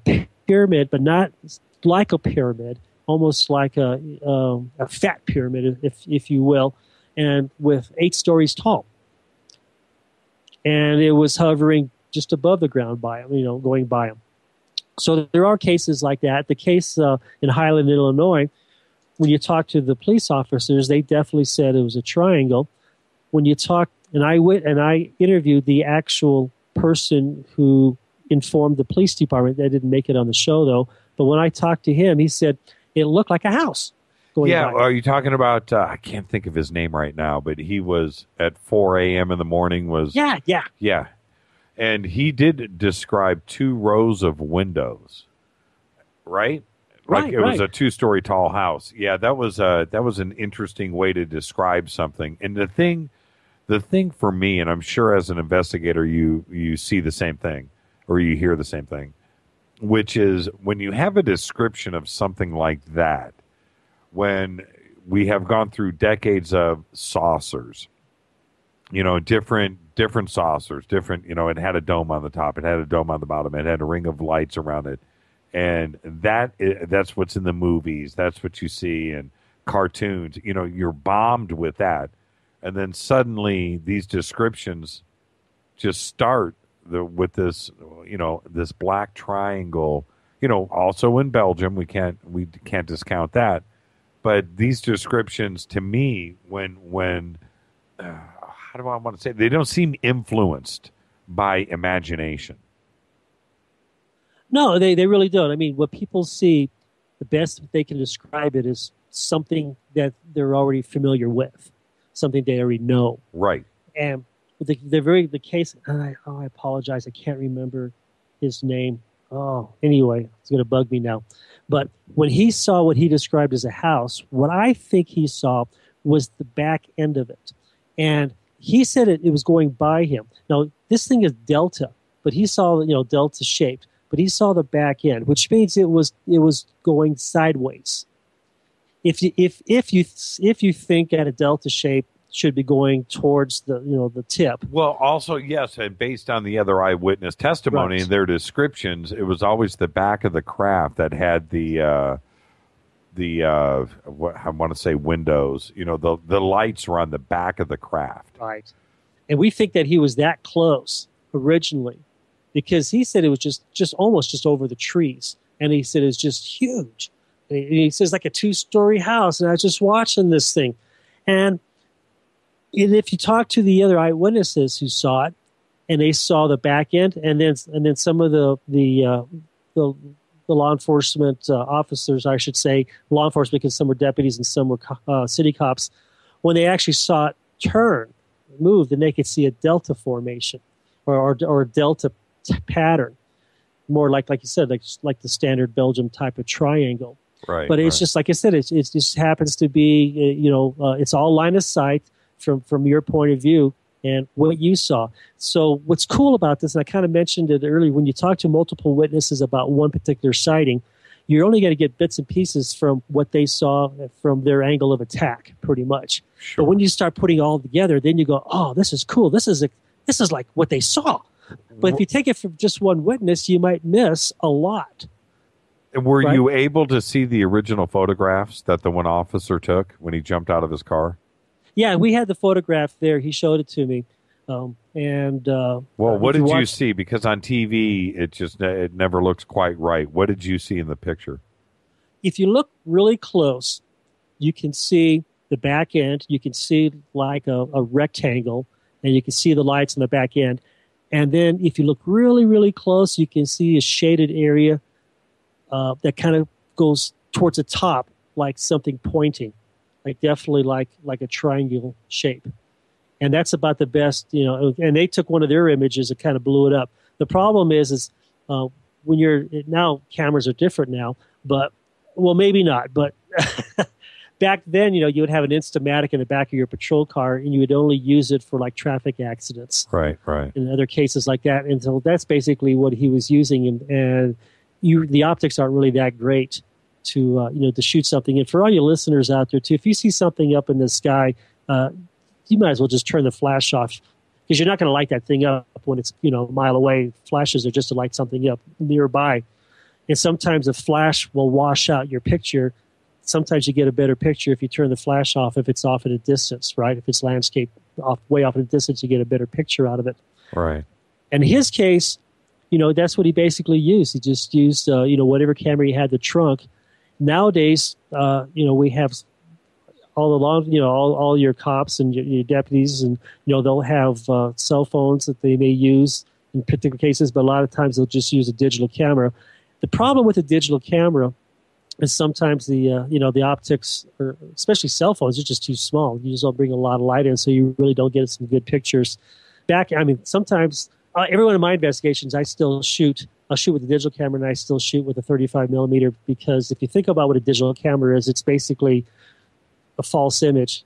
pyramid, but not like a pyramid, almost like a fat pyramid, if you will, and with 8 stories tall. And it was hovering just above the ground by him, going by him. So there are cases like that. The case in Highland, Illinois, when you talk to the police officers, they definitely said it was a triangle. When you talk, and I interviewed the actual person who informed the police department. They didn't make it on the show though. But when I talked to him, he said it looked like a house. Yeah, are you talking about? I can't think of his name right now, but he was at 4 a.m. in the morning. Yeah, and he did describe 2 rows of windows, right? Like it was a 2-story tall house. Yeah, that was an interesting way to describe something. And the thing for me, and I'm sure as an investigator you see the same thing or you hear the same thing, which is when you have a description of something like that, when we have gone through decades of saucers different saucers, different, it had a dome on the top, it had a dome on the bottom, it had a ring of lights around it. And that's what's in the movies. That's what you see in cartoons. You're bombed with that. And then suddenly these descriptions just start with this, this black triangle, also in Belgium. We can't discount that. But these descriptions to me, when how do I want to say it? They don't seem influenced by imagination. No, they really don't. I mean, what people see, the best they can describe it is something that they're already familiar with, something they already know. Right. And the case, and I apologize, I can't remember his name. Oh, anyway, it's going to bug me now. But when he saw what he described as a house, what I think he saw was the back end of it. And he said it was going by him. Now, this thing is delta, but he saw, delta shaped. But he saw the back end, which means it was going sideways. If you think at a delta shape, should be going towards the tip. Well, also yes, and based on the other eyewitness testimony and their descriptions, it was always the back of the craft that had the what I want to say windows. The lights were on the back of the craft. Right, and we think that he was that close originally, because he said it was just almost over the trees, and he said it's just huge. And he says like a 2-story house, and I was just watching this thing, and if you talk to the other eyewitnesses who saw it, and they saw the back end, and then some of the law enforcement officers, I should say, law enforcement, because some were deputies and some were city cops, when they actually saw it turn, move, then they could see a delta formation or a delta pattern, more like you said, like the standard Belgium type of triangle. Right. But it's just like I said, it just happens to be it's all line of sight from your point of view and what you saw. So what's cool about this, and I kind of mentioned it earlier, when you talk to multiple witnesses about one particular sighting, you're only going to get bits and pieces from what they saw from their angle of attack, pretty much. Sure. But when you start putting it all together, then you go, oh, this is cool. This is like what they saw. But if you take it from just one witness, you might miss a lot. Were you able to see the original photographs that the one officer took when he jumped out of his car? Yeah, we had the photograph there. He showed it to me. Well, what did you see? Because on TV, it never looks quite right. What did you see in the picture? If you look really close, you can see the back end. You can see like a rectangle, and you can see the lights in the back end. And then if you look really, really close, you can see a shaded area that kind of goes towards the top, like something pointing. Like definitely like a triangle shape. And that's about the best, and they took one of their images and kind of blew it up. The problem is when now cameras are different now, but, well, maybe not, but back then, you would have an Instamatic in the back of your patrol car, and you would only use it for like traffic accidents. Right. And other cases like that. And so that's basically what he was using. And the optics aren't really that great to shoot something. And for all your listeners out there too, if you see something up in the sky, you might as well just turn the flash off, because you're not going to light that thing up when it's a mile away. Flashes are just to light something up nearby, and sometimes a flash will wash out your picture. Sometimes you get a better picture if you turn the flash off, if it's off at a distance, right? If it's landscape way off at a distance, you get a better picture out of it. Right. And in his case, that's what he basically used. He just used whatever camera he had in the trunk. Nowadays, we have all your cops and your deputies, and they'll have cell phones that they may use in particular cases, but a lot of times they'll just use a digital camera. The problem with a digital camera is sometimes the optics, or especially cell phones, are just too small. You just don't bring a lot of light in, so you really don't get some good pictures. Sometimes every one of my investigations, I'll shoot with a digital camera, and I still shoot with a 35 millimeter, because if you think about what a digital camera is, it's basically a false image.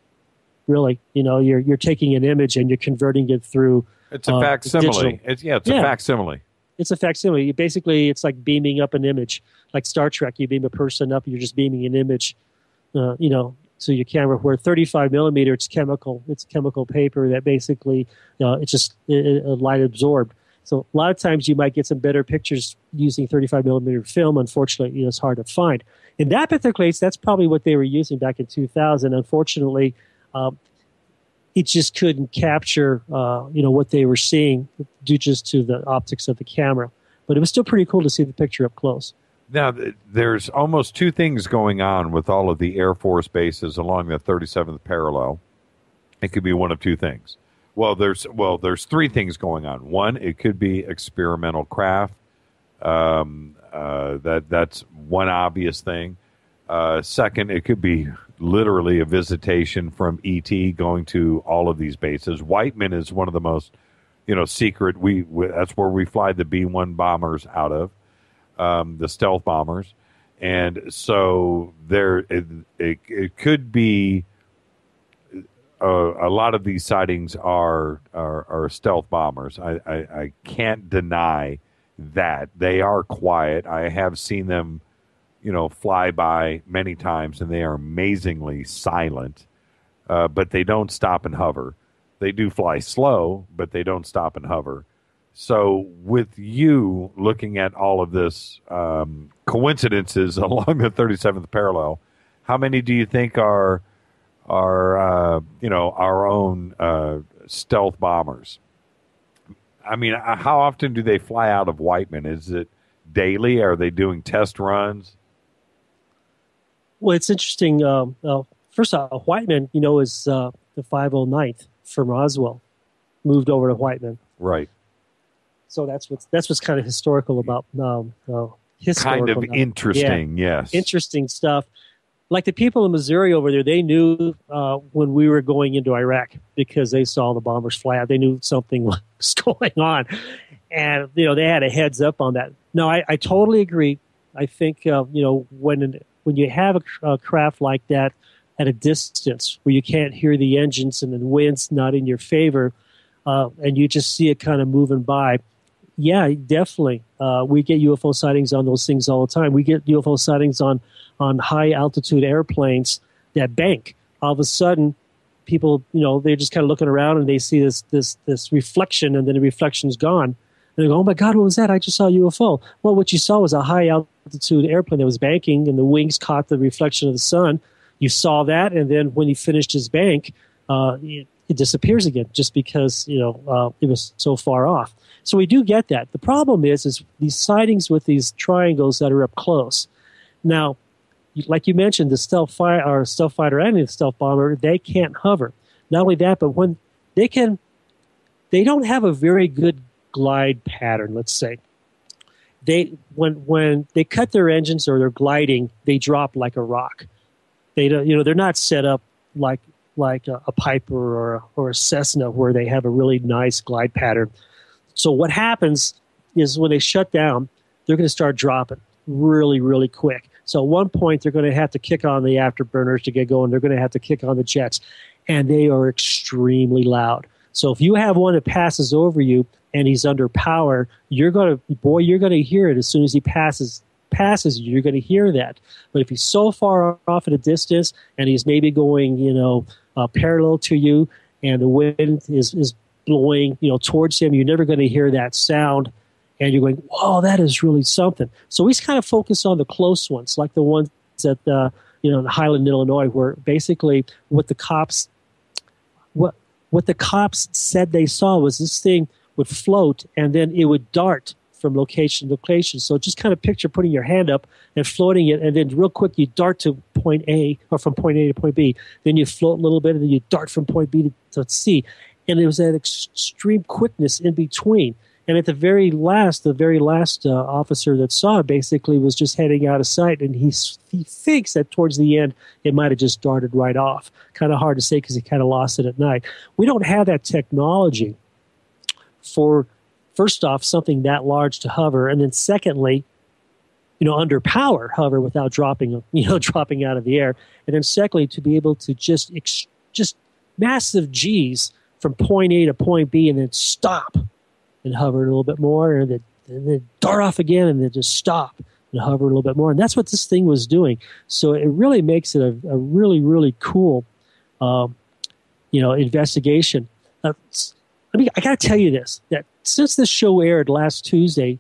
Really, you're taking an image and you're converting it through. It's a facsimile. It's a facsimile. It's a facsimile. It's like beaming up an image, like Star Trek. You beam a person up, you're just beaming an image. to your camera. Where 35 millimeter, it's chemical paper that basically it's just light absorbed. So a lot of times you might get some better pictures using 35 millimeter film. Unfortunately, it's hard to find. In that particular case, that's probably what they were using back in 2000. Unfortunately, it just couldn't capture what they were seeing due just to the optics of the camera. But it was still pretty cool to see the picture up close. Now, there's almost two things going on with all of the Air Force bases along the 37th parallel. It could be one of two things. There's three things going on. One, it could be experimental craft. That's one obvious thing. Second, it could be literally a visitation from ET going to all of these bases. Whiteman is one of the most, secret. That's where we fly the B-1 bombers out of, the stealth bombers, and so it could be. A lot of these sightings are stealth bombers. I can't deny that. They are quiet. I have seen them, fly by many times, and they are amazingly silent. But they don't stop and hover. They do fly slow, but they don't stop and hover. So with you looking at all of this coincidences along the 37th parallel, how many do you think are our own stealth bombers? I mean, how often do they fly out of Whiteman? Is it daily? Are they doing test runs? Well, it's interesting. First off, Whiteman, is the 509th from Roswell, moved over to Whiteman. Right. So that's what's kind of historical about kind of interesting, yeah, yes, interesting stuff. Like the people in Missouri over there, they knew when we were going into Iraq because they saw the bombers fly out. They knew something was going on, and they had a heads up on that. No, I totally agree. I think when you have a craft like that at a distance where you can't hear the engines and the wind's not in your favor, and you just see it kind of moving by. Yeah, definitely. We get UFO sightings on those things all the time. We get UFO sightings on high altitude airplanes that bank. All of a sudden, people, they're just kind of looking around and they see this reflection, and then the reflection's gone. And they go, "Oh my God, what was that? I just saw a UFO." Well, what you saw was a high altitude airplane that was banking, and the wings caught the reflection of the sun. You saw that, and then when he finished his bank, it disappears again just because it was so far off. So we do get that. The problem is these sightings with these triangles that are up close. Now, like you mentioned, the stealth fighter and the stealth bomber, they can't hover. Not only that, but when they don't have a very good glide pattern. Let's say when they cut their engines or they're gliding, they drop like a rock. They don't, they're not set up like a Piper or a Cessna where they have a really nice glide pattern. So what happens is when they shut down, they're going to start dropping really, really quick. So at one point, they're going to have to kick on the afterburners to get going. They're going to have to kick on the jets, and they are extremely loud. So if you have one that passes over you and he's under power, you're going to hear it as soon as he passes you. You're going to hear that. But if he's so far off at a distance and he's maybe going, parallel to you, and the wind is blowing, towards him, you're never going to hear that sound, and you're going, "Whoa, that is really something." So we kind of focus on the close ones, like the ones at in Highland, Illinois, where basically what the cops said they saw was this thing would float and then it would dart from location to location. So just kind of picture putting your hand up and floating it, and then real quick you dart to point A, or from point A to point B. Then you float a little bit, and then you dart from point B to C. And it was that extreme quickness in between. And at the very last officer that saw it basically was just heading out of sight, and he thinks that towards the end it might have just darted right off. Kind of hard to say because he kind of lost it at night. We don't have that technology for, first off, something that large to hover, and then secondly, under power hover without dropping out of the air, and then secondly, to be able to just massive G's from point A to point B and then stop and hover a little bit more, and then dart off again and then just stop and hover a little bit more. And that's what this thing was doing. So it really makes it a really, really cool, investigation. I got to tell you this, that since this show aired last Tuesday,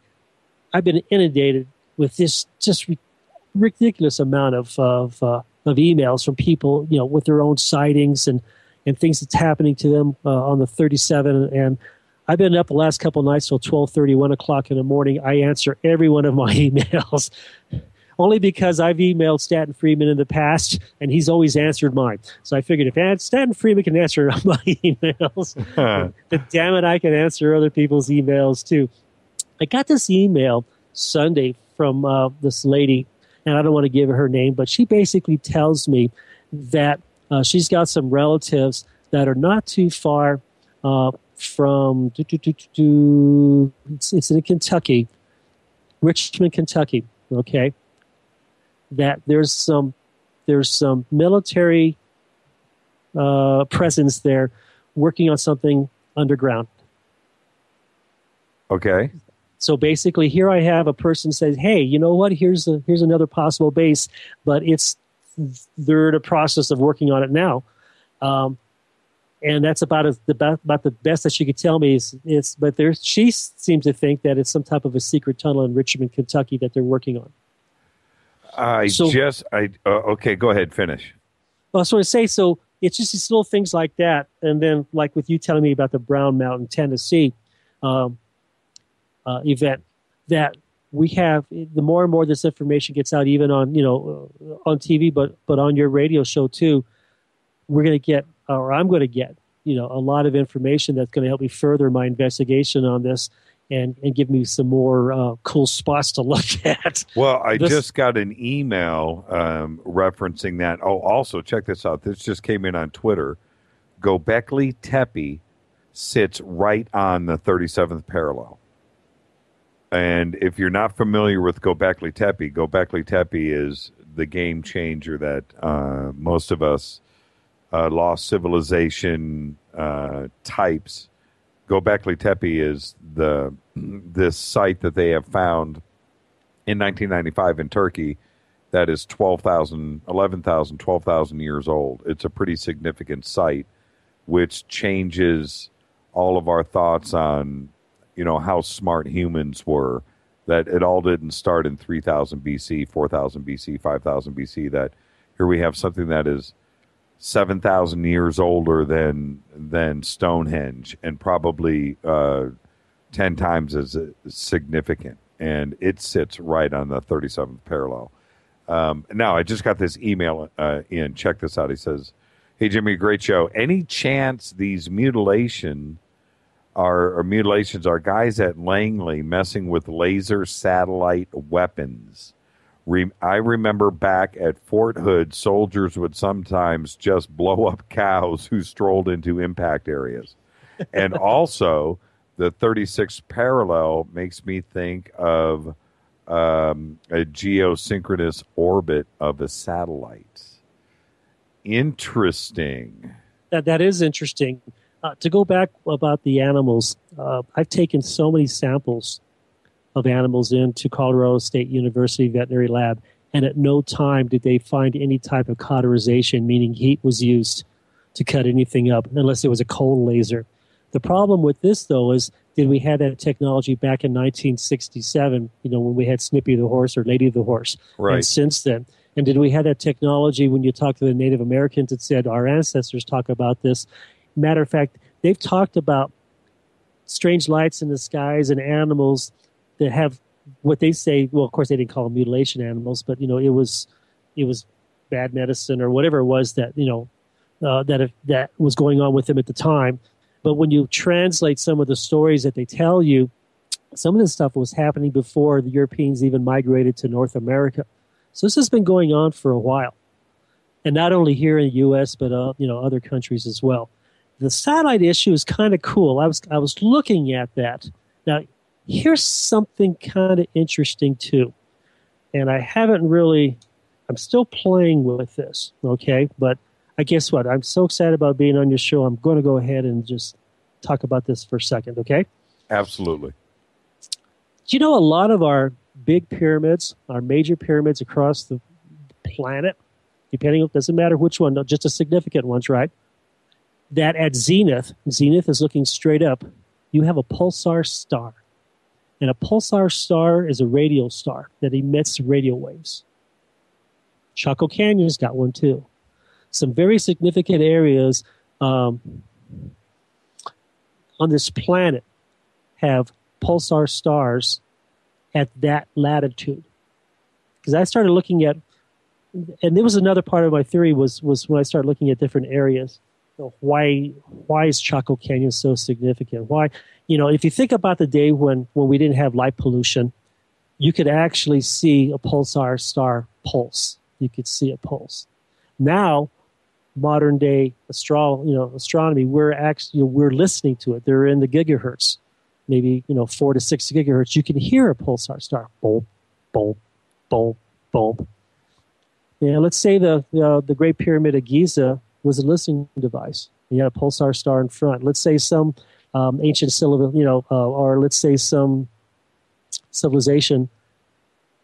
I've been inundated with this just ridiculous amount of emails from people, with their own sightings and things that's happening to them on the 37. And I've been up the last couple of nights till 12:30, 1 o'clock in the morning. I answer every one of my emails, only because I've emailed Stanton Friedman in the past, and he's always answered mine. So I figured if Stanton Friedman can answer my emails, then damn it, I can answer other people's emails too. I got this email Sunday from this lady, and I don't want to give her name, but she basically tells me that she's got some relatives that are not too far from it's in Kentucky, Richmond, Kentucky. Okay, that there's some military presence there working on something underground. Okay. So basically, here I have a person says, "Hey, you know what? Here's another possible base, but they're in the process of working on it now." And that's about the best that she could tell me but she seems to think that it's some type of a secret tunnel in Richmond, Kentucky that they're working on. Okay, go ahead, finish. Well, so I say, so it's just these little things like that. And then like with you telling me about the Brown Mountain, Tennessee event, that we have, the more and more this information gets out, even on, on TV, but on your radio show too, we're going to get, or I'm going to get, a lot of information that's going to help me further my investigation on this and give me some more cool spots to look at. Well, I just got an email referencing that. Oh, also, check this out. This just came in on Twitter. Gobekli Tepe sits right on the 37th parallel. And if you're not familiar with Gobekli Tepe is the game changer that most of us lost civilization types. Gobekli Tepe is this site that they have found in 1995 in Turkey that is 12,000 years old. It's a pretty significant site, which changes all of our thoughts on, how smart humans were, that it all didn't start in 3,000 BC, 4,000 BC, 5,000 BC, that here we have something that is 7,000 years older than Stonehenge and probably 10 times as significant. And it sits right on the 37th parallel. Now, I just got this email in. Check this out. He says, "Hey, Jimmy, great show. Any chance these mutilations are guys at Langley messing with laser satellite weapons? I remember back at Fort Hood, soldiers would sometimes just blow up cows who strolled into impact areas." And also, the 36th parallel makes me think of a geosynchronous orbit of a satellite. Interesting. That is interesting. To go back about the animals, I've taken so many samples of animals into Colorado State University Veterinary Lab, and at no time did they find any type of cauterization, meaning heat was used to cut anything up, unless it was a cold laser. The problem with this, though, is did we have that technology back in 1967, when we had Snippy the horse or Lady the horse, right? And since then, and did we have that technology when you talk to the Native Americans that said our ancestors talk about this? Matter of fact, they've talked about strange lights in the skies and animals that have what they say. Well, of course, they didn't call them mutilation animals, but it was bad medicine or whatever it was that that was going on with them at the time. But when you translate some of the stories that they tell you, some of this stuff was happening before the Europeans even migrated to North America. So this has been going on for a while, and not only here in the U.S. but other countries as well. The satellite issue is kind of cool. I was looking at that. Now, here's something kind of interesting too, and I'm still playing with this, okay? But I guess what? I'm so excited about being on your show, I'm going to go ahead and just talk about this for a second, okay? Absolutely. A lot of our big pyramids, our major pyramids across the planet, doesn't matter which one, just the significant ones, right? That at zenith is looking straight up, you have a pulsar star. And a pulsar star is a radio star that emits radio waves. Chaco Canyon's got one too. Some very significant areas on this planet have pulsar stars at that latitude. Because I started looking at, and there was another part of my theory was when I started looking at different areas. Why is Chaco Canyon so significant? Why, if you think about the day when we didn't have light pollution, you could actually see a pulsar star pulse. You could see a pulse. Now, modern day astronomy, we're listening to it. They're in the gigahertz, maybe 4 to 6 gigahertz. You can hear a pulsar star, boom, boom, boom, boom. Let's say the Great Pyramid of Giza was a listening device. You had a pulsar star in front. Let's say some ancient or let's say some civilization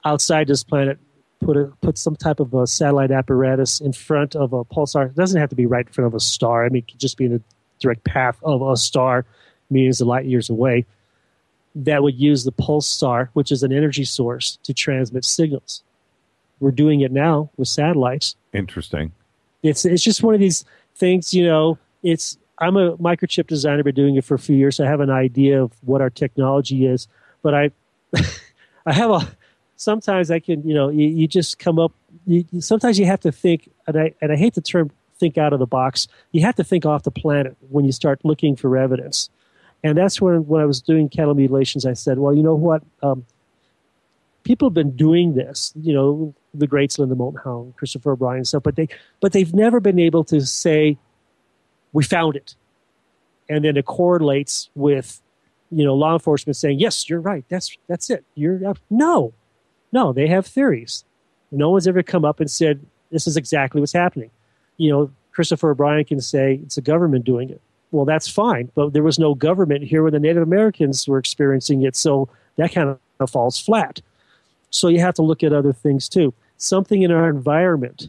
outside this planet put some type of a satellite apparatus in front of a pulsar. It doesn't have to be right in front of a star. I mean, it could just be in the direct path of a star, millions of light years away. That would use the pulsar, which is an energy source, to transmit signals. We're doing it now with satellites. Interesting. It's just one of these things, I'm a microchip designer, been doing it for a few years, so I have an idea of what our technology is. But I have sometimes I can, you just come up, sometimes you have to think, and I hate the term think out of the box, you have to think off the planet when you start looking for evidence. And that's when I was doing cattle mutilations, I said, well, you know what, people have been doing this, the greats, Linda Moulton Howe, Christopher O'Brien and stuff, but they've never been able to say, we found it. And then it correlates with, law enforcement saying, yes, you're right, that's it. No, they have theories. No one's ever come up and said, this is exactly what's happening. Christopher O'Brien can say it's the government doing it. Well, that's fine, but there was no government here when the Native Americans were experiencing it, so that kind of falls flat. So you have to look at other things too. Something in our environment,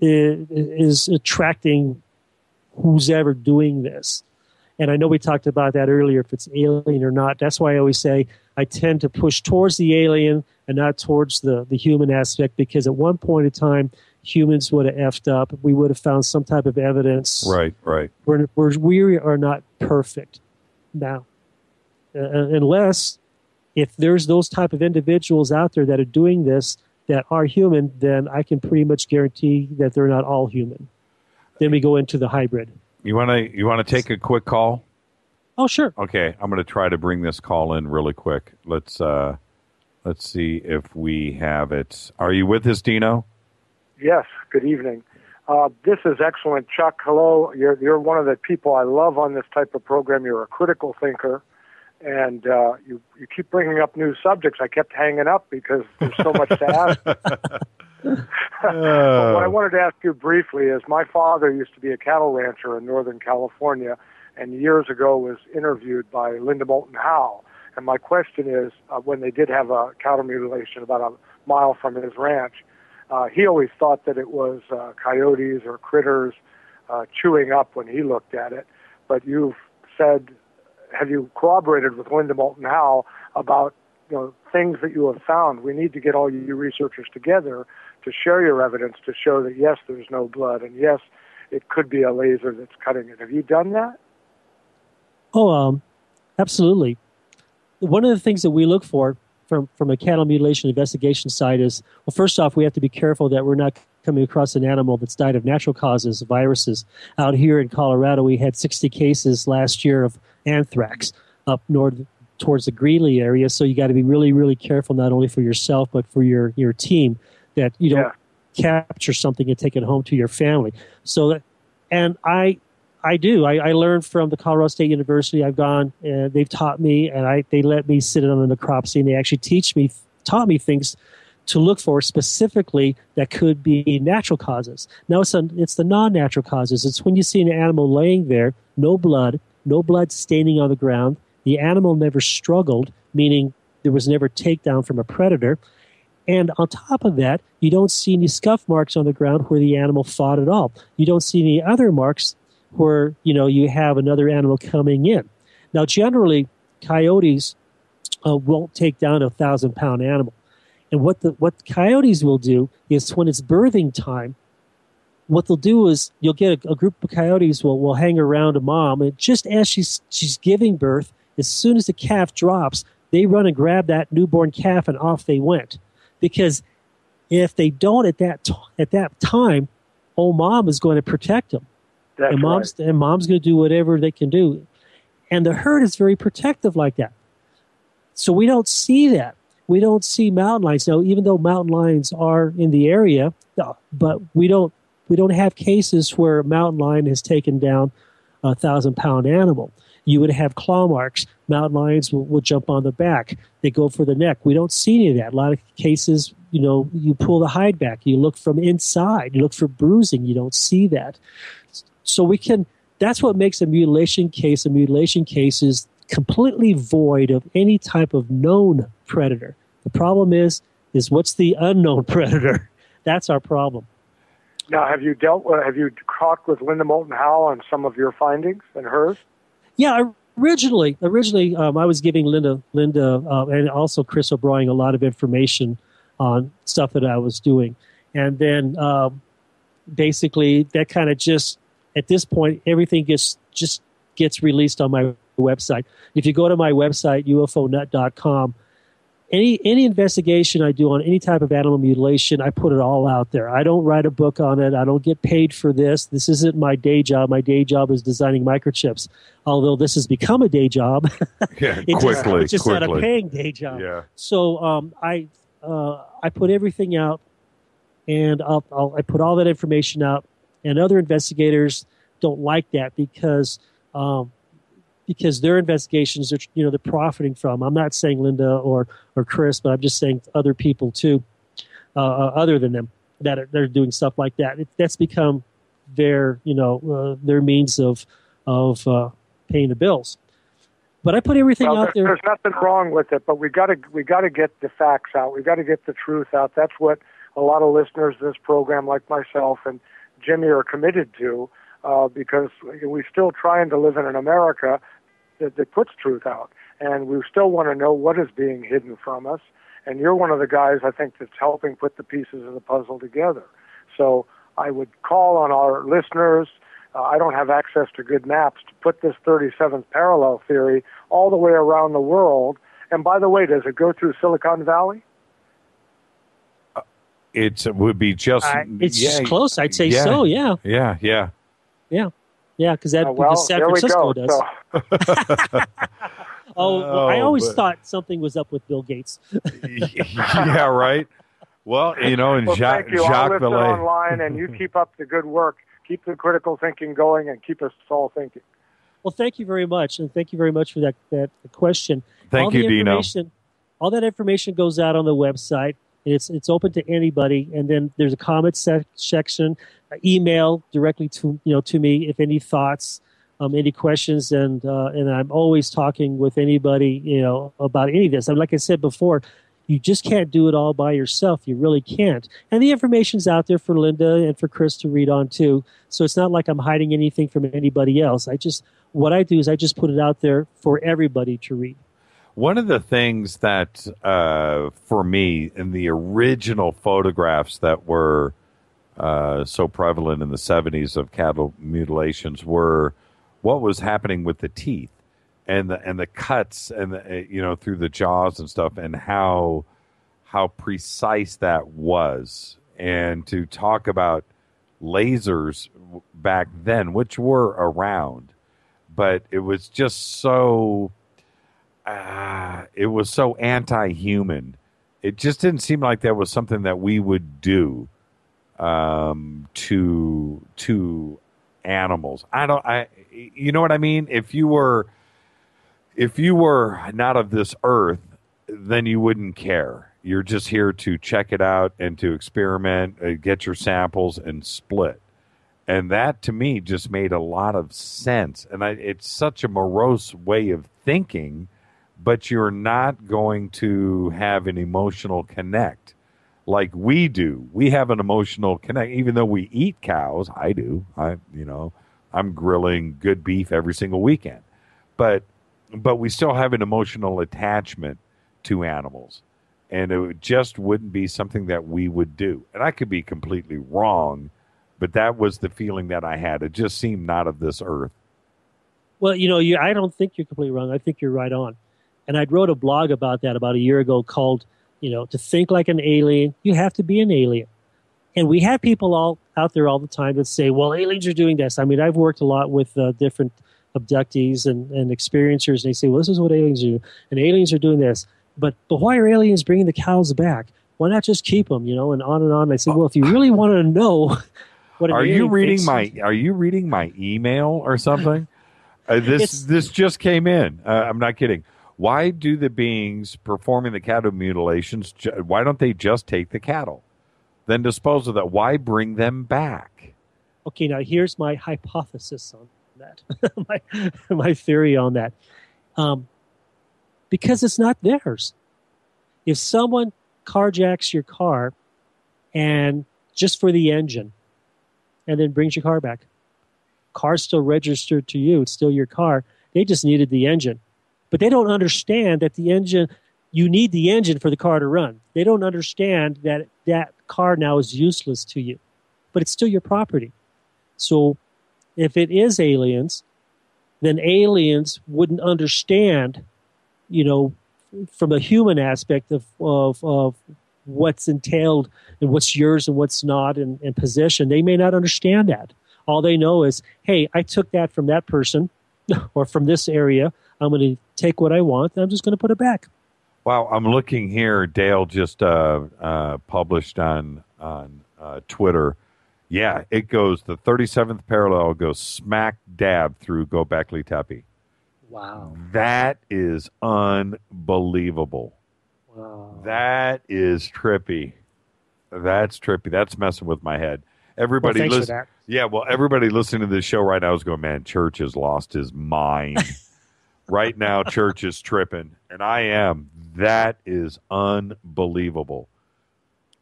is attracting who's ever doing this. And I know we talked about that earlier, if it's alien or not. That's why I always say I tend to push towards the alien and not towards the human aspect, because at one point in time, humans would have effed up. We would have found some type of evidence. Right. We are not perfect now. Unless, if there's those type of individuals out there that are doing this that are human, then I can pretty much guarantee that they're not all human. Then we go into the hybrid. You want to take a quick call? Oh, sure. Okay, I'm going to try to bring this call in really quick. Let's see if we have it. Are you with us, Dino? Yes. Good evening. This is excellent, Chuck. Hello. You're one of the people I love on this type of program. You're a critical thinker, and you keep bringing up new subjects. I kept hanging up because there's so much to ask. But what I wanted to ask you briefly is, my father used to be a cattle rancher in Northern California, and years ago was interviewed by Linda Moulton Howe. And my question is, when they did have a cattle mutilation about a mile from his ranch, he always thought that it was coyotes or critters chewing up when he looked at it. But you've said, have you corroborated with Linda Moulton Howe about things that you have found? We need to get all you researchers together to share your evidence to show that, yes, there's no blood, and yes, it could be a laser that's cutting it. Have you done that? Oh, absolutely. One of the things that we look for from a cattle mutilation investigation side is, well, first off, we have to be careful that we're not coming across an animal that's died of natural causes, viruses. Out here in Colorado, we had 60 cases last year of anthrax up north towards the Greeley area, so you got to be really, really careful, not only for yourself, but for your team, that you don't capture something and take it home to your family. So that, and I learned from the Colorado State University. I've gone, and they've taught me, and they let me sit in on the necropsy, and they actually taught me things to look for specifically that could be natural causes. Now it's the non-natural causes. It's when you see an animal laying there, no blood staining on the ground. The animal never struggled, meaning There was never takedown from a predator. And on top of that, you don't see any scuff marks on the ground where the animal fought at all. You don't see any other marks where, you have another animal coming in. Now, generally, coyotes won't take down a 1,000-pound animal. And what coyotes will do is when it's birthing time, what they'll do is you'll get a group of coyotes will hang around a mom, and just as she's giving birth, as soon as the calf drops, they run and grab that newborn calf and off they went. Because if they don't at that time, old mom is going to protect them. That's mom's going to do whatever they can do. And the herd is very protective like that. So we don't see that. We don't see mountain lions. Now, even though mountain lions are in the area, but we don't have cases where a mountain lion has taken down a 1,000-pound animal. You would have claw marks. Mountain lions will jump on the back. They go for the neck. We don't see any of that. A lot of cases, you pull the hide back. You look from inside. You look for bruising. You don't see that. So that's what makes a mutilation case. A mutilation case is completely void of any type of known predator. The problem is what's the unknown predator? That's our problem. Now, have you talked with Linda Moulton Howe on some of your findings and hers? Yeah, originally, I was giving Linda, and also Chris O'Brien a lot of information on stuff that I was doing, and then basically that kind of just at this point everything gets released on my website. If you go to my website UFOnut.com, any investigation I do on any type of animal mutilation, I put it all out there. I don't write a book on it. I don't get paid for this. This isn't my day job. My day job is designing microchips. Although this has become a day job, it's just not a paying day job. Yeah. So I put everything out, and I put all that information out. And other investigators don't like that because their investigations are, they're profiting from. I'm not saying Linda or Chris, but I'm just saying other people too, other than them they're doing stuff like that. That's become their means of paying the bills. But I put everything out there. There's nothing wrong with it, but we got to get the facts out. We got to get the truth out. That's what a lot of listeners to this program, like myself and Jimmy, are committed to. Because we're still trying to live in an America that puts truth out. And we still want to know what is being hidden from us. And you're one of the guys, I think, that's helping put the pieces of the puzzle together. So I would call on our listeners. I don't have access to good maps to put this 37th parallel theory all the way around the world. And by the way, does it go through Silicon Valley? It would be just... just close. I'd say so, yeah. Yeah. Yeah, because San Francisco does. I always thought something was up with Bill Gates. Yeah, right. Well, and Jacques thank you. I'll listen Vallée. online, and you keep up the good work. Keep the critical thinking going, and keep us all thinking. Well, thank you very much, and thank you very much for that question. Thank you, Dino. All that information goes out on the website. It's open to anybody, and then there's a comment section, email directly to me if any thoughts, any questions, and I'm always talking with anybody about any of this. And like I said before, you just can't do it all by yourself. You really can't. And the information's out there for Linda and for Chris to read on too. So it's not like I'm hiding anything from anybody else. What I do is I just put it out there for everybody to read. One of the things that, for me, in the original photographs that were so prevalent in the 70s of cattle mutilations were what was happening with the teeth and the cuts and through the jaws and stuff, and how precise that was. And to talk about lasers back then, which were around, but it was just so... it was so anti-human. It just didn't seem like that was something that we would do to animals. You know what I mean? If you were not of this earth, then you wouldn't care. You're just here to check it out and to experiment, get your samples and split. And that to me just made a lot of sense. And it's such a morose way of thinking. but you're not going to have an emotional connect like we do. We have an emotional connect, even though we eat cows. I do. I'm grilling good beef every single weekend, but we still have an emotional attachment to animals, and it just wouldn't be something that we would do. And I could be completely wrong, but that was the feeling that I had. It just seemed not of this earth. Well, I don't think you're completely wrong. I think you're right on. And I wrote a blog about that about a year ago called, to think like an alien, you have to be an alien. And we have people all out there all the time that say, well, aliens are doing this. I mean, I've worked a lot with different abductees and experiencers, and they say, well, this is what aliens do, and aliens are doing this. But why are aliens bringing the cows back? Why not just keep them, and on and on. And I said, well, if you really want to know what an Are alien you reading thinks, my email or something? This just came in. I'm not kidding. Why do the beings performing the cattle mutilations, why don't they just take the cattle, then dispose of that? Why bring them back? Okay, now here's my hypothesis on that, my theory on that. Because it's not theirs. If someone carjacks your car and just for the engine and then brings your car back, car's still registered to you, it's still your car, they just needed the engine. But they don't understand that the engine, you need the engine for the car to run. They don't understand that that car now is useless to you, but it's still your property. So if it is aliens, then aliens wouldn't understand, from a human aspect of what's entailed and what's yours and what's not and possession. They may not understand that. All they know is, hey, I took that from that person or from this area. I'm going to take what I want, and I'm just going to put it back. Wow, I'm looking here. Dale just published on Twitter. Yeah, it goes, the 37th parallel goes smack dab through Gobekli Tepe. Wow. That is unbelievable. Wow. That is trippy. That's trippy. That's messing with my head. Everybody Well, thanks for that. Yeah, well, everybody listening to this show right now is going, man, Church has lost his mind. Right now, Church is tripping, and I am. That is unbelievable.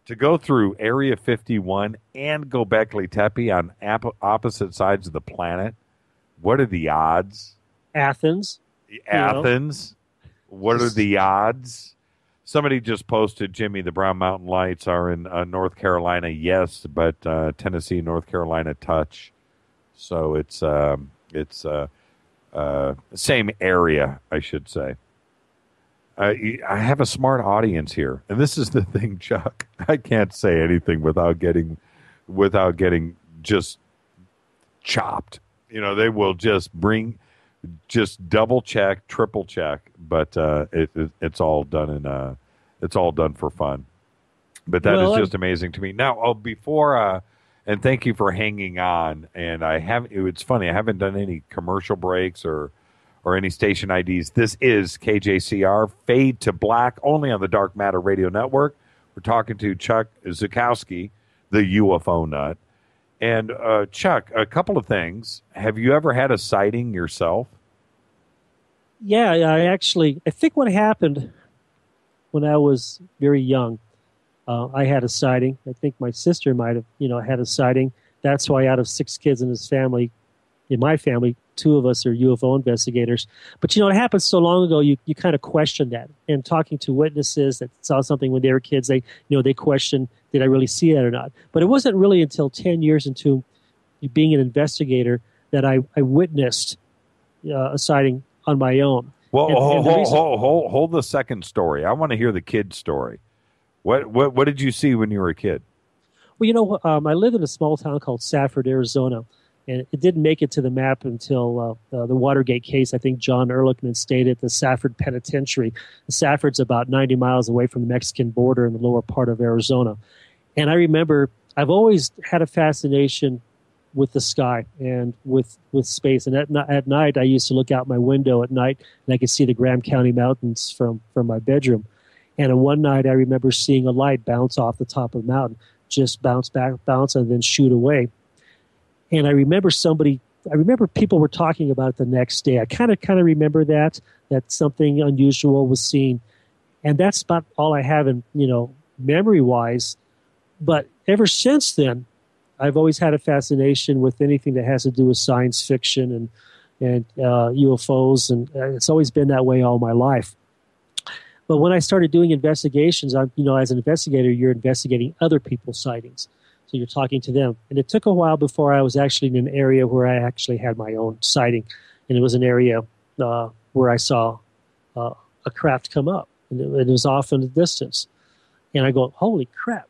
To go through Area 51 and Gobekli Tepe on opposite sides of the planet, what are the odds? Athens. What are the odds? Somebody just posted, Jimmy, the Brown Mountain Lights are in North Carolina. Yes, but Tennessee, North Carolina touch. So it's same area, I should say. I have a smart audience here, and this is the thing, Chuck. I can't say anything without getting just chopped. They will just double check, triple check, but it's all done it's all done for fun. But that is just amazing to me. Now, before and thank you for hanging on. And it's funny, I haven't done any commercial breaks or any station IDs. This is KJCR, Fade to Black, only on the Dark Matter Radio Network. We're talking to Chuck Zukowski, the UFO Nut. And Chuck, a couple of things. Have you ever had a sighting yourself? Yeah, I think what happened when I was very young, I had a sighting. I think my sister might have, had a sighting. That's why out of 6 kids in my family, 2 of us are UFO investigators. But, it happened so long ago, you kind of question that. And talking to witnesses that saw something when they were kids, they question, did I really see that or not? But it wasn't really until 10 years into being an investigator that I witnessed a sighting on my own. Well, hold the second story. I want to hear the kid story. What did you see when you were a kid? Well, I lived in a small town called Safford, Arizona, and it didn't make it to the map until the Watergate case. I think John Ehrlichman stayed at the Safford Penitentiary. Safford's about 90 miles away from the Mexican border in the lower part of Arizona. And I remember I've always had a fascination with the sky and with space. And at night, I used to look out my window at night, and I could see the Graham County Mountains from my bedroom. And one night, I remember seeing a light bounce off the top of the mountain, just bounce, and then shoot away. And I remember somebody remember people were talking about it the next day. I kind of remember that something unusual was seen, and that's about all I have in memory wise. But ever since then, I've always had a fascination with anything that has to do with science fiction and UFOs, and it's always been that way all my life. But when I started doing investigations, as an investigator, you're investigating other people's sightings. So you're talking to them. And it took a while before I was actually in an area where I actually had my own sighting. And it was an area where I saw a craft come up. And it was off in the distance. And I go, holy crap.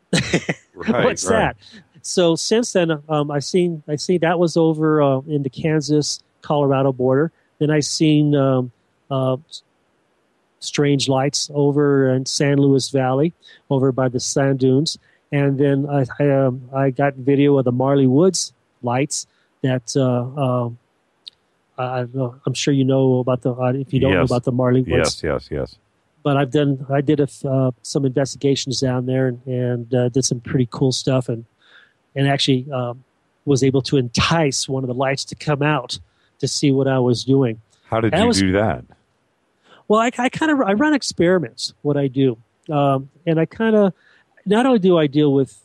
What's that? So since then, I see that was over in the Kansas-Colorado border. Then I seen strange lights over in San Luis Valley, over by the sand dunes. And then I got video of the Marley Woods lights that I'm sure you know about if you don't know about the Marley Woods. Yes. But I did some investigations down there and did some pretty cool stuff and actually was able to entice one of the lights to come out to see what I was doing. How did you do that? Well, I run experiments. What I do, and I kind of not only do I deal with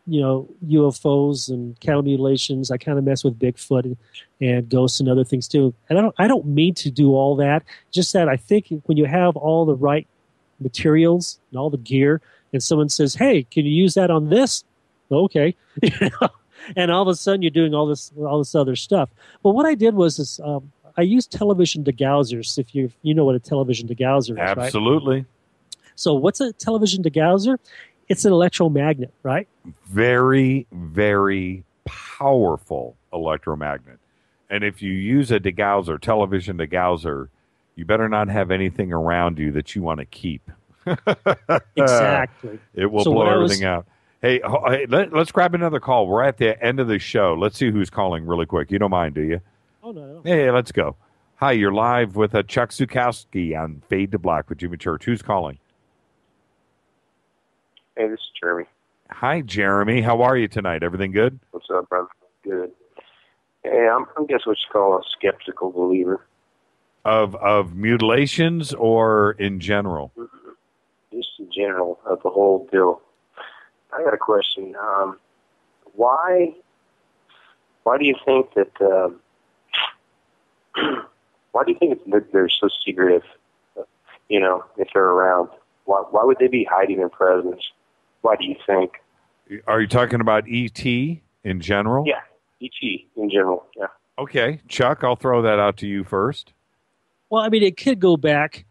UFOs and cattle mutilations, I kind of mess with Bigfoot and ghosts and other things too. And I don't mean to do all that. Just that I think when you have all the right materials and all the gear, and someone says, "Hey, can you use that on this?" Okay, and all of a sudden you're doing all this other stuff. But what I did was I used television degaussers. If you know what a television degausser is, absolutely. Right? So what's a television degaussor? It's an electromagnet, right? Very, very powerful electromagnet. And if you use a degausser, television degausser, you better not have anything around you that you want to keep. Exactly. It will blow everything out. Hey, let's grab another call. We're at the end of the show. Let's see who's calling really quick. You don't mind, do you? Oh, no. Hey, let's go. Hi, you're live with Chuck Zukowski on Fade to Black with Jimmy Church. Who's calling? Hey, this is Jeremy. Hi, Jeremy. How are you tonight? Everything good? What's up, brother? Good. Hey, I'm guess what you call a skeptical believer. Of mutilations or in general? Just in general, of the whole deal. I got a question. Why do you think that? Why do you think they're so secretive? If they're around, why would they be hiding their presence? Why do you think? Are you talking about E.T. in general? Yeah, E.T. in general, yeah. Okay, Chuck, I'll throw that out to you first. Well, I mean, it could go back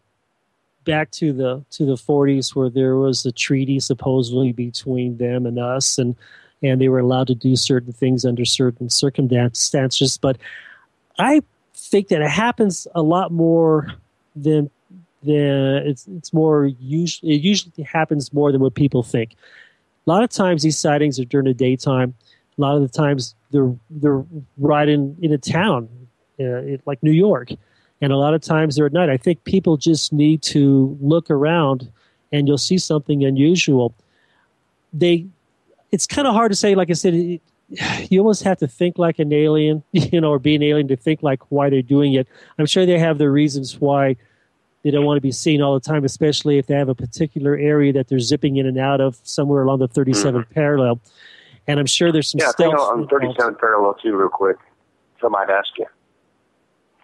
to the 40s where there was a treaty supposedly between them and us, and they were allowed to do certain things under certain circumstances. But I think that it happens a lot more than it's more it usually happens more than what people think. A lot of times these sightings are during the daytime. A lot of the times they're right in a town like New York, and a lot of times they're at night. I think people just need to look around and you'll see something unusual. It's kind of hard to say. Like I said, you almost have to think like an alien, or be an alien to think like why they're doing it. I'm sure they have their reasons why they don't want to be seen all the time, especially if they have a particular area that they're zipping in and out of somewhere along the 37th parallel. And I'm sure there's some stealth. Yeah, on 37th parallel too, real quick. So I might ask you.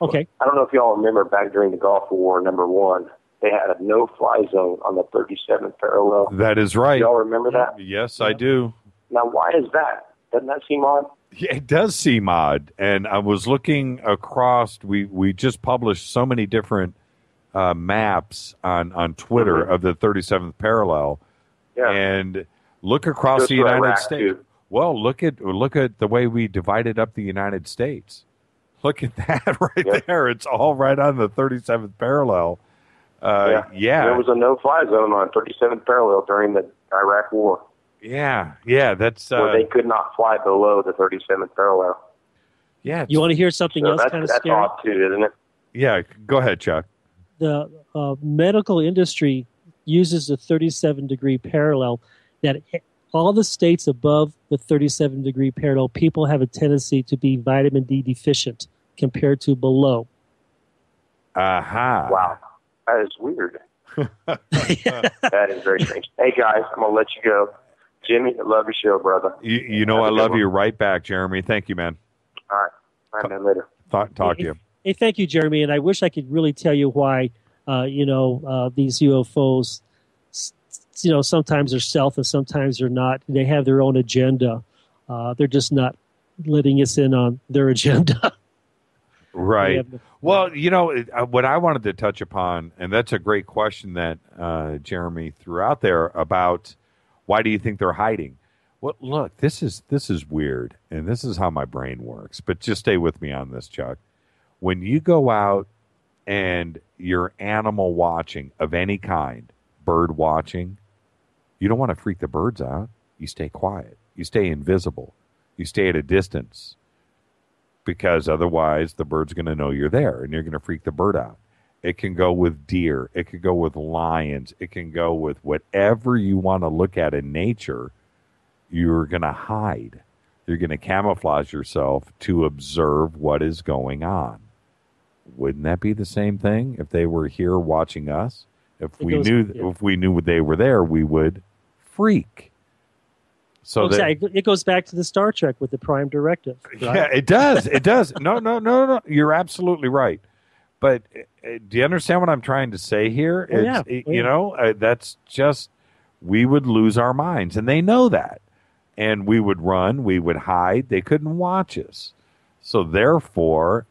Okay. I don't know if y'all remember back during the Gulf War #1, they had a no-fly zone on the 37th parallel. That is right. Y'all remember that? Yes, I do. Now, why is that? Doesn't that seem odd? Yeah, it does seem odd. And I was looking across. We just published so many different maps on Twitter of the 37th parallel, and look across the United States. Too. Well, look at the way we divided up the United States. Look at that right there. It's all right on the 37th parallel. Yeah, there was a no-fly zone on 37th parallel during the Iraq War. Yeah, that's where they could not fly below the 37th parallel. Yeah, you want to hear something else kind of scary? That's odd too, isn't it? Yeah, go ahead, Chuck. The medical industry uses the 37-degree parallel that all the states above the 37-degree parallel, people have a tendency to be vitamin D deficient compared to below. Aha. Wow. That is weird. That is very strange. Hey, guys, I'm going to let you go. Jimmy, I love your show, brother. You know I love you right back, Jeremy. Thank you, man. All right. All right, man. Later. Talk to you. Hey, thank you, Jeremy. And I wish I could really tell you why, these UFOs, sometimes they're stealth and sometimes they're not. They have their own agenda. They're just not letting us in on their agenda. Right. Well, what I wanted to touch upon, and that's a great question that Jeremy threw out there about why do you think they're hiding? Well, look, this is weird, and this is how my brain works. But just stay with me on this, Chuck. When you go out and you're animal watching of any kind, bird watching, you don't want to freak the birds out. You stay quiet. You stay invisible. You stay at a distance, because otherwise the bird's going to know you're there, and you're going to freak the bird out. It can go with deer. It could go with lions. It can go with whatever you want to look at in nature. You're going to hide. You're going to camouflage yourself to observe what is going on. Wouldn't that be the same thing if they were here watching us? If we knew they were there, we would freak. So it goes back to the Star Trek with the Prime Directive. Right? Yeah, it does. It does. No. You're absolutely right. But do you understand what I'm trying to say here? That's just, we would lose our minds, and they know that. And we would run, we would hide. They couldn't watch us. So therefore,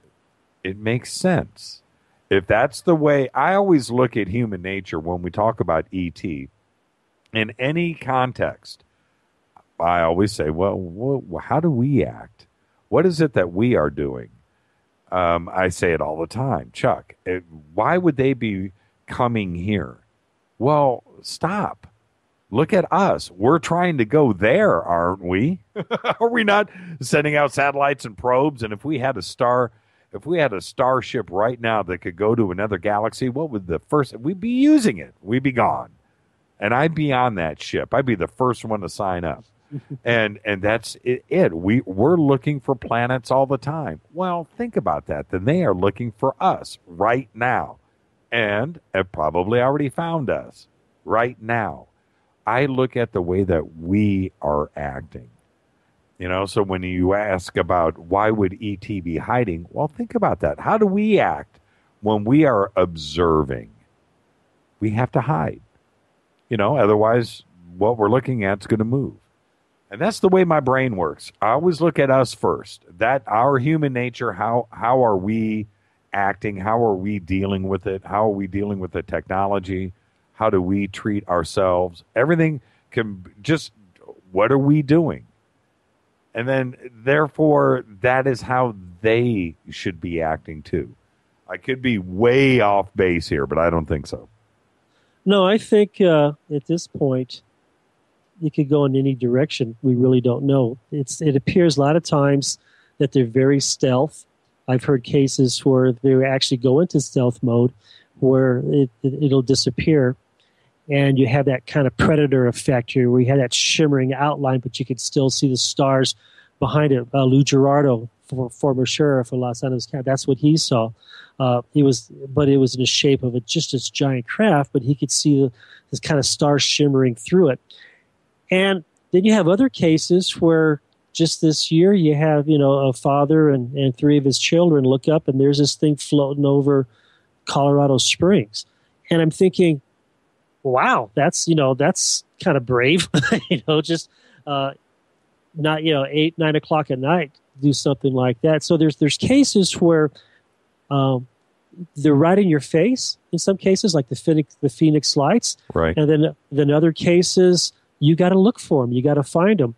it makes sense. If that's the way, I always look at human nature when we talk about ET, in any context, I always say, well, how do we act? What is it that we are doing? I say it all the time. Chuck, why would they be coming here? Well, stop. Look at us. We're trying to go there, aren't we? Are we not sending out satellites and probes? And if we had a starship right now that could go to another galaxy, what would we'd be using it. We'd be gone. And I'd be on that ship. I'd be the first one to sign up. and that's it. We're looking for planets all the time. Well, think about that. Then they are looking for us right now, and have probably already found us right now. I look at the way that we are acting. So when you ask about why would ET be hiding, well, think about that. How do we act when we are observing? We have to hide. Otherwise what we're looking at is going to move. And that's the way my brain works. I always look at us first. That our human nature, how are we acting? How are we dealing with it? How are we dealing with the technology? How do we treat ourselves? Everything can just, what are we doing? And then, therefore, that is how they should be acting too. I could be way off base here, but I don't think so. No, I think at this point, it could go in any direction. We really don't know. It appears a lot of times that they're very stealth. I've heard cases where they actually go into stealth mode, where it'll disappear, and you have that kind of predator effect here, where you have that shimmering outline, but you could still see the stars behind it. Lou Gerardo, former sheriff of Los Angeles County, that's what he saw. It was in the shape of just this giant craft, but he could see this kind of star shimmering through it. And then you have other cases where just this year you have, a father and three of his children look up, and there's this thing floating over Colorado Springs. And I'm thinking, wow, that's kind of brave, just not, 8, 9 o'clock at night, do something like that. So there's cases where they're right in your face in some cases, like the Phoenix Lights. Right. And then other cases, you got to look for them. You got to find them.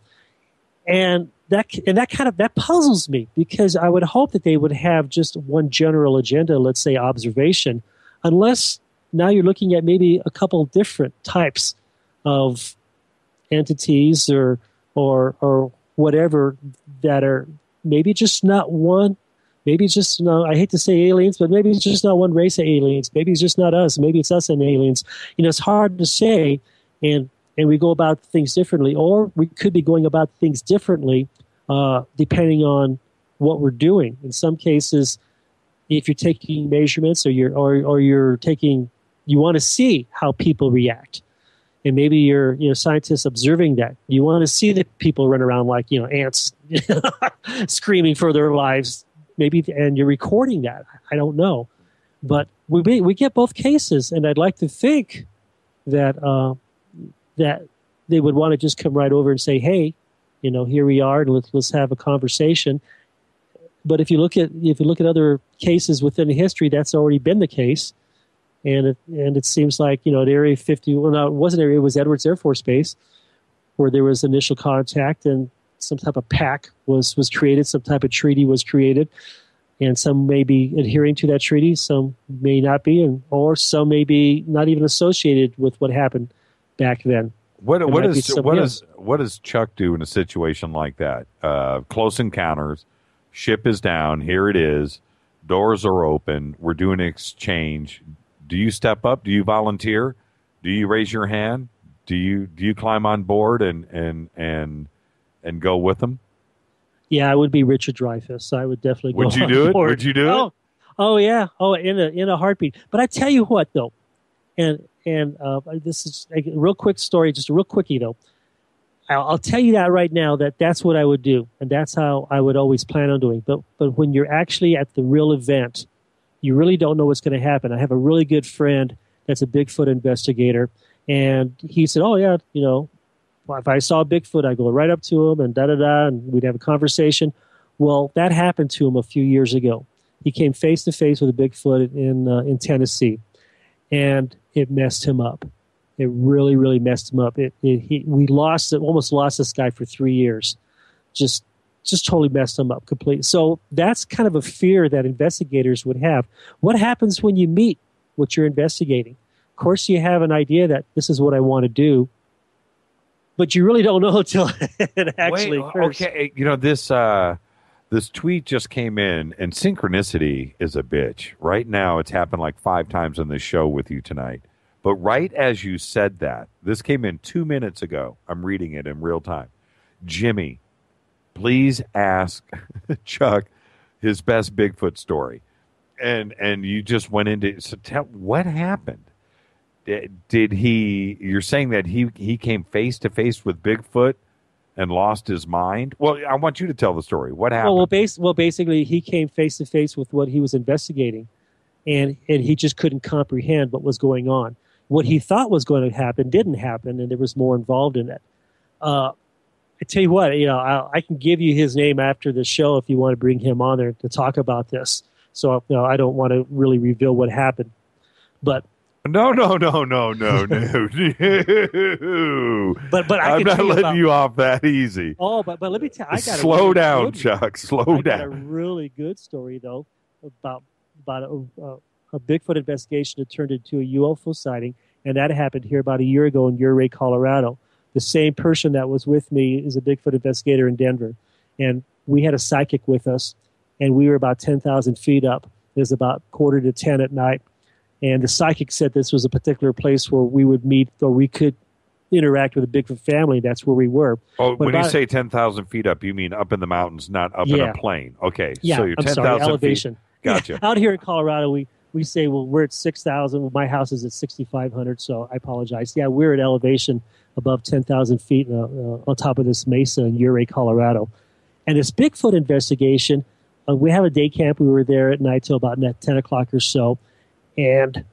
And that puzzles me, because I would hope that they would have just one general agenda, let's say observation, unless now you're looking at maybe a couple different types of entities or whatever that are maybe just not one, maybe just I hate to say aliens, but maybe it's just not one race of aliens. Maybe it's just not us. Maybe it's us and aliens. It's hard to say. And and we go about things differently, or we could be going about things differently depending on what we're doing. In some cases, if you're taking measurements or you're taking, you want to see how people react. And maybe you're scientists observing that. You want to see the people run around like ants screaming for their lives. Maybe, and you're recording that. I don't know, but we get both cases, and I'd like to think that that they would want to just come right over and say, "Hey, here we are, and let's have a conversation." But if you look at other cases within history, that's already been the case. And it seems like, at Area 50, well, no, it wasn't Area, it was Edwards Air Force Base, where there was initial contact and some type of pact was created, some type of treaty was created, and some may be adhering to that treaty, some may not be, or some may be not even associated with what happened back then. What does Chuck do in a situation like that? Close encounters, ship is down, here it is, doors are open, we're doing an exchange. Do you step up? Do you volunteer? Do you raise your hand? Do you climb on board and go with them? Yeah, I would be Richard Dreyfuss. I would definitely go. Would you do it? Would you do it? Oh yeah. Oh, in a heartbeat. But I tell you what though, and this is a real quick story, just a real quickie though. I'll tell you that right now that's what I would do, and that's how I would always plan on doing. But when you're actually at the real event, you really don't know what's going to happen. I have a really good friend that's a Bigfoot investigator, and he said, "Oh yeah, if I saw Bigfoot, I go right up to him and da-da-da, and we'd have a conversation." Well, that happened to him a few years ago. He came face to face with a Bigfoot in Tennessee, and it messed him up. It really, really messed him up. We almost lost this guy for 3 years. Just totally messed them up completely. So that's kind of a fear that investigators would have. What happens when you meet what you're investigating? Of course, you have an idea that this is what I want to do, but you really don't know until it actually occurs. Okay, this tweet just came in, and synchronicity is a bitch. Right now, it's happened like 5 times on this show with you tonight. But right as you said that, this came in 2 minutes ago. I'm reading it in real time. Jimmy, please ask Chuck his best Bigfoot story. And you just went into, so tell, what happened? Did he, you're saying that he came face to face with Bigfoot and lost his mind? Well, I want you to tell the story. What happened? Well, basically he came face to face with what he was investigating, and he just couldn't comprehend what was going on. What he thought was going to happen didn't happen, and there was more involved in it. I tell you what, I can give you his name after the show if you want to bring him on there to talk about this. So, I don't want to really reveal what happened, but no. But I'm not letting you off that easy. Oh, but let me tell you, I got slow down, Chuck. Slow down. Got a really good story though about a Bigfoot investigation that turned into a UFO sighting, and that happened here about a year ago in Uray, Colorado. The same person that was with me is a Bigfoot investigator in Denver. And we had a psychic with us, and we were about 10,000 feet up. It was about 9:45 at night. And the psychic said this was a particular place where we would meet, or we could interact with the Bigfoot family. That's where we were. Oh, when you say 10,000 feet up, you mean up in the mountains, not up in a plane. Okay. Yeah, so you're 10,000 elevation. Feet. Gotcha. Yeah, out here in Colorado, we say, well, we're at 6,000. Well, my house is at 6,500, so I apologize. Yeah, we're at elevation above 10,000 feet on top of this mesa in Uray, Colorado. And this Bigfoot investigation, we have a day camp. We were there at night till about 10 o'clock or so. And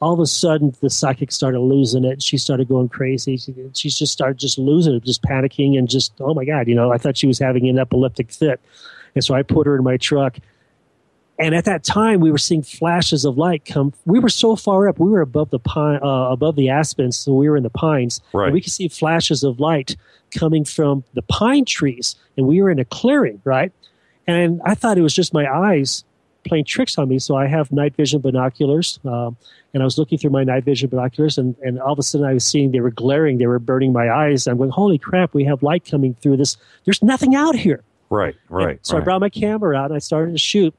all of a sudden, the psychic started losing it. She started going crazy. She just started losing it, just panicking and just, oh, my God, I thought she was having an epileptic fit. And so I put her in my truck. And at that time, we were seeing flashes of light come. We were so far up. We were above the pine, above the aspens, so we were in the pines. Right. And we could see flashes of light coming from the pine trees. And we were in a clearing, right? And I thought it was just my eyes playing tricks on me. So I have night vision binoculars. And I was looking through my night vision binoculars, and all of a sudden I was seeing they were glaring. They were burning my eyes. I'm going, holy crap, we have light coming through this. There's nothing out here. Right. So I brought my camera out, and I started to shoot.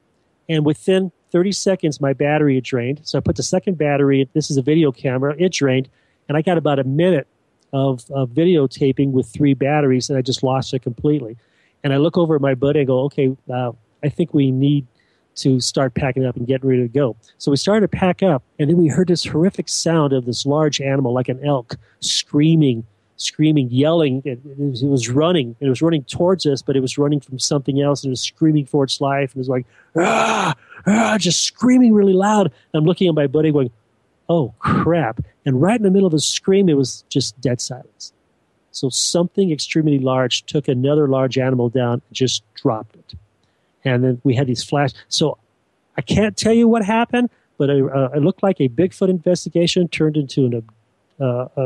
And within 30 seconds, my battery had drained. So I put the second battery, this is a video camera, it drained. And I got about a minute of videotaping with 3 batteries, and I just lost it completely. And I look over at my buddy and go, okay, I think we need to start packing up and getting ready to go. So we started to pack up, and then we heard this horrific sound of this large animal, like an elk, screaming, yelling. It was running. It was running towards us, but it was running from something else, and it was screaming for its life. And it was like, just screaming really loud. And I'm looking at my buddy going, oh, crap. And right in the middle of the scream, it was just dead silence. So something extremely large took another large animal down and just dropped it. And then we had these flashes. So I can't tell you what happened, but it looked like a Bigfoot investigation turned into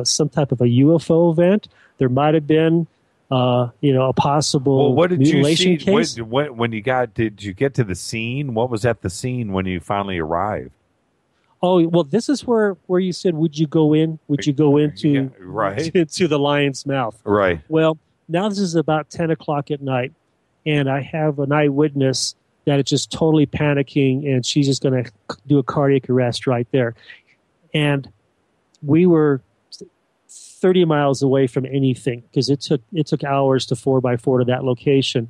some type of a UFO event. There might have been, a possible what did mutilation you see case. Did you get to the scene? What was at the scene when you finally arrived? Oh, well, this is where you said, would you go in? Would you go into to the lion's mouth? Right. Well, now this is about 10 o'clock at night, and I have an eyewitness that is just totally panicking, and she's just going to do a cardiac arrest right there. And we were 30 miles away from anything because it took hours to 4x4 to that location.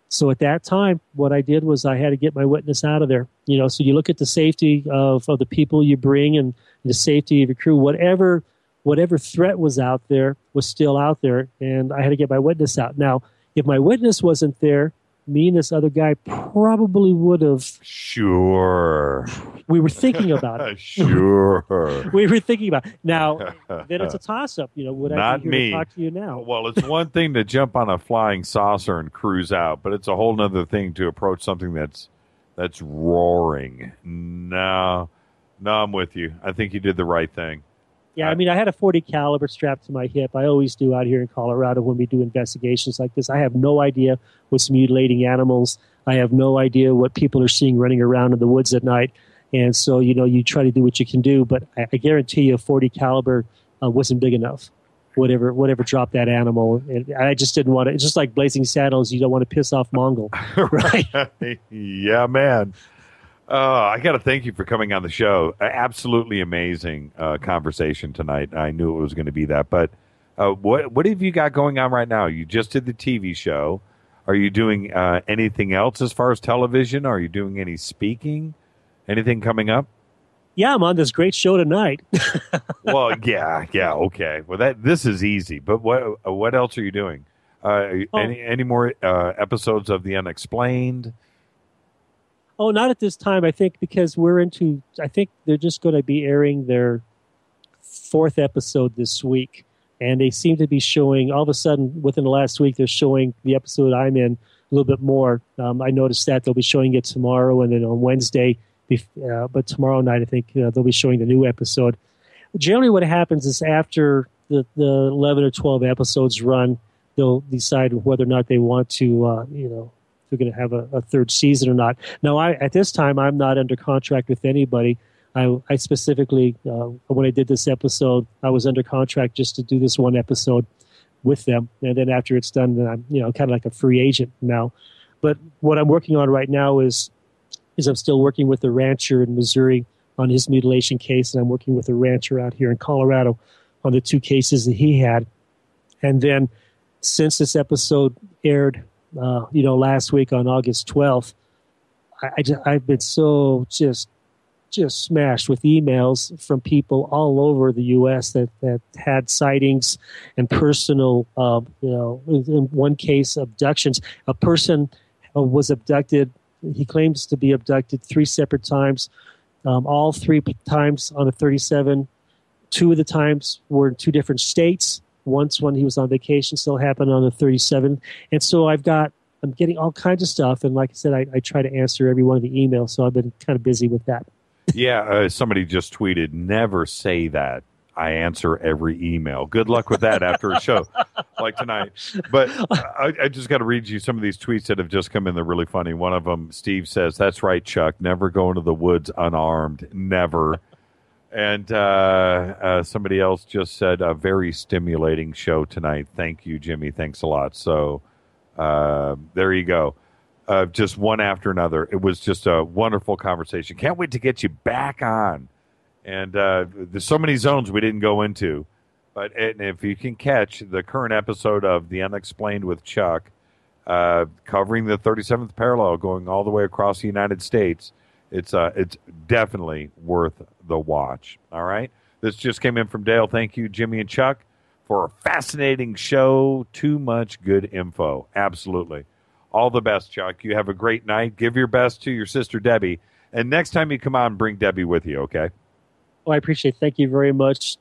So at that time, what I did was I had to get my witness out of there. So you look at the safety of the people you bring and the safety of your crew. Whatever threat was out there was still out there, and I had to get my witness out. Now, if my witness wasn't there, me and this other guy probably would have. Sure. We were thinking about it. Sure. We were thinking about it. Now, then it's a toss-up. Would I Not be here me. to talk to you now? Well, it's one thing to jump on a flying saucer and cruise out, but it's a whole other thing to approach something that's roaring. No, I'm with you. I think you did the right thing. Yeah, I mean, I had a .40 caliber strapped to my hip. I always do out here in Colorado when we do investigations like this. I have no idea what's mutilating animals. I have no idea what people are seeing running around in the woods at night. And so, you try to do what you can do. But I guarantee you a .40 caliber wasn't big enough. Whatever dropped that animal. And I just didn't want it. It's just like Blazing Saddles. You don't want to piss off Mongol. Right? Yeah, man. I got to thank you for coming on the show. Absolutely amazing conversation tonight. I knew it was going to be that. But what have you got going on right now? You just did the TV show. Are you doing anything else as far as television? Are you doing any speaking? Anything coming up? Yeah, I'm on this great show tonight. Well, yeah, okay. Well, this is easy. But what else are you doing? Any more episodes of The Unexplained? Oh, not at this time. I think because I think they're just going to be airing their 4th episode this week. And they seem to be showing, all of a sudden, within the last week, they're showing the episode I'm in a little bit more. I noticed that they'll be showing it tomorrow and then on Wednesday. But tomorrow night, I think they'll be showing the new episode. Generally, what happens is after the 11 or 12 episodes run, they'll decide whether or not they want to, if they're going to have a 3rd season or not. Now, at this time, I'm not under contract with anybody. I specifically, when I did this episode, I was under contract just to do this one episode with them. And then after it's done, then I'm, kind of like a free agent now. But what I'm working on right now is I'm still working with a rancher in Missouri on his mutilation case, and I'm working with a rancher out here in Colorado on the 2 cases that he had. And then since this episode aired, last week on August 12th, I've been so just smashed with emails from people all over the U.S. that had sightings and personal, in one case, abductions. A person was abducted. He claims to be abducted 3 separate times, all 3 times on a 37. 2 of the times were in 2 different states. Once when he was on vacation, still happened on the 37. And so I'm getting all kinds of stuff. And like I said, I try to answer every one of the emails. So I've been kind of busy with that. Yeah, somebody just tweeted, never say that. I answer every email. Good luck with that after a show like tonight. But I just got to read you some of these tweets that have just come in. They're really funny. One of them, Steve says, that's right, Chuck. Never go into the woods unarmed. Never. And somebody else just said, a very stimulating show tonight. Thank you, Jimmy. Thanks a lot. So there you go. Just one after another. It was just a wonderful conversation. Can't wait to get you back on. And there's so many zones we didn't go into. And if you can catch the current episode of The Unexplained with Chuck, covering the 37th parallel, going all the way across the United States, it's definitely worth the watch. All right? This just came in from Dale. Thank you, Jimmy and Chuck, for a fascinating show. Too much good info. Absolutely. All the best, Chuck. You have a great night. Give your best to your sister, Debbie. And next time you come on, bring Debbie with you, okay? Oh, I appreciate it. Thank you very much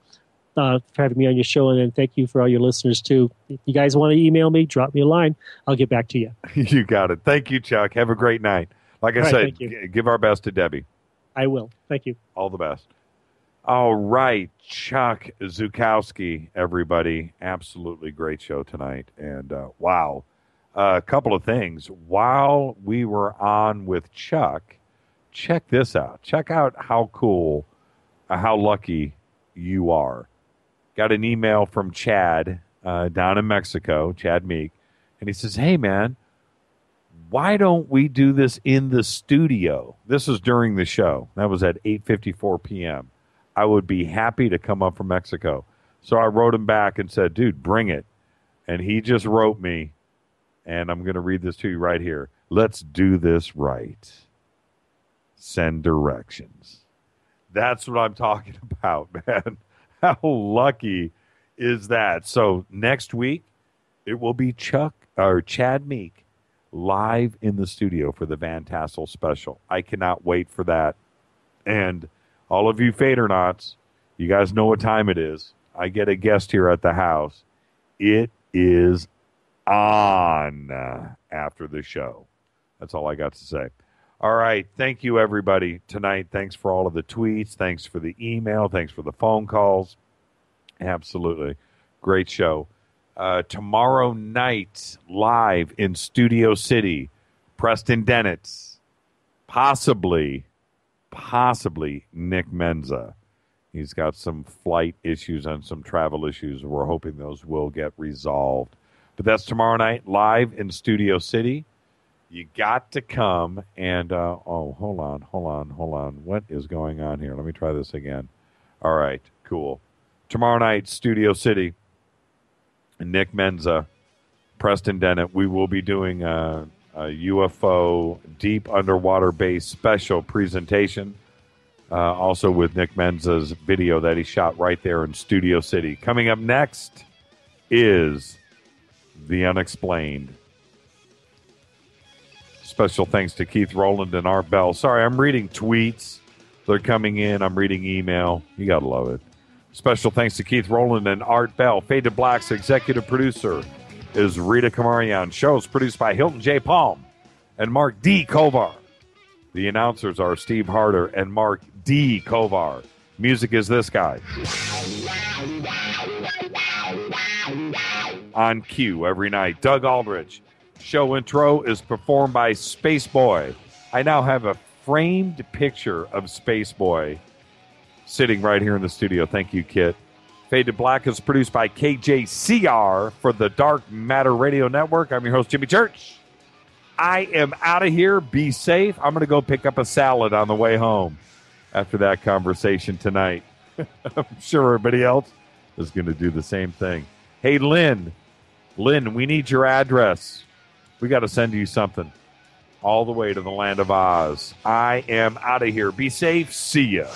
for having me on your show. And then thank you for all your listeners, too. If you guys want to email me, drop me a line. I'll get back to you. You got it. Thank you, Chuck. Have a great night. Like I said, give our best to Debbie. I will. Thank you. All the best. All right, Chuck Zukowski, everybody. Absolutely great show tonight. And wow. A couple of things. While we were on with Chuck, check this out. Check out how cool, how lucky you are. Got an email from Chad down in Mexico, Chad Meek, and he says, hey, man, why don't we do this in the studio? This was during the show. That was at 8:54 p.m. I would be happy to come up from Mexico. So I wrote him back and said, dude, bring it. And he just wrote me, and I'm going to read this to you right here. Let's do this right. Send directions. That's what I'm talking about, man. How lucky is that? So next week, it will be Chad Meek live in the studio for the Van Tassel special. I cannot wait for that. And all of you Fadernauts, you guys know what time it is. I get a guest here at the house. It is on after the show. That's all I got to say. All right. Thank you, everybody, tonight. Thanks for all of the tweets. Thanks for the email. Thanks for the phone calls. Absolutely. Great show. Tomorrow night, live in Studio City, Preston Dennett's, possibly Nick Menza. He's got some flight issues and some travel issues. We're hoping those will get resolved. But that's tomorrow night, live in Studio City. You got to come and, hold on. What is going on here? Let me try this again. All right, cool. Tomorrow night, Studio City, Nick Menza, Preston Dennett. We will be doing a UFO deep underwater base special presentation, also with Nick Menza's video that he shot right there in Studio City. Coming up next is The Unexplained. Special thanks to Keith Rowland and Art Bell. Sorry, I'm reading tweets. They're coming in. I'm reading email. You got to love it. Special thanks to Keith Rowland and Art Bell. Fade to Black's executive producer is Rita Kamarian. Shows produced by Hilton J. Palm and Mark D. Kovar. The announcers are Steve Harder and Mark D. Kovar. Music is this guy. On cue every night. Doug Aldrich. Show intro is performed by Space Boy. I now have a framed picture of Space Boy sitting right here in the studio. Thank you, Kit. Fade to Black is produced by KJCR for the Dark Matter Radio Network. I'm your host, Jimmy Church. I am out of here. Be safe. I'm going to go pick up a salad on the way home after that conversation tonight. I'm sure everybody else is going to do the same thing. Hey, Lynn, we need your address. We got to send you something all the way to the land of Oz. I am out of here. Be safe. See ya.